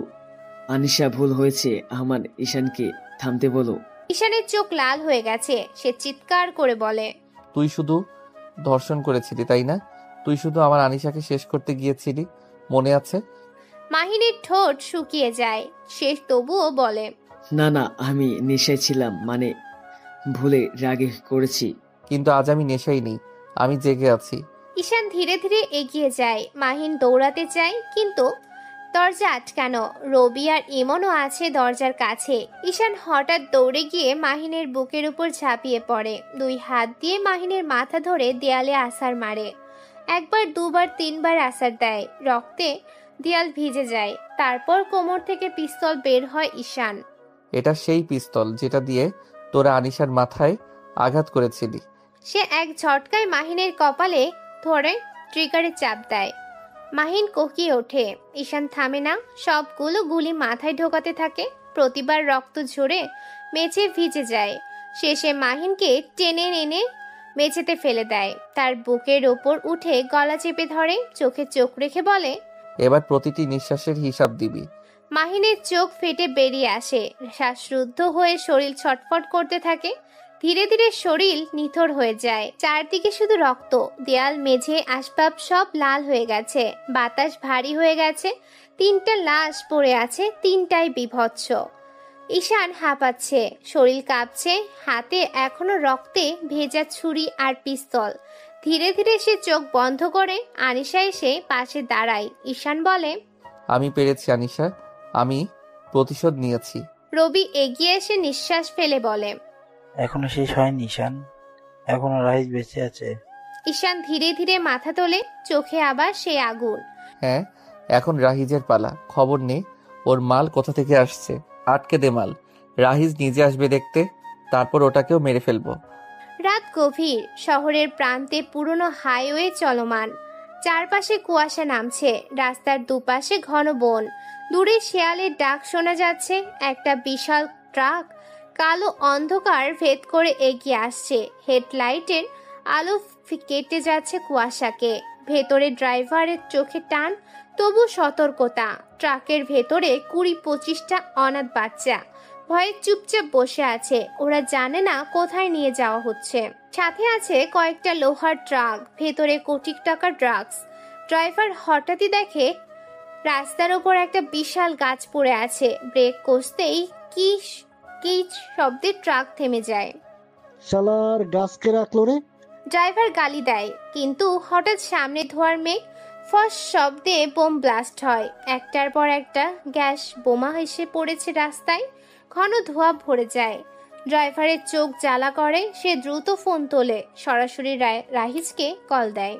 আনিশা ভুল হয়েছে আমার। ঈশানকে থামতে বলো। ঈশানের চোখ লাল হয়ে গেছে। সে চিৎকার করে বলে, তুই শুধু ধর্ষণ করেছিলি, তাই না? তুই শুধু আমার আনিশাকে শেষ করতে গিয়েছিলি, মনে আছে? মাহিনের ঠোঁট শুকিয়ে যায়। সে তবুও বলে, না না, আমি নেশায় ছিলাম, মানে ভুলে রাগে করেছি। কিন্তু আজ আমি নেশাই নেই, আমি জেগে আছি। ঈশান ধীরে ধীরে এগিয়ে যায়। মাহিন দৌড়াতে চায়, কিন্তু দরজা আটকানো। রবি আর ইমনও আছে দরজার কাছে। ঈশান হঠাৎ দৌড়ে গিয়ে মাহিনের বুকের উপর ঝাঁপিয়ে পড়ে। দুই হাত দিয়ে মাহিনের মাথা ধরে দেয়ালে আছাড় মারে। একবার, দুবার, তিনবার আছাড় দেয়। রক্তে দেয়াল ভিজে যায়। তারপর কোমর থেকে পিস্তল বের হয় ঈশান। এটা সেই পিস্তল যেটা দিয়ে তোরা আনিশার মাথায় আঘাত করেছিলি। সে এক ঝটকায় মাহিনের কপালে ধরে ট্রিগারে চাপ দেয়। মাহিন কোকিয়ে ওঠে। ঈশান থামে না, সবগুলো গুলি মাথায় ঢোকাতে থাকে। প্রতিবার রক্ত ঝরে মেঝে ভিজে যায়। শেষে মাহিনকে টেনে এনে মেঝেতে ফেলে দেয়। তার বুকের ওপর উঠে গলা চেপে ধরে, চোখে চোখ রেখে বলে, এবার প্রতিটি নিঃশ্বাসের হিসাব দিবি। মাহিনের চোখ ফেটে বেরিয়ে আসে। শ্বাসরুদ্ধ হয়ে শরীর ছটফট করতে থাকে। ধীরে ধীরে শরীর নিথর হয়ে যায়। চারদিকে শুধু রক্ত। দেয়াল, মেঝে, আসবাব সব লাল হয়ে গেছে। বাতাস ভারী হয়ে গেছে। তিনটা লাশ পড়ে আছে, তিনটাই বিভৎস। ঈশান হাঁপাচ্ছে, শরীর কাঁপছে, হাতে এখনো রক্তে ভেজা ছুরি আর পিস্তল। ধীরে ধীরে সে চোখ বন্ধ করে। আনিশা এসে পাশে দাঁড়ায়। ঈশান বলে, আমি পেরেছি আনিশা, আমি প্রতিশোধ নিয়েছি। রবি এগিয়ে এসে নিঃশ্বাস ফেলে বলে, এখনো শেষ হয়নি ঈশান, এখনো রাইজ বেঁচে আছে। ঈশান ধীরে ধীরে মাথা তোলে, চোখে আবার সে আগুন। হ্যাঁ, এখন রাহিজের পালা। খবর নে ওর মাল কোথা থেকে আসছে। আটকে দে মাল, রাহিজ নিজে আসবে দেখতে, তারপর ওটাকেও মেরে ফেলবো। রাত গভীর। শহরের প্রান্তে পুরনো হাইওয়ে চলমান। চারপাশে কুয়াশা নামছে। রাস্তার দুপাশে ঘন বন। দূরে শেয়ালের ডাক শোনা যাচ্ছে। একটা বিশাল ট্রাক কালো অন্ধকার ভেদ করে এগিয়ে আসছে। হেডলাইটের আলো কেটে যাচ্ছে কুয়াশাকে। ভেতরে ড্রাইভারের চোখে টান, তবু সতর্কতা। ট্রাকের ভেতরে 20-25টা অনাথ বাচ্চা ভয়ে চুপচাপ বসে আছে। ওরা জানে না কোথায় নিয়ে যাওয়া হচ্ছে। সাথে আছে কয়েকটা লোহার ট্রাক, ভেতরে কোটি টাকার ড্রাগস। ড্রাইভার হঠাৎই দেখে রাস্তার ওপর একটা বিশাল গাছ পড়ে আছে। ব্রেক কষতেই কিচ কিচ শব্দে ট্রাক থেমে যায়। শালার গাছকে রাখলো রে। ড্রাইভার গালি দেয়, কিন্তু হঠাৎ সামনে ধোয়ার মেঘ। ফস শব্দে বোম ব্লাস্ট হয়। একটার পর একটা গ্যাস বোমা এসে পড়েছে রাস্তায়। ঘন ধোঁয়া ভরে যায়। ড্রাইভারের চোখ জ্বালা করে। সে দ্রুত ফোন তোলে, সরাসরি রাহিজকে কল দেয়।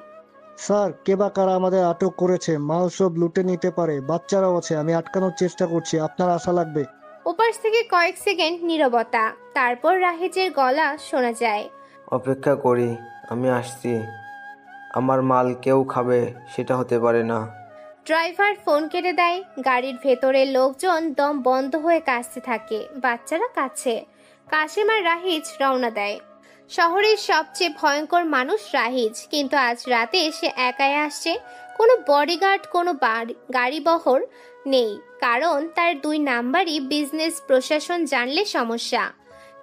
স্যার, কে বা কারা আমাদের আটক করেছে? মাল সব লুটে নিতে পারে, বাচ্চারাও আছে। আমি আটকানোর চেষ্টা করছি, আপনার আশা লাগবে। ওপাশ থেকে কয়েক সেকেন্ড নীরবতা, তারপর রাহিজের গলা শোনা যায়। অপেক্ষা করি, আমি আসছি। আমার মাল কেউ খাবে সেটা হতে পারে না। ড্রাইভার ফোন কেটে দেয়। গাড়ির ভেতরে লোকজন দম বন্ধ হয়ে কাঁদতে থাকে, বাচ্চারা কাঁদছে। কাশিম আর রাহিজ রওনা দেয়। শহরের সবচেয়ে ভয়ঙ্কর মানুষ রাহিজ, কিন্তু আজ রাতে সে একাই আসছে। কোনো বডিগার্ড, কোনো গাড়ি বহর নেই, কারণ তার 2 নাম্বারই বিজনেস। প্রশাসন জানলে সমস্যা।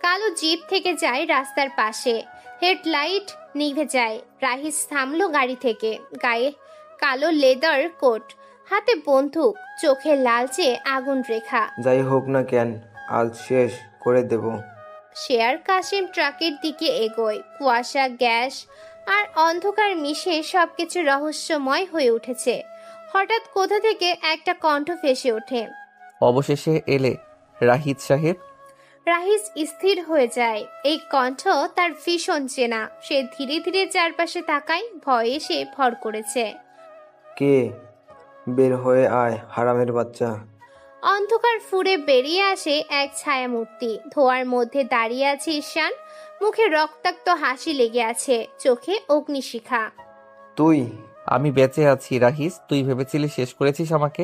কালো জিপ থেকে যায় রাস্তার পাশে, হেডলাইট নিভে যায়। রাহিজ থামলো গাড়ি থেকে, গায়ে কালো লেদার কোট, হাতে বন্দুক, চোখে লালচে আগুন রেখা। যাই হোক না কেন, আজ শেষ করে দেব। শেয়ার কাশিম ট্রাকের দিকে এগোয়। কুয়াশা, গ্যাস আর অন্ধকার মিশে সবকিছু রহস্যময় হয়ে উঠেছে। হঠাৎ কোথা থেকে একটা কণ্ঠ ভেসে ওঠে। অবশেষে এলে রাহিদ সাহেব। রাহিজ স্থির হয়ে যায়। এই কণ্ঠ তার ভীষণ চেনা। সে ধীরে ধীরে চারপাশে তাকায়, ভয়ে সে ভর করেছে। কে? বের হয়ে আয়, হারামের বাচ্চা। অন্ধকার ফুঁড়ে বেরিয়ে আসে এক ছায়ামূর্তি। ধোঁয়ার মধ্যে দাঁড়িয়ে আছে ঈশান, মুখে রক্তাক্ত হাসি লেগে আছে, চোখে অগ্নিশিখা। তুই? আমি বেঁচে আছি রাহিজ, তুই ভেবেছিলি শেষ করেছিস আমাকে?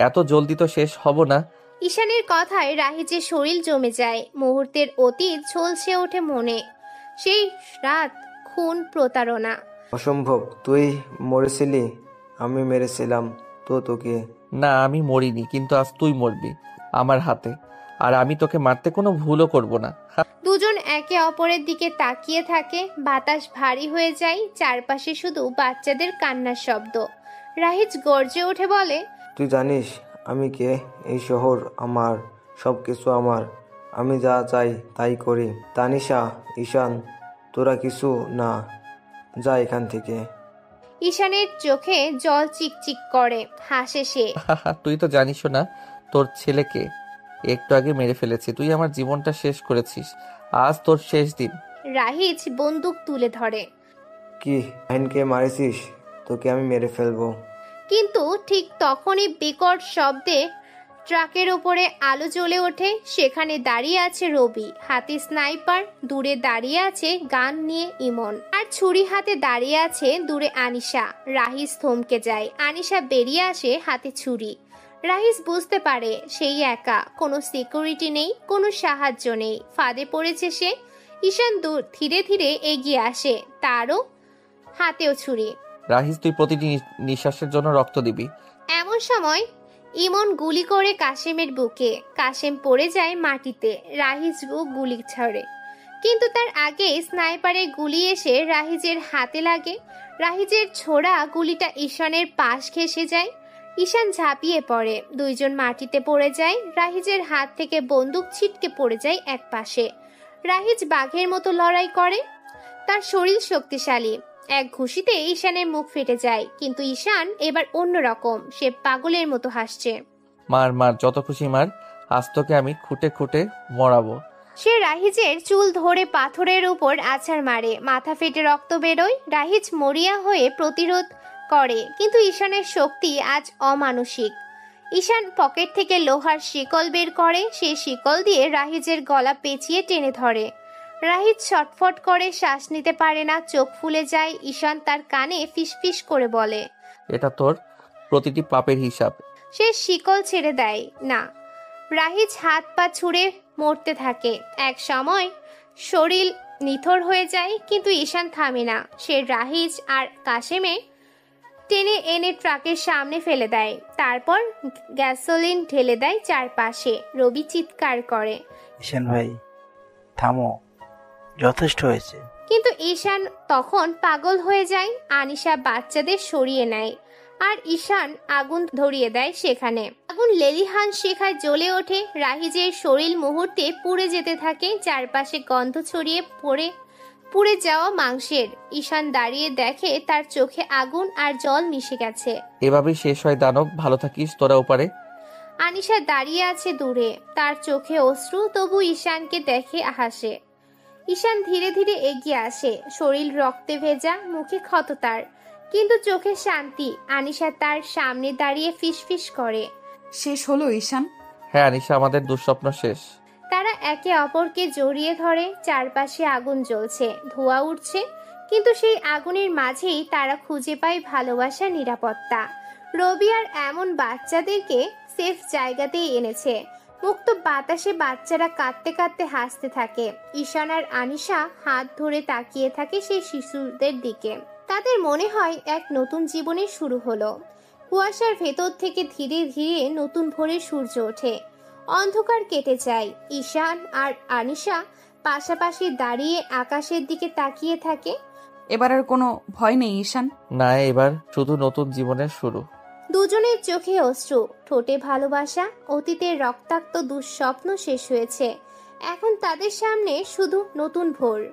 এত জলদি তো শেষ হব না। ঈশানের কথায় রাহিজের শরীর জমে যায়। মুহূর্তের অতীত ঝলসে ওঠে মনে। সেই রাত, খুন, প্রতারণা। অসম্ভব, তুই মরেছিলি, আমি মেরেছিলাম তো তোকে। না, আমি মরিনি, কিন্তু আজ তুই মরবি আমার হাতে। আর আমি তোকে মারতে কোনো ভুলও করব না। দুজন একে অপরের দিকে তাকিয়ে থাকে। বাতাস ভারী হয়ে যায়, চারপাশে শুধু বাচ্চাদের কান্নার শব্দ। রাহিজ গর্জে উঠে বলে, তুই জানিস আমি কে? এই শহর আমার, সবকিছু আমার। আমি যা চাই তাই করি। তানিশা, ঈশান, তোরা কিছু না, যা এখান থেকে। ঈশানের চোখে জল চিকচিক করে, হাসে সে। তুই তো জানিসও না তোর ছেলেকে একটু আগে মেরে ফেলেছি। তুই আমার জীবনটা শেষ করেছিস, আজ তোর শেষ দিন। রাহিজ বন্দুক তুলে ধরে। কি আইনকে মারেছিস? তোকে আমি মেরে ফেলবো। কিন্তু ঠিক তখনই বিকট শব্দে ট্রাকের উপরে আলো জ্বলে ওঠে। সেখানে দাঁড়িয়ে আছে রবি, হাতে স্নাইপার। দূরে দাঁড়িয়ে আছে গান নিয়ে ইমন, আর ছুরি হাতে দাঁড়িয়ে আছে দূরে আনিশা। রাহিজ থমকে যায়। আনিশা বেরিয়ে আসে, হাতে ছুরি। রাহিজ বুঝতে পারে সেই একা, কোনো সিকিউরিটি নেই, কোনো সাহায্য নেই, ফাঁদে পড়েছে সে। ঈশান ধীরে ধীরে এগিয়ে আসে, তারও হাতেও ছুরি। রাহিজ, তুই প্রতিটি নিঃশ্বাসের জন্য রক্ত দিবি। এমন সময় ইমন গুলি করে কাশেমের বুকে। কাশেম পড়ে যায় মাটিতে। রাহিজ গুলি ছড়ে, কিন্তু তার আগে স্নাইপারের গুলি এসে রাহিজের হাতে লাগে। রাহিজের ছোড়া গুলিটা ঈশানের পাশ ঘেঁষে যায়। ঈশান ঝাঁপিয়ে পড়ে, দুইজন মাটিতে পড়ে যায়। রাহিজের হাত থেকে বন্দুক ছিটকে পড়ে যায় এক পাশে। রাহিজ বাঘের মতো লড়াই করে, তার শরীর শক্তিশালী। এক ঘুষিতে ঈশানের মুখ ফেটে যায়, কিন্তু ঈশান এবার অন্যরকম। সে পাগলের মতো হাসছে। মার মার, যত খুশি মার, আজ তোকে আমি খুঁটে খুঁটে মরাবো। সে রাহিজের চুল ধরে পাথরের উপর আছাড় মারে, মাথা ফেটে রক্ত বেরোয়। রাহিজ মরিয়া হয়ে প্রতিরোধ করে, কিন্তু ঈশানের শক্তি আজ অমানসিক। ঈশান পকেট থেকে লোহার শিকল বের করে, সে শিকল দিয়ে রাহিজের গলা পেঁচিয়ে টেনে ধরে। রাহিজ ছটফট করে, শ্বাস নিতে পারে না, চোখ ফুলে যায়। ঈশান তার কানে ফিসফিস করে বলে, এটা তোর প্রতিটি পাপের হিসাব। সে শিকল ছেড়ে দেয় না। রাহিজ হাত পা ছুঁড়ে মরতে থাকে। এক সময় শরীর নিথর হয়ে যায়, কিন্তু ঈশান থামে না। সে রাহিজ আর কাশেমে টেনে এনে ট্রাকের সামনে ফেলে দেয়, তারপর গ্যাসোলিন ঢেলে দেয় চারপাশে। রবি চিৎকার করে, ঈশান ভাই থামো, যথেষ্ট হয়েছে। কিন্তু ঈশান তখন পাগল হয়ে যায়। আনিশা বাচ্চাদের সরিয়ে নেয়, আর ঈশান আগুন ধরিয়ে দেয় সেখানে। আগুন লেলিহান শিখায় জ্বলে ওঠে। রাহিজের শরীর মুহূর্তে পুড়ে যেতে থাকে, চারপাশে গন্ধ ছড়িয়ে পুড়ে যাওয়া মাংসের। ঈশান দাঁড়িয়ে দেখে তার চোখে আগুন আর জল মিশে গেছে। এভাবেই শেষ হয় দানব। ভালো থাকিস তোরা ওপারে। আনিশা দাঁড়িয়ে আছে দূরে, তার চোখে অশ্রু, তবু ঈশানকে দেখে হাসে। ঈশান ধীরে ধীরে এগিয়ে আসে, শরীর রক্তে ভেজা, মুখে ক্ষত তার, কিন্তু চোখে শান্তি। আনিশা তার সামনে দাঁড়িয়ে ফিসফিস করে। শেষ হলো ঈশান? হ্যাঁ আনিশা, আমাদের দুঃস্বপ্ন শেষ। তারা একে অপরকে জড়িয়ে ধরে। চারপাশে আগুন জ্বলছে, ধোঁয়া উঠছে, কিন্তু সেই আগুনের মাঝেই তারা খুঁজে পায় ভালোবাসা, নিরাপত্তা। রবি আর এমন বাচ্চাদেরকে সেফ জায়গাতেই এনেছে। মুক্ত বাতাসে বাচ্চারা কাঁদতে কাঁদতে হাসতে থাকে। ঈশান আর আনিশা হাত ধরে তাকিয়ে থাকে সেই শিশুদের দিকে। তাদের মনে হয় এক নতুন জীবনের শুরু হলো। কুয়াশার ভেতর থেকে ধীরে ধীরে নতুন ভোরের সূর্য ওঠে। অন্ধকার কেটে যায়। ঈশান আর আনিশা পাশাপাশি দাঁড়িয়ে আকাশের দিকে তাকিয়ে থাকে। এবার আর কোনো ভয় নেই ঈশান? না, এবার শুধু নতুন জীবনের শুরু। দুজনের চোখে অশ্রু, ঠোঁটে ভালোবাসা। অতীতের রক্তাক্ত দুঃস্বপ্ন শেষ হয়েছে। এখন তাদের সামনে শুধু নতুন ভোর।